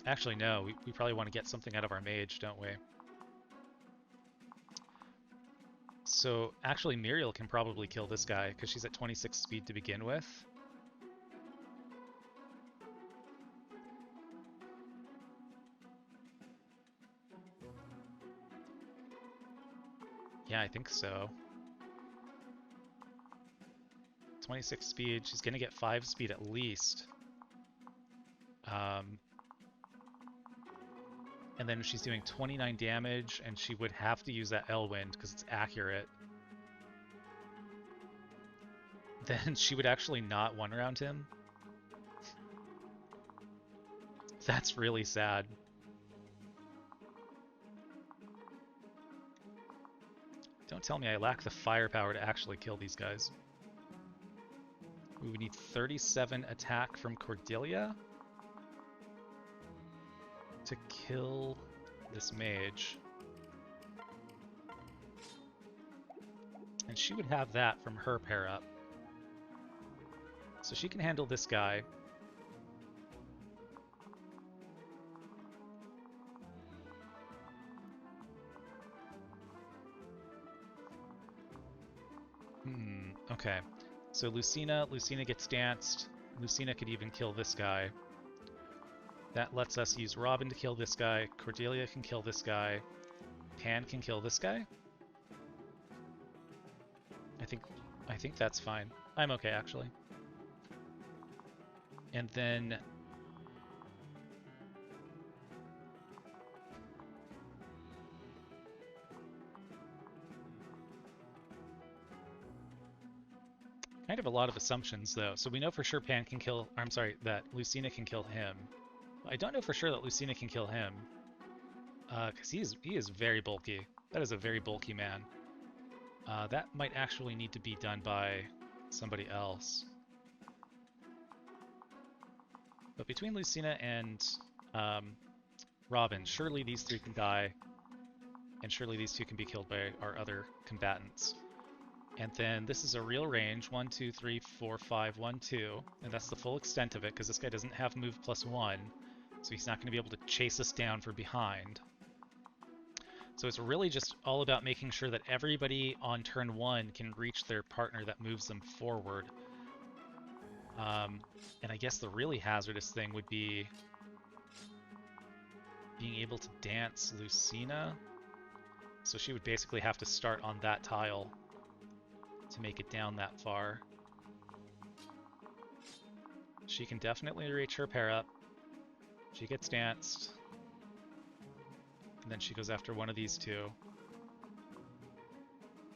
Actually, no. We probably want to get something out of our mage, don't we? So actually, Miriel can probably kill this guy because she's at 26 speed to begin with. Yeah, I think so. 26 speed. She's going to get 5 speed at least. And then she's doing 29 damage, and she would have to use that Elwind because it's accurate. Then she would actually not one-round him. That's really sad. Don't tell me I lack the firepower to actually kill these guys. We would need 37 attack from Cordelia to kill this mage. And she would have that from her pair up. So she can handle this guy. Okay. So Lucina gets danced. Lucina could even kill this guy. That lets us use Robin to kill this guy. Cordelia can kill this guy. Panne can kill this guy. I think that's fine. I'm okay, actually. And then kind of a lot of assumptions, though. So we know for sure Panne can kill... I'm sorry, that Lucina can kill him. I don't know for sure that Lucina can kill him. Because he is very bulky. That is a very bulky man. That might actually need to be done by somebody else. But between Lucina and Robin, surely these three can die. And surely these two can be killed by our other combatants. And then this is a real range, 1, 2, 3, 4, 5, 1, 2. And that's the full extent of it, because this guy doesn't have move +1. So he's not going to be able to chase us down from behind. So it's really just all about making sure that everybody on turn 1 can reach their partner that moves them forward. And I guess the really hazardous thing would be being able to dance Lucina. So she would basically have to start on that tile to make it down that far. She can definitely reach her pair up. She gets danced. And then she goes after one of these two.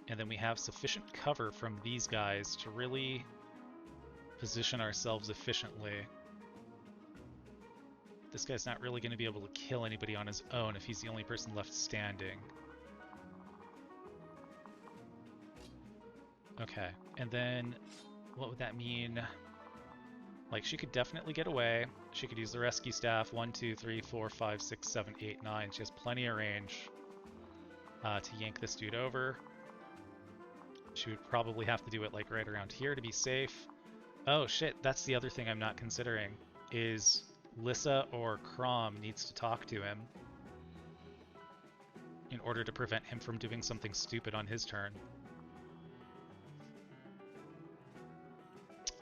And then we have sufficient cover from these guys to really position ourselves efficiently. This guy's not really going to be able to kill anybody on his own if he's the only person left standing. Okay, and then what would that mean? Like, she could definitely get away. She could use the rescue staff. 1, 2, 3, 4, 5, 6, 7, 8, 9. She has plenty of range to yank this dude over. She would probably have to do it like right around here to be safe. Oh shit, that's the other thing I'm not considering, is Lissa or Chrom needs to talk to him in order to prevent him from doing something stupid on his turn.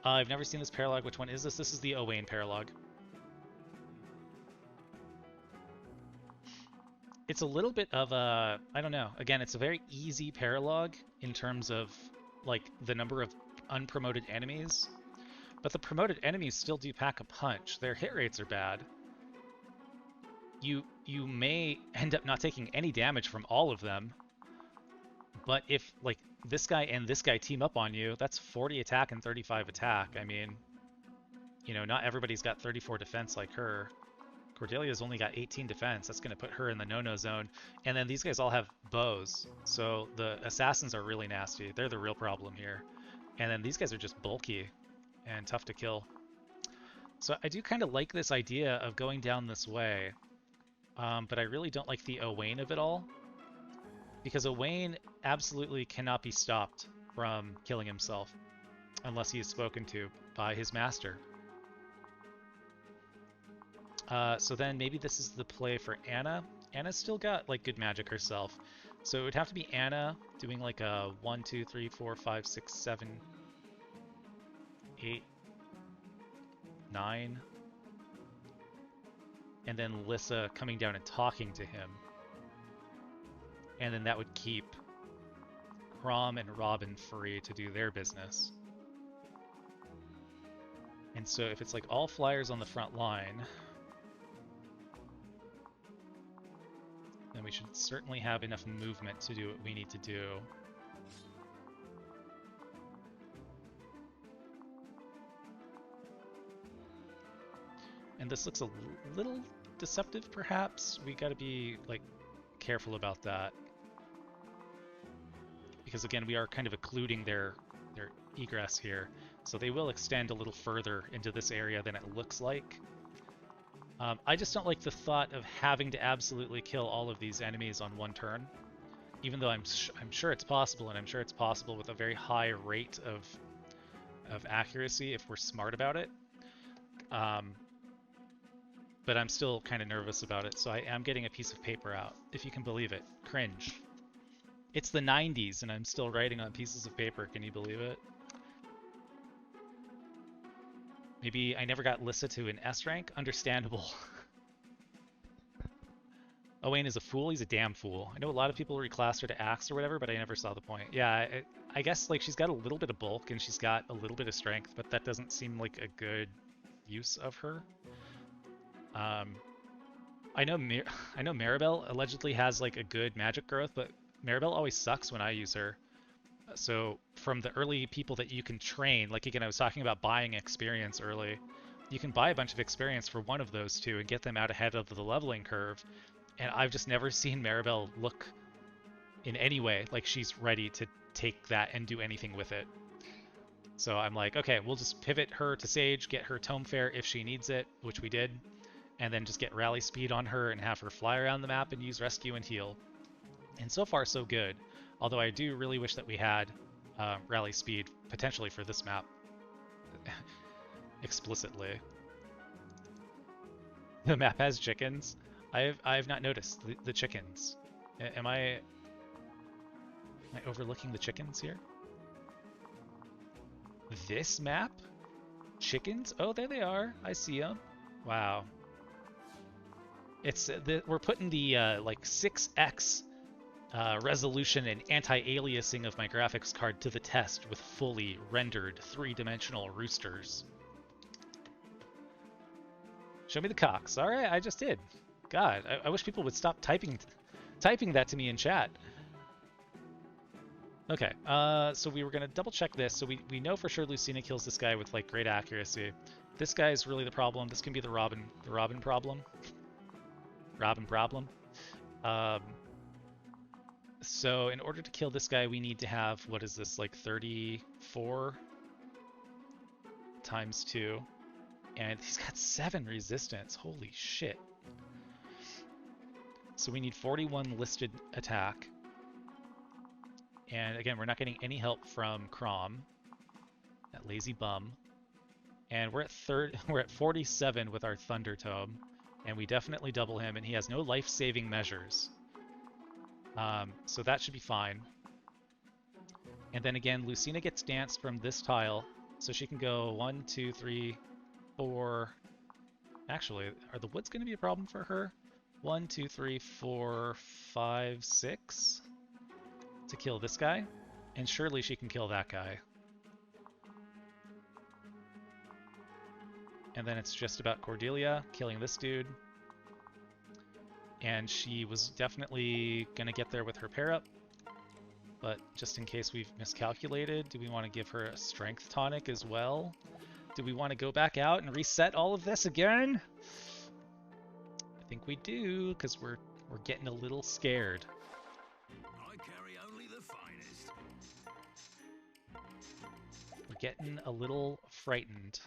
I've never seen this Paralogue. Which one is this? This is the Owain Paralogue. It's a little bit of a... I don't know. Again, it's a very easy Paralogue in terms of, like, the number of unpromoted enemies. But the promoted enemies still do pack a punch. Their hit rates are bad. You may end up not taking any damage from all of them. But if, like, this guy and this guy team up on you, that's 40 attack and 35 attack. I mean, you know, not everybody's got 34 defense like her. Cordelia's only got 18 defense. That's going to put her in the no-no zone. And then these guys all have bows. So the assassins are really nasty. They're the real problem here. And then these guys are just bulky and tough to kill. So I do kind of like this idea of going down this way. But I really don't like the Owain of it all. Because Owain absolutely cannot be stopped from killing himself unless he is spoken to by his master. So then maybe this is the play for Anna. Anna's still got like good magic herself. So it would have to be Anna doing like a 1, 2, 3, 4, 5, 6, 7, 8, 9. And then Lissa coming down and talking to him. And then that would keep Chrom and Robin free to do their business. And so if it's like all flyers on the front line, then we should certainly have enough movement to do what we need to do. And this looks a little deceptive, perhaps. We gotta be, like, careful about that. because again, we are kind of occluding their egress here. So they will extend a little further into this area than it looks like. I just don't like the thought of having to absolutely kill all of these enemies on one turn, even though I'm sure it's possible, and I'm sure it's possible with a very high rate of accuracy if we're smart about it. But I'm still kind of nervous about it, so I am getting a piece of paper out, if you can believe it. Cringe. It's the 90s, and I'm still writing on pieces of paper. Can you believe it? Maybe I never got Lissa to an S rank? Understandable. Owain is a fool? He's a damn fool. I know a lot of people reclassed her to Axe or whatever, but I never saw the point. Yeah, I guess like she's got a little bit of bulk and she's got a little bit of strength, but that doesn't seem like a good use of her. I know Miriel allegedly has like a good magic growth, but Miriel always sucks when I use her. So from the early people that you can train, like again, I was talking about buying experience early. You can buy a bunch of experience for one of those two and get them out ahead of the leveling curve. And I've just never seen Miriel look in any way like she's ready to take that and do anything with it. So I'm like, okay, we'll just pivot her to Sage, get her Tome Fair if she needs it, which we did, and then just get rally speed on her and have her fly around the map and use rescue and heal. And so far, so good. Although I do really wish that we had rally speed, potentially for this map, explicitly. The map has chickens. I've not noticed the chickens. Am I overlooking the chickens here? This map? Chickens? Oh, there they are. I see them. Wow. It's we're putting the like 6x resolution and anti-aliasing of my graphics card to the test with fully rendered 3-dimensional roosters. Show me the cocks. All right, I just did. God, I wish people would stop typing that to me in chat. Okay, so we were gonna double check this. So we know for sure Lucina kills this guy with like great accuracy. This guy is really the problem. This can be the Robin problem. Robin problem. So in order to kill this guy, we need to have, what is this, like 34 times 2. And he's got 7 resistance. Holy shit. So we need 41 listed attack. And again, we're not getting any help from Chrom, that lazy bum. And we're at 47 with our Thunder Tome. And we definitely double him, and he has no life-saving measures. So that should be fine. And then again, Lucina gets danced from this tile, so she can go 1, 2, 3, 4. Actually, are the woods going to be a problem for her? 1, 2, 3, 4, 5, 6 to kill this guy, and surely she can kill that guy. And then it's just about Cordelia killing this dude. And she was definitely going to get there with her pair up. But just in case we've miscalculated, do we want to give her a strength tonic as well? Do we want to go back out and reset all of this again? I think we do, because we're getting a little scared. I carry only the finest. We're getting a little frightened.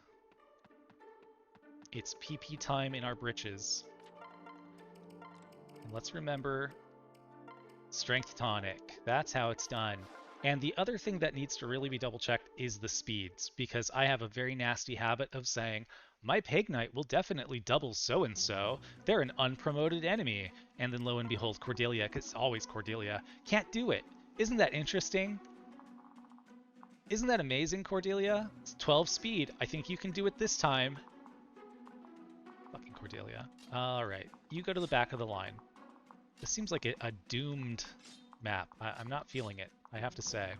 It's PP time in our britches. And let's remember, strength tonic. That's how it's done. And the other thing that needs to really be double checked is the speeds, because I have a very nasty habit of saying, my Peg Knight will definitely double so-and-so. They're an unpromoted enemy. And then lo and behold, Cordelia, because it's always Cordelia, can't do it. Isn't that interesting? Isn't that amazing, Cordelia? It's 12 speed. I think you can do it this time. Fucking Cordelia. Alright, you go to the back of the line. This seems like a doomed map. I'm not feeling it, I have to say.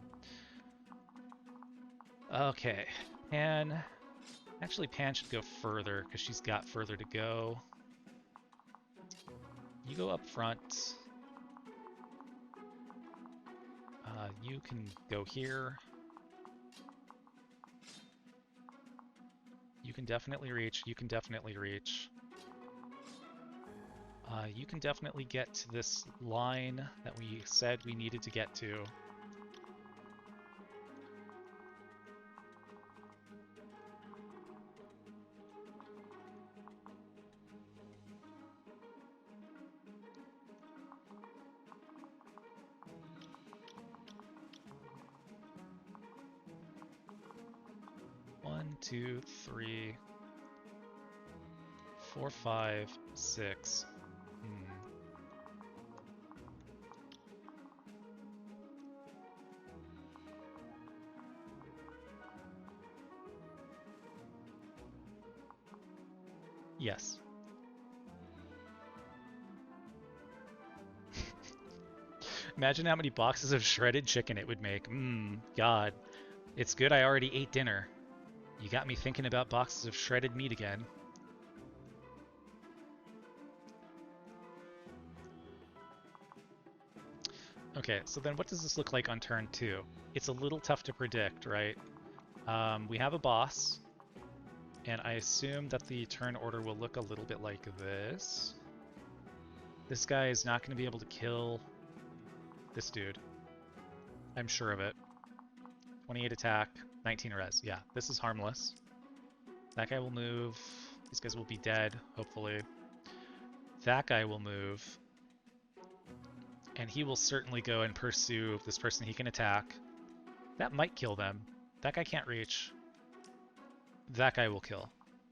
Okay, Panne. Actually, Panne should go further, because she's got further to go. You go up front. You can go here. You can definitely reach. You can definitely reach. You can definitely get to this line that we said we needed to get to. 2, 3, 4, 5, 6. Yes. Imagine how many boxes of shredded chicken it would make. God. It's good I already ate dinner. You got me thinking about boxes of shredded meat again. Okay, so then what does this look like on turn 2? It's a little tough to predict, right? We have a boss, and I assume that the turn order will look a little bit like this. This guy is not going to be able to kill this dude. I'm sure of it. 28 attack, 19 res. Yeah, this is harmless. That guy will move. These guys will be dead, hopefully. That guy will move. And he will certainly go and pursue this person he can attack. That might kill them. That guy can't reach. That guy will kill,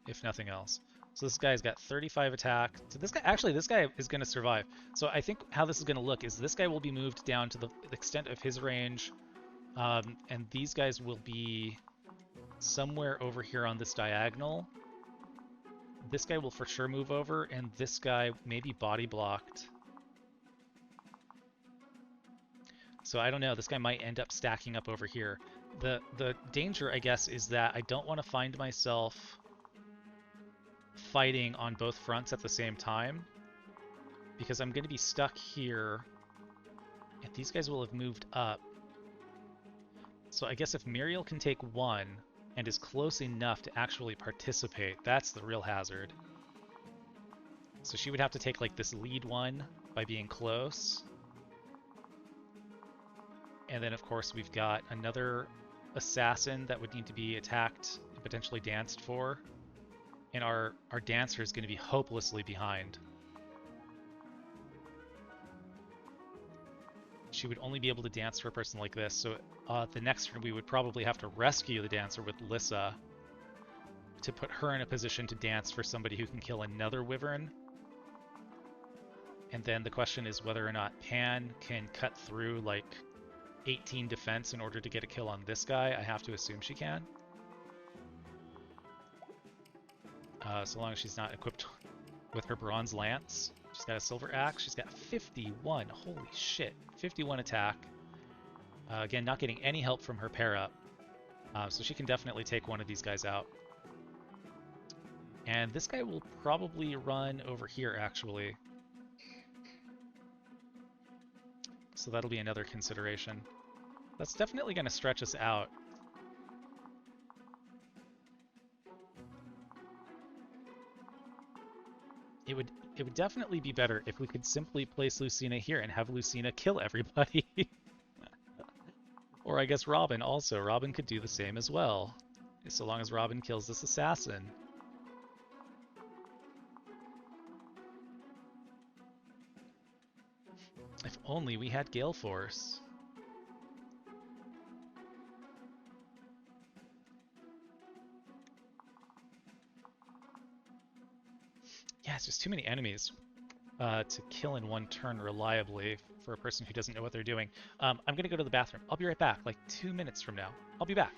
if nothing else. So this guy's got 35 attack. So this guy, actually, this guy is going to survive. So I think how this is going to look is this guy will be moved down to the extent of his range. And these guys will be somewhere over here on this diagonal. This guy will for sure move over, and this guy may be body blocked. So I don't know, this guy might end up stacking up over here. The danger, I guess, is that I don't want to find myself fighting on both fronts at the same time, because I'm going to be stuck here, and these guys will have moved up. So I guess if Miriel can take one and is close enough to actually participate, that's the real hazard. So she would have to take like this lead one by being close. And then of course we've got another assassin that would need to be attacked and potentially danced for. And our dancer is going to be hopelessly behind. She would only be able to dance for a person like this, so the next turn we would probably have to rescue the dancer with Lissa to put her in a position to dance for somebody who can kill another wyvern. And then the question is whether or not Panne can cut through like 18 defense in order to get a kill on this guy. I have to assume she can. So long as she's not equipped with her bronze lance. She's got a silver axe. She's got 51. Holy shit. 51 attack. Again, not getting any help from her pair up. So she can definitely take one of these guys out. And this guy will probably run over here, actually. So that'll be another consideration. That's definitely going to stretch us out. It would definitely be better if we could simply place Lucina here and have Lucina kill everybody. Or I guess Robin also. Robin could do the same as well, so long as Robin kills this assassin. If only we had Gale Force. Yeah, it's just too many enemies to kill in one turn reliably for a person who doesn't know what they're doing. I'm going to go to the bathroom. I'll be right back, like 2 minutes from now. I'll be back.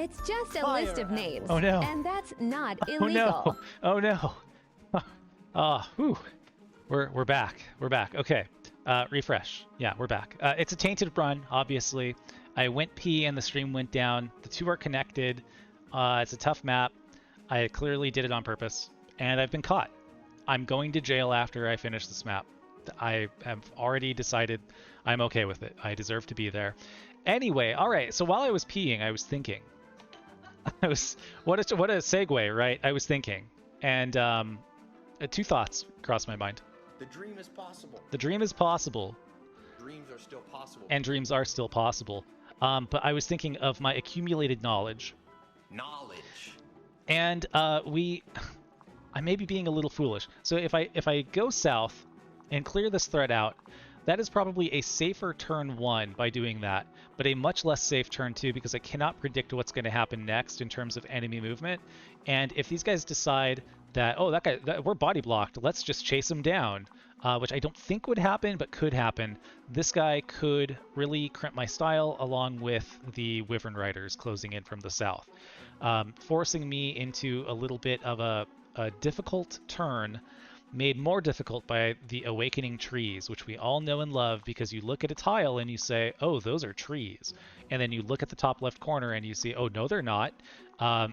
It's just a Fire list of names. Oh, no. And that's not Oh illegal. no! Oh no! Whew. We're back. We're back. Okay. Refresh. Yeah, we're back. It's a tainted run, obviously. I went pee and the stream went down. The two are connected. It's a tough map. I clearly did it on purpose, and I've been caught. I'm going to jail after I finish this map. I have already decided I'm okay with it. I deserve to be there. Anyway, all right. So while I was peeing, I was thinking. What a segue, right? I was thinking, and two thoughts crossed my mind. The dream is possible. The dream is possible. Dreams are still possible. And dreams are still possible. But I was thinking of my accumulated knowledge. Knowledge. And I may be being a little foolish. So if I go south and clear this thread out, that is probably a safer turn 1 by doing that, but a much less safe turn 2 because I cannot predict what's going to happen next in terms of enemy movement. And if these guys decide that, oh, we're body blocked, let's just chase him down, which I don't think would happen, but could happen, this guy could really crimp my style along with the Wyvern Riders closing in from the south, forcing me into a little bit of a difficult turn, made more difficult by the awakening trees, which we all know and love because you look at a tile and you say, oh, those are trees. And then you look at the top left corner and you see, oh, no, they're not.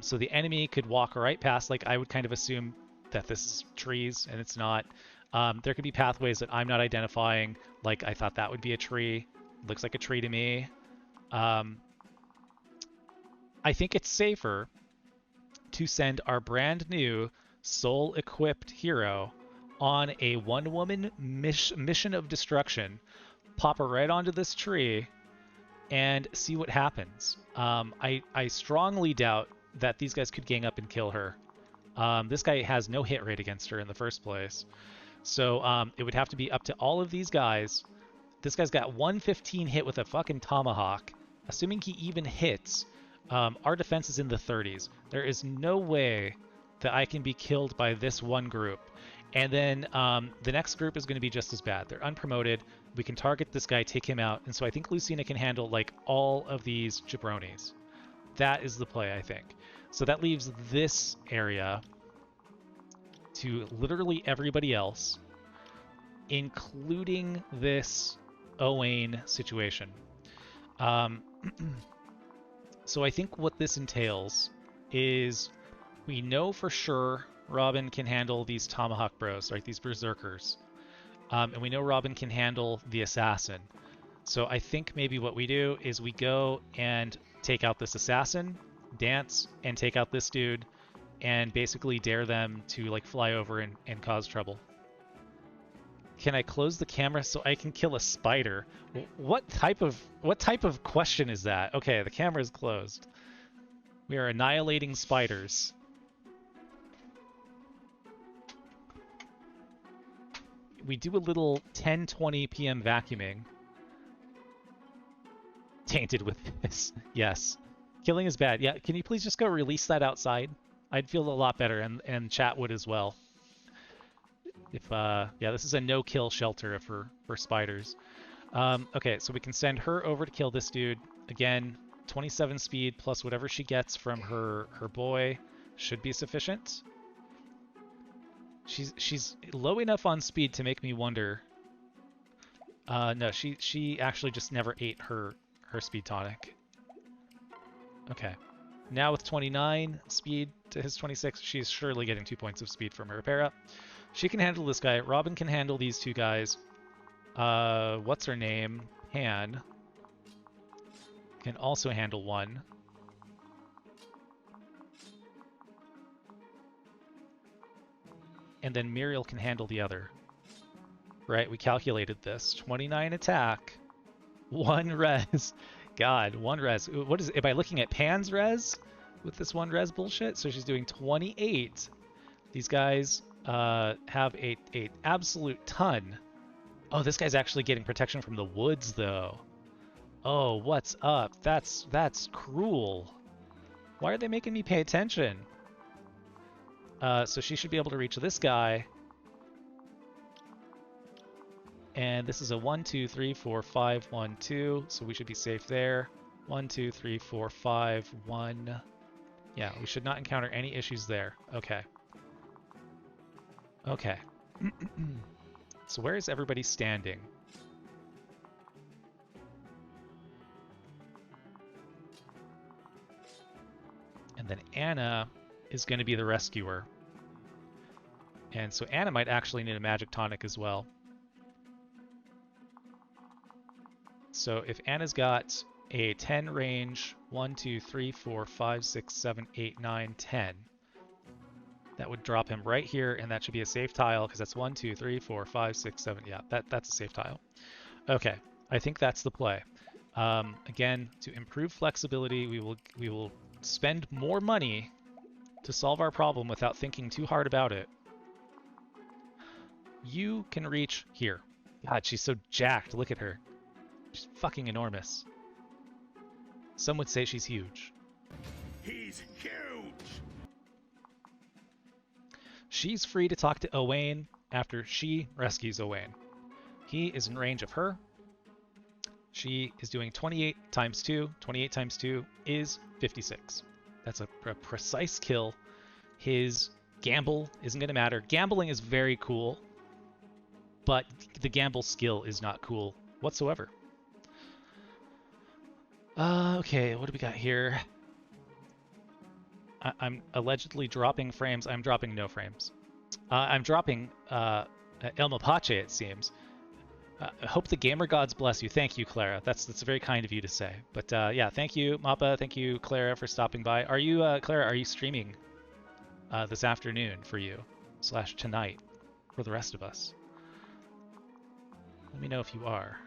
So the enemy could walk right past, like I would kind of assume that this is trees and it's not. There could be pathways that I'm not identifying, like I thought that would be a tree. Looks like a tree to me. I think it's safer to send our brand new soul-equipped hero on a one-woman mission of destruction, pop her right onto this tree, and see what happens. I strongly doubt that these guys could gang up and kill her. This guy has no hit rate against her in the first place. So it would have to be up to all of these guys. This guy's got 115 hit with a fucking tomahawk. Assuming he even hits, our defense is in the 30s. There is no way that I can be killed by this one group. And then the next group is going to be just as bad. They're unpromoted. We can target this guy, take him out. And so I think Lucina can handle like all of these jabronis. That is the play, I think. So that leaves this area to literally everybody else, including this Owain situation. So I think what this entails is we know for sure Robin can handle these Tomahawk Bros, right? These Berserkers. And we know Robin can handle the Assassin. So I think maybe what we do is we go and take out this Assassin, dance, and take out this dude, and basically dare them to like fly over and cause trouble. Can I close the camera so I can kill a spider? What type of question is that? Okay, the camera is closed. We are annihilating spiders. We do a little 10:20 p.m. vacuuming. Tainted with this. Yes. Killing is bad. Yeah, can you please just go release that outside? I'd feel a lot better, and chat would as well. If yeah, this is a no-kill shelter for spiders. Okay, so we can send her over to kill this dude. Again, 27 speed plus whatever she gets from her boy should be sufficient. She's low enough on speed to make me wonder. No, she actually just never ate her speed tonic. Okay. Now with 29 speed to his 26, she's surely getting 2 points of speed from her repair up. She can handle this guy. Robin can handle these two guys. What's her name? Panne can also handle one. And then Miriel can handle the other. Right, we calculated this. 29 attack, 1 res. God, 1 res. What is it? Am I looking at Pan's res with this 1 res bullshit? So she's doing 28. These guys have a absolute ton. Oh, this guy's actually getting protection from the woods, though. Oh, what's up? That's cruel. Why are they making me pay attention? So she should be able to reach this guy. And this is a 1, 2, 3, 4, 5, 1, 2. So we should be safe there. 1, 2, 3, 4, 5, 1. Yeah, we should not encounter any issues there. Okay. Okay. So where is everybody standing? And then Anna is going to be the rescuer. And so Anna might actually need a magic tonic as well. So if Anna's got a 10 range, 1, 2, 3, 4, 5, 6, 7, 8, 9, 10. That would drop him right here, and that should be a safe tile, because that's 1, 2, 3, 4, 5, 6, 7. Yeah, that's a safe tile. Okay, I think that's the play. Again, to improve flexibility, we will spend more money to solve our problem without thinking too hard about it. You can reach here. God, she's so jacked. Look at her. She's fucking enormous. Some would say she's huge. He's huge! She's free to talk to Owain after she rescues Owain. He is in range of her. She is doing 28 times 2. 28 times 2 is 56. That's a precise kill. His gamble isn't going to matter. Gambling is very cool, but the gamble skill is not cool whatsoever. Okay, what do we got here? I'm allegedly dropping frames. I'm dropping no frames. I'm dropping El Mapache, it seems. I hope the gamer gods bless you. Thank you, Clara. That's very kind of you to say. But yeah, thank you, Mappa. Thank you, Clara, for stopping by. Are you, Clara, are you streaming this afternoon for you, / tonight for the rest of us? Let me know if you are.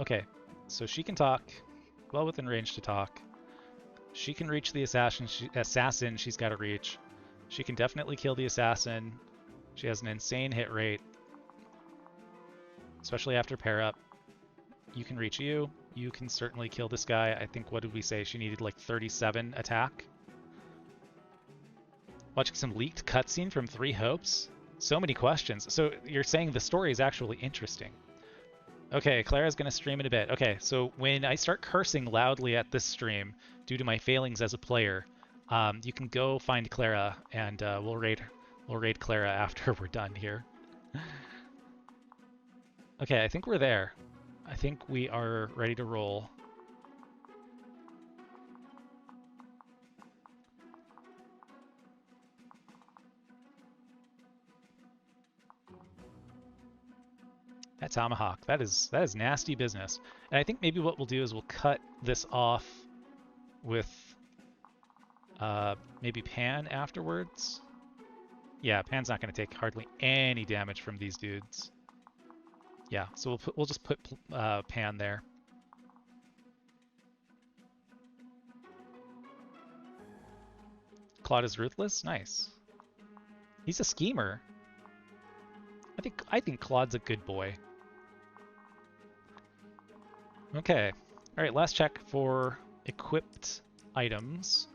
Okay, so she can talk, well within range to talk. She can reach the assassin she's got to reach. She can definitely kill the assassin. She has an insane hit rate, especially after pair up. You can reach you. You can certainly kill this guy. I think, what did we say? She needed like 37 attack. Watching some leaked cutscene from 3 Hopes? So many questions. So you're saying the story is actually interesting. Okay, Clara's going to stream in a bit. Okay, so when I start cursing loudly at this stream due to my failings as a player, you can go find Clara, and we'll raid Clara after we're done here. Okay, I think we're there. I think we are ready to roll. That tomahawk, that is nasty business. And I think maybe what we'll do is we'll cut this off with maybe Pan afterwards. Yeah, Pan's not going to take hardly any damage from these dudes. Yeah, so we'll just put Pan there. Claude is ruthless. Nice. He's a schemer. I think Claude's a good boy. Okay. All right, last check for equipped items.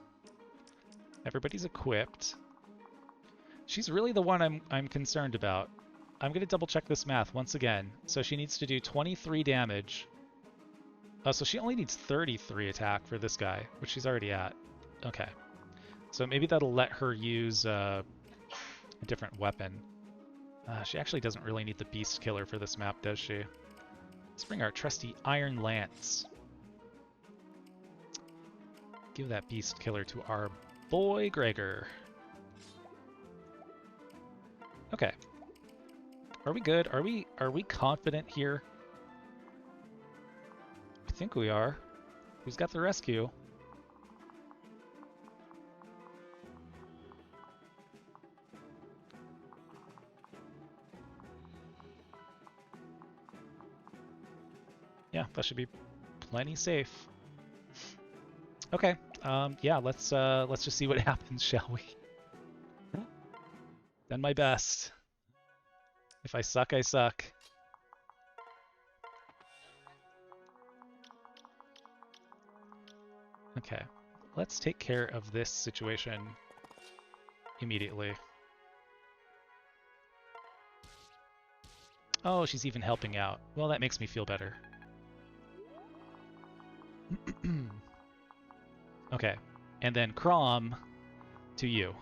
Everybody's equipped. She's really the one I'm concerned about. I'm going to double check this math once again. So she needs to do 23 damage. Oh, so she only needs 33 attack for this guy, which she's already at. Okay. So maybe that'll let her use a different weapon. She actually doesn't really need the Beast Killer for this map, does she? Let's bring our trusty Iron Lance. Give that Beast Killer to our boy Gregor. Okay. Are we good? Are we confident here? I think we are. Who's got the rescue? Yeah, that should be plenty safe. Okay, yeah, let's just see what happens, shall we? Done my best. If I suck, I suck. Okay, let's take care of this situation immediately. Oh, she's even helping out. Well, that makes me feel better. Okay, and then Chrom to you.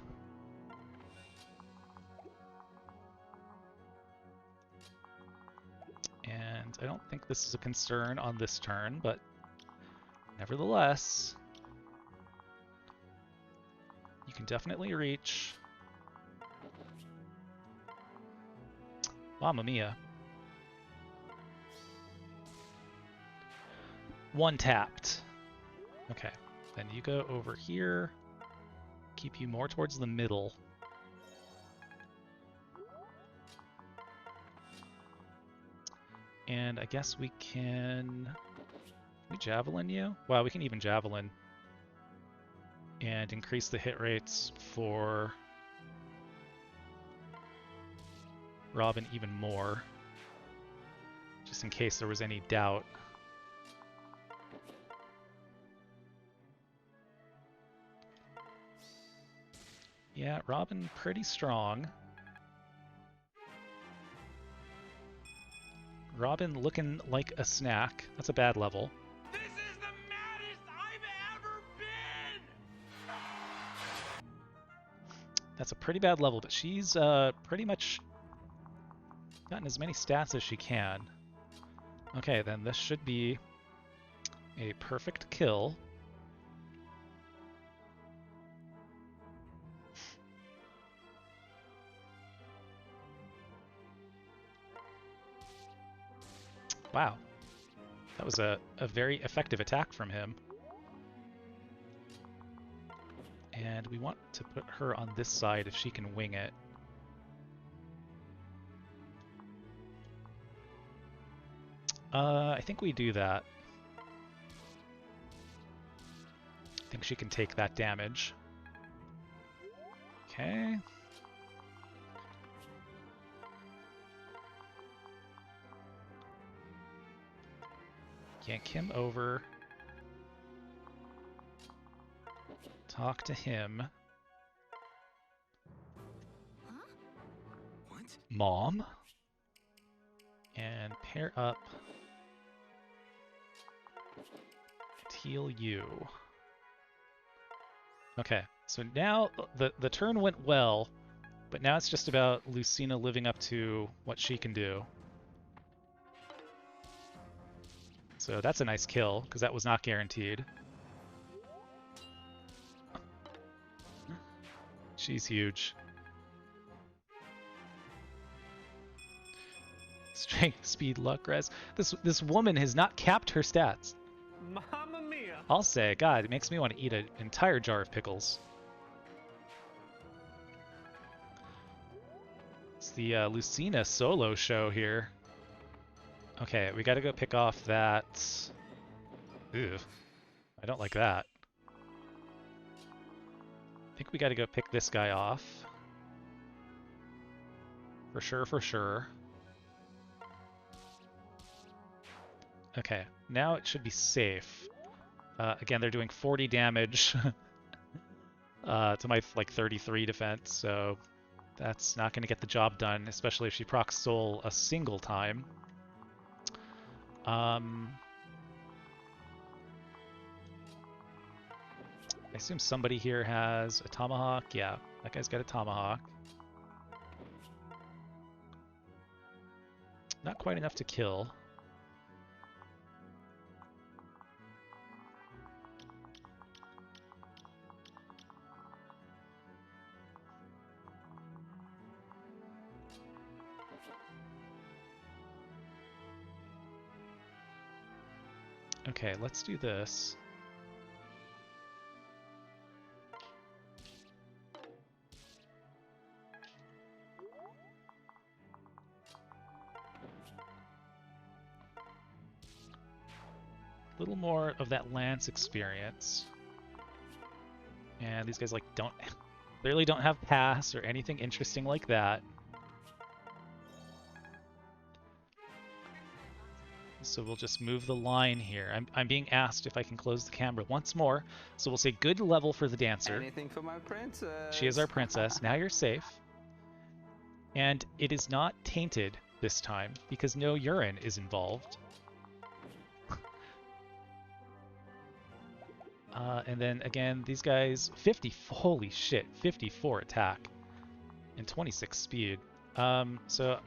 And I don't think this is a concern on this turn, but nevertheless, you can definitely reach. Mamma mia. One tapped. Okay, then you go over here. Keep you more towards the middle. And I guess we can we javelin you? Wow, we can even javelin. And increase the hit rates for Robin even more. Just in case there was any doubt. Yeah, Robin pretty strong. Robin looking like a snack. That's a bad level. This is the maddest I've ever been! That's a pretty bad level, but she's pretty much gotten as many stats as she can. Okay, then this should be a perfect kill. Wow, that was a very effective attack from him. And we want to put her on this side if she can wing it. I think we do that. I think she can take that damage. Okay. Yank him over. Talk to him. Huh? What? Mom. And pair up. And heal you. Okay, so now the turn went well, but now it's just about Lucina living up to what she can do. So that's a nice kill, because that was not guaranteed. She's huge. Strength, speed, luck, res. This woman has not capped her stats. Mamma mia! I'll say, God, it makes me want to eat an entire jar of pickles. It's the Lucina solo show here. Okay, we gotta go pick off that... Ew. I don't like that. I think we gotta go pick this guy off. For sure, for sure. Okay, now it should be safe. Again, they're doing 40 damage to my like 33 defense, so that's not going to get the job done, especially if she procs soul a single time. I assume somebody here has a tomahawk. Yeah, that guy's got a tomahawk. Not quite enough to kill. Okay, let's do this. A little more of that lance experience. And these guys like clearly don't have pass or anything interesting like that. So we'll just move the line here. I'm being asked if I can close the camera once more. So we'll say good level for the dancer. Anything for my princess. She is our princess. Now you're safe. And it is not tainted this time because no urine is involved. And then again, these guys, 50, holy shit, 54 attack and 26 speed. So,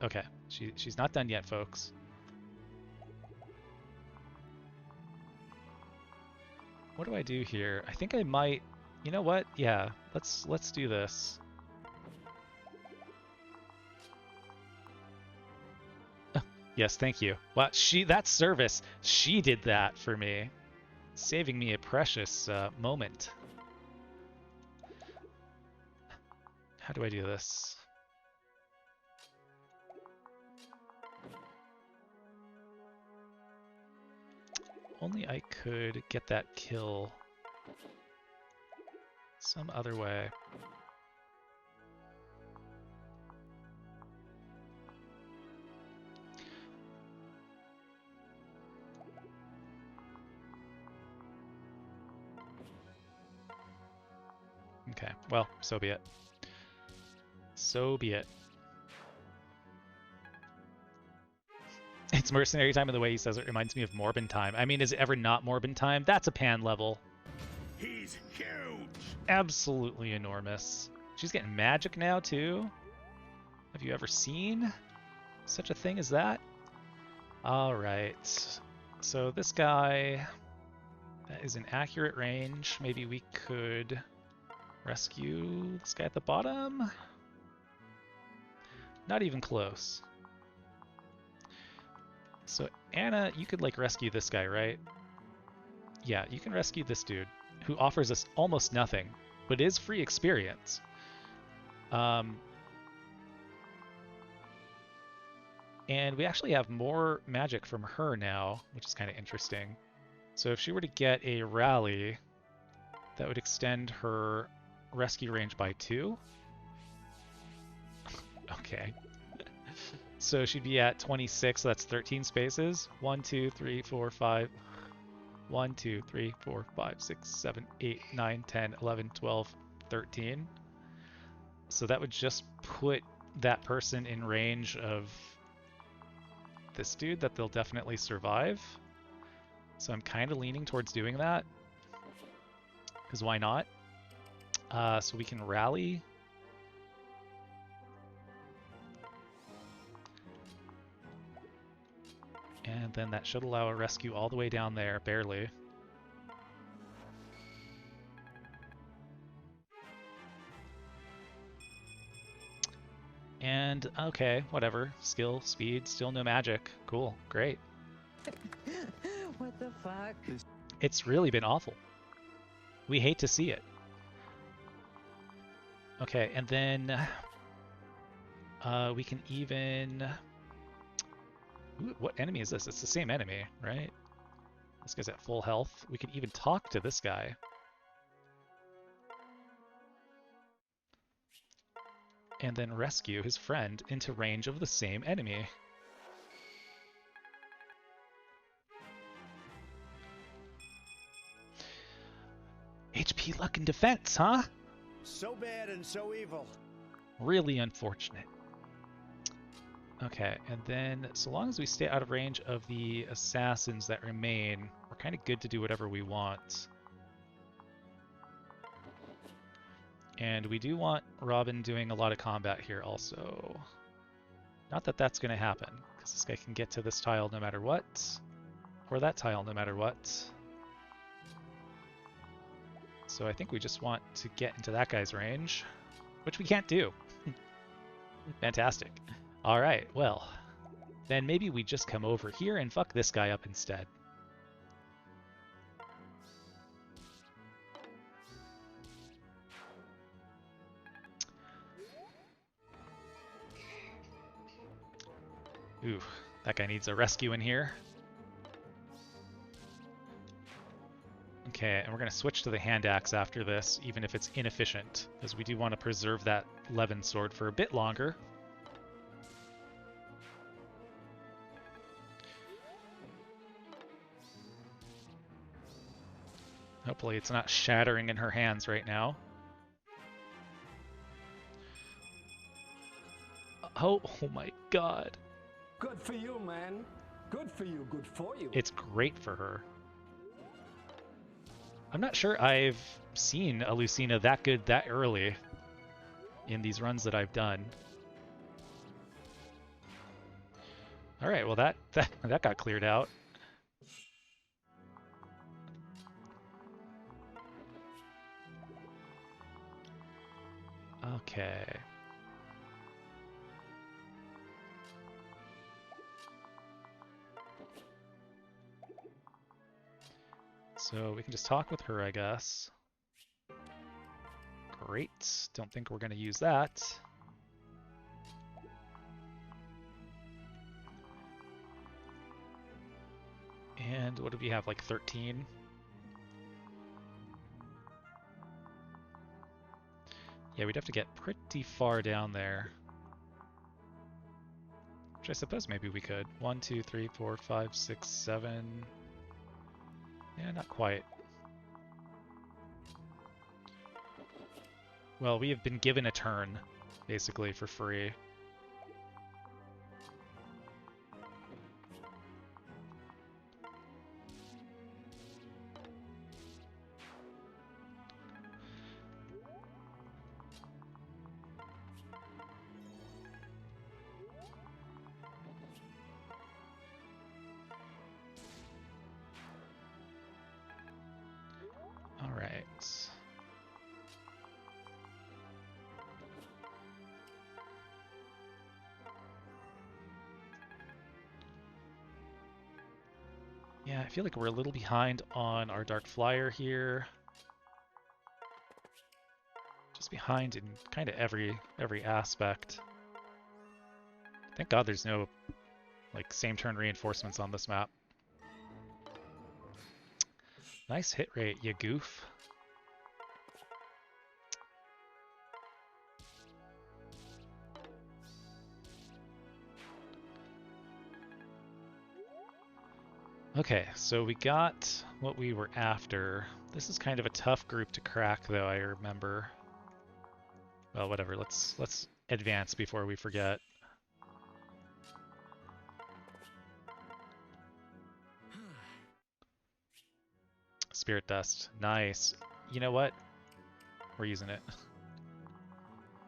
okay, she's not done yet, folks. What do I do here? I think I might, you know what? Yeah, let's do this. Yes, thank you. Wow, that service, she did that for me, saving me a precious moment. How do I do this? Only I could get that kill some other way. Okay, well, so be it. So be it. It's mercenary time, and the way he says it reminds me of Morbin time. I mean, is it ever not Morbin time? That's a Pan level. He's huge. Absolutely enormous. She's getting magic now, too. Have you ever seen such a thing as that? Alright. So this guy, that is an accurate range. Maybe we could rescue this guy at the bottom? Not even close. So Anna, you could like rescue this guy, right? Yeah, you can rescue this dude who offers us almost nothing, but is free experience. And we actually have more magic from her now, which is kind of interesting. So if she were to get a rally, that would extend her rescue range by 2. Okay. So she'd be at 26, so that's 13 spaces. 1, 2, 3, 4, 5. 1, 2, 3, 4, 5, 6, 7, 8, 9, 10, 11, 12, 13. So that would just put that person in range of this dude that they'll definitely survive. So I'm kind of leaning towards doing that. Because why not? So we can rally. And then that should allow a rescue all the way down there, barely. And, okay, whatever. Skill, speed, still no magic. Cool, great. What the fuck? It's really been awful. We hate to see it. Okay, and then we can even... Ooh, what enemy is this? It's the same enemy, right? This guy's at full health. We can even talk to this guy. And then rescue his friend into range of the same enemy. HP, luck, and defense, huh? So bad and so evil. Really unfortunate. Okay, and then so long as we stay out of range of the assassins that remain, we're kind of good to do whatever we want. And we do want Robin doing a lot of combat here also. Not that that's going to happen, because this guy can get to this tile no matter what, or that tile no matter what. So I think we just want to get into that guy's range, which we can't do. Fantastic. All right, well, then maybe we just come over here and fuck this guy up instead. Ooh, that guy needs a rescue in here. Okay, and we're going to switch to the hand axe after this, even if it's inefficient, because we do want to preserve that Levin sword for a bit longer. Hopefully it's not shattering in her hands right now. Oh my god. Good for you, man. Good for you. Good for you. It's great for her. I'm not sure I've seen a Lucina that good that early in these runs that I've done. All right, well that got cleared out. Okay. So we can just talk with her, I guess. Great. Don't think we're going to use that. And what do we have, like 13? Yeah, we'd have to get pretty far down there. Which I suppose maybe we could. 1, 2, 3, 4, 5, 6, 7. Yeah, not quite. Well, we have been given a turn, basically, for free. All right. Yeah, I feel like we're a little behind on our Dark Flyer here. Just behind in kind of every aspect. Thank God there's no like same turn reinforcements on this map. Nice hit rate, you goof. Okay, so we got what we were after. This is kind of a tough group to crack, though, I remember. Well, whatever. Let's advance before we forget. Spirit Dust. Nice. You know what? We're using it.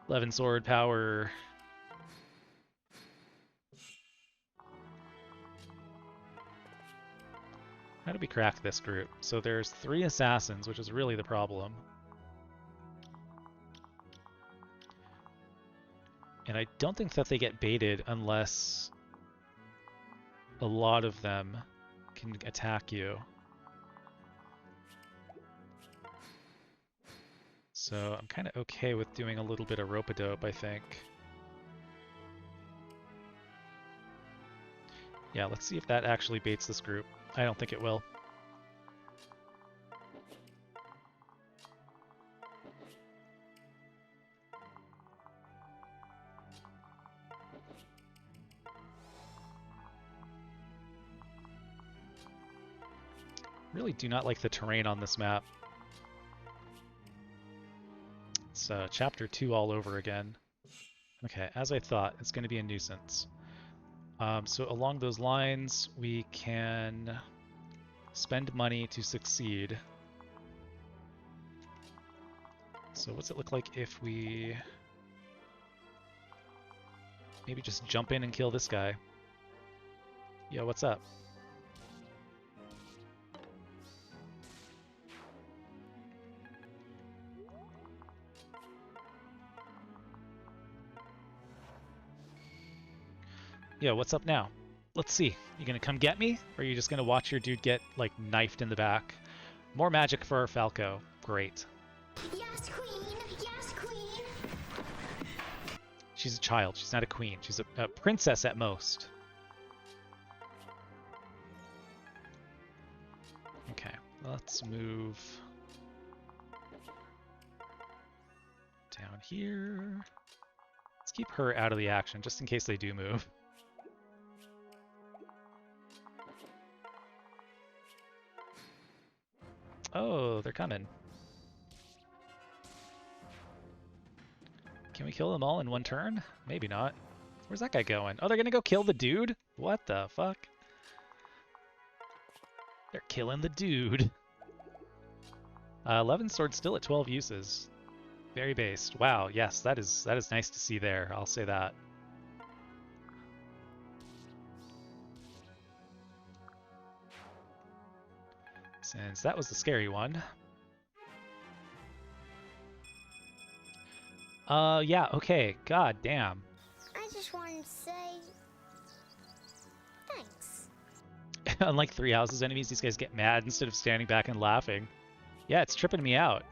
11 sword power. How do we crack this group? So there's 3 assassins, which is really the problem. And I don't think that they get baited unless a lot of them can attack you. So I'm kind of okay with doing a little bit of rope-a-dope, I think. Yeah, let's see if that actually baits this group. I don't think it will. Really do not like the terrain on this map. It's chapter 2 all over again. Okay, as I thought, it's going to be a nuisance. So along those lines, we can spend money to succeed. So what's it look like if we maybe just jump in and kill this guy? Yo, what's up? Yo, what's up now? Let's see. You gonna come get me? Or are you just gonna watch your dude get, like, knifed in the back? More magic for our Falco. Great. Yes, queen! Yes, queen! She's a child. She's not a queen. She's a princess at most. Okay, let's move down here. Let's keep her out of the action, just in case they do move. Oh, they're coming. Can we kill them all in one turn? Maybe not. Where's that guy going? Oh, they're gonna go kill the dude? What the fuck? They're killing the dude. 11 sword still at 12 uses. Very based. Wow, yes, that is nice to see there. I'll say that. Since that was the scary one. Yeah, okay. God damn. I just wanted to say thanks. Unlike Three Houses enemies, these guys get mad instead of standing back and laughing. Yeah, it's tripping me out.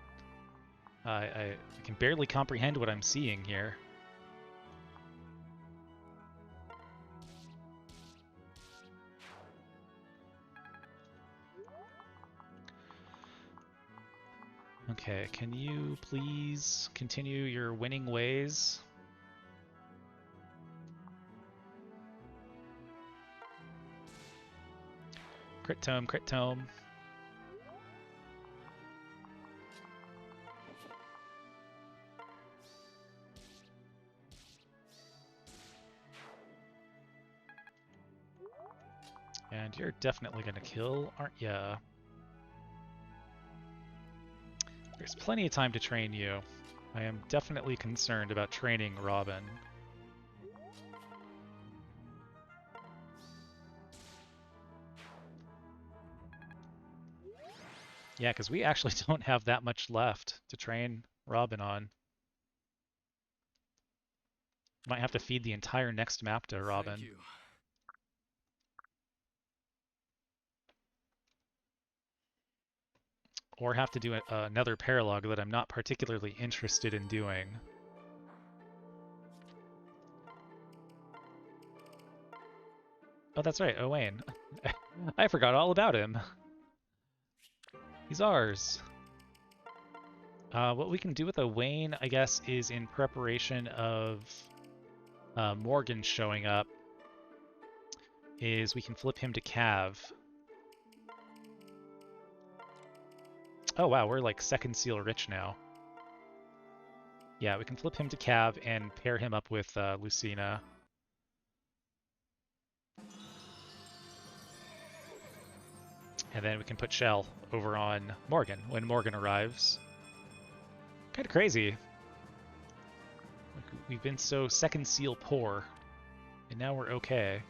I can barely comprehend what I'm seeing here. Okay, can you please continue your winning ways? Crit tome, crit tome. And you're definitely gonna kill, aren't ya? There's plenty of time to train you. I am definitely concerned about training Robin. Yeah, because we actually don't have that much left to train Robin on. Might have to feed the entire next map to Robin. Thank you. Or have to do another paralogue that I'm not particularly interested in doing. Oh, that's right, Owain. I forgot all about him. He's ours. What we can do with Owain, I guess, is in preparation of Morgan showing up, is we can flip him to Cav. Oh wow, we're like second seal rich now. Yeah, we can flip him to Cav and pair him up with Lucina. And then we can put Kjelle over on Morgan when Morgan arrives. Kind of crazy. Like, we've been so second seal poor, and now we're okay.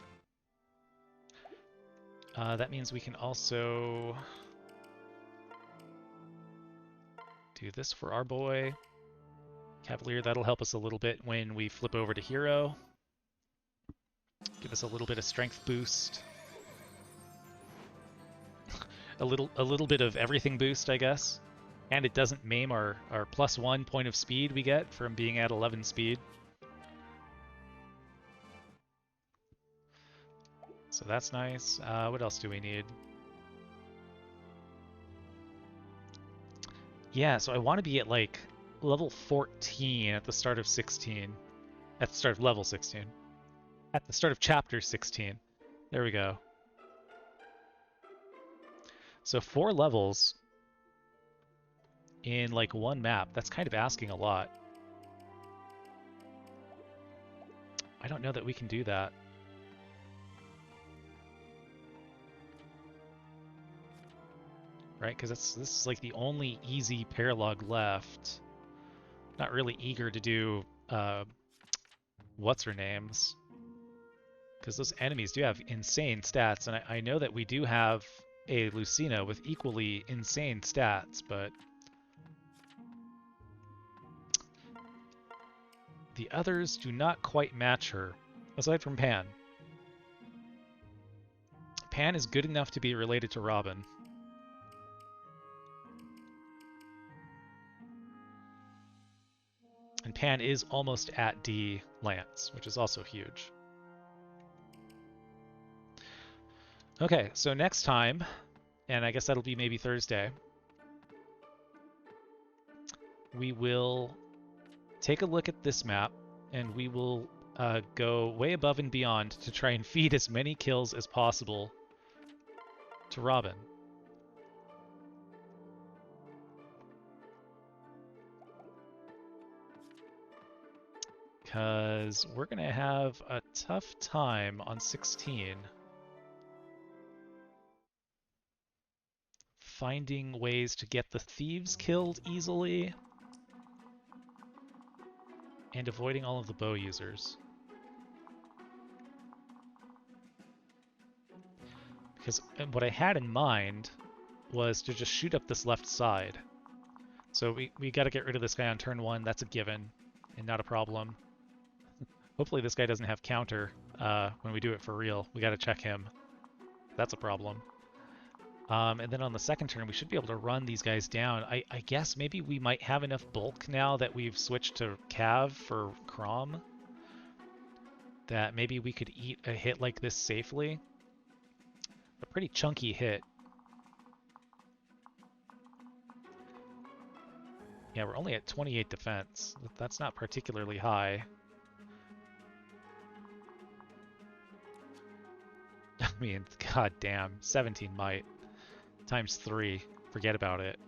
That means we can also do this for our boy. Cavalier, that'll help us a little bit when we flip over to Hero. Give us a little bit of strength boost. a little bit of everything boost, I guess. And it doesn't maim our +1 point of speed we get from being at 11 speed. So that's nice. What else do we need? Yeah, so I want to be at like level 14 at the start of 16. At the start of level 16. At the start of chapter 16. There we go. So 4 levels in like one map. That's kind of asking a lot. I don't know that we can do that. Right, because this is like the only easy paralogue left. Not really eager to do what's her names, because those enemies do have insane stats, and I know that we do have a Lucina with equally insane stats, but the others do not quite match her, aside from Panne. Panne is good enough to be related to Robin. And Panne is almost at D Lance, which is also huge. Okay, so next time, and I guess that'll be maybe Thursday, we will take a look at this map, and we will go way above and beyond to try and feed as many kills as possible to Robin. Because we're going to have a tough time on 16 finding ways to get the thieves killed easily and avoiding all of the bow users. Because what I had in mind was to just shoot up this left side. So we got to get rid of this guy on turn 1. That's a given and not a problem. Hopefully this guy doesn't have counter when we do it for real. We got to check him. That's a problem. And then on the second turn, we should be able to run these guys down. I guess maybe we might have enough bulk now that we've switched to Cav for Chrom, that maybe we could eat a hit like this safely. A pretty chunky hit. Yeah, we're only at 28 defense. That's not particularly high. I mean, god damn, 17 might. Times 3. Forget about it.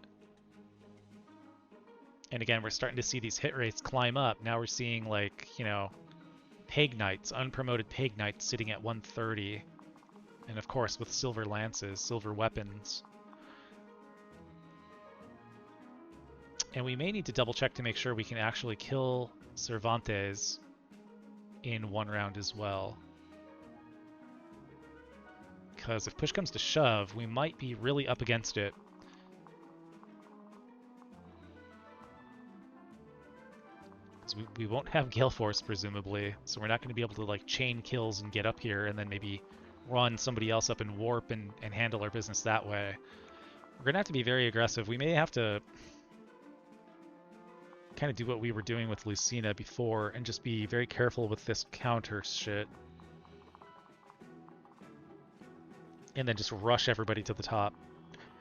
And again, we're starting to see these hit rates climb up. Now we're seeing, like, you know, Pag Knights, unpromoted Pag Knights sitting at 130. And of course, with silver lances, silver weapons. And we may need to double check to make sure we can actually kill Cervantes in one round as well. Because if push comes to shove, we might be really up against it. Because we won't have Gale Force, presumably, so we're not going to be able to like chain kills and get up here and then maybe run somebody else up and warp and handle our business that way. We're going to have to be very aggressive. We may have to kind of do what we were doing with Lucina before and just be very careful with this counter shit. And then just rush everybody to the top.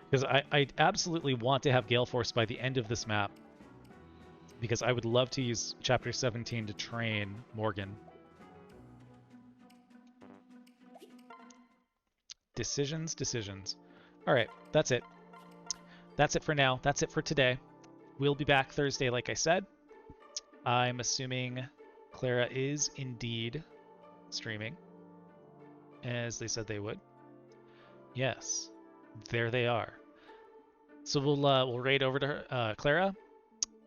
Because I absolutely want to have Gale Force by the end of this map. Because I would love to use Chapter 17 to train Morgan. Decisions, decisions. Alright, that's it. That's it for now. That's it for today. We'll be back Thursday, like I said. I'm assuming Clara is indeed streaming, as they said they would. Yes, there they are. So we'll raid over to her, Clara,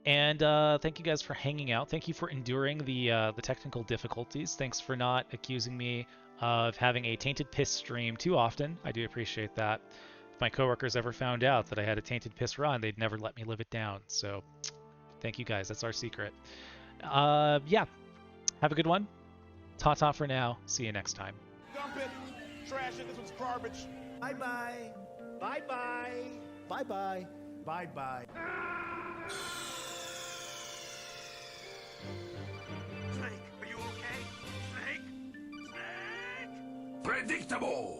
and thank you guys for hanging out. Thank you for enduring the technical difficulties. Thanks for not accusing me of having a tainted piss stream too often. I do appreciate that. If my coworkers ever found out that I had a tainted piss run, they'd never let me live it down. So thank you guys. That's our secret. Yeah, have a good one. Ta-ta for now. See you next time. Dump it. Trash it. This one's garbage. Bye-bye. Bye-bye. Bye-bye. Bye-bye. Snake, are you okay? Snake? Snake? Predictable!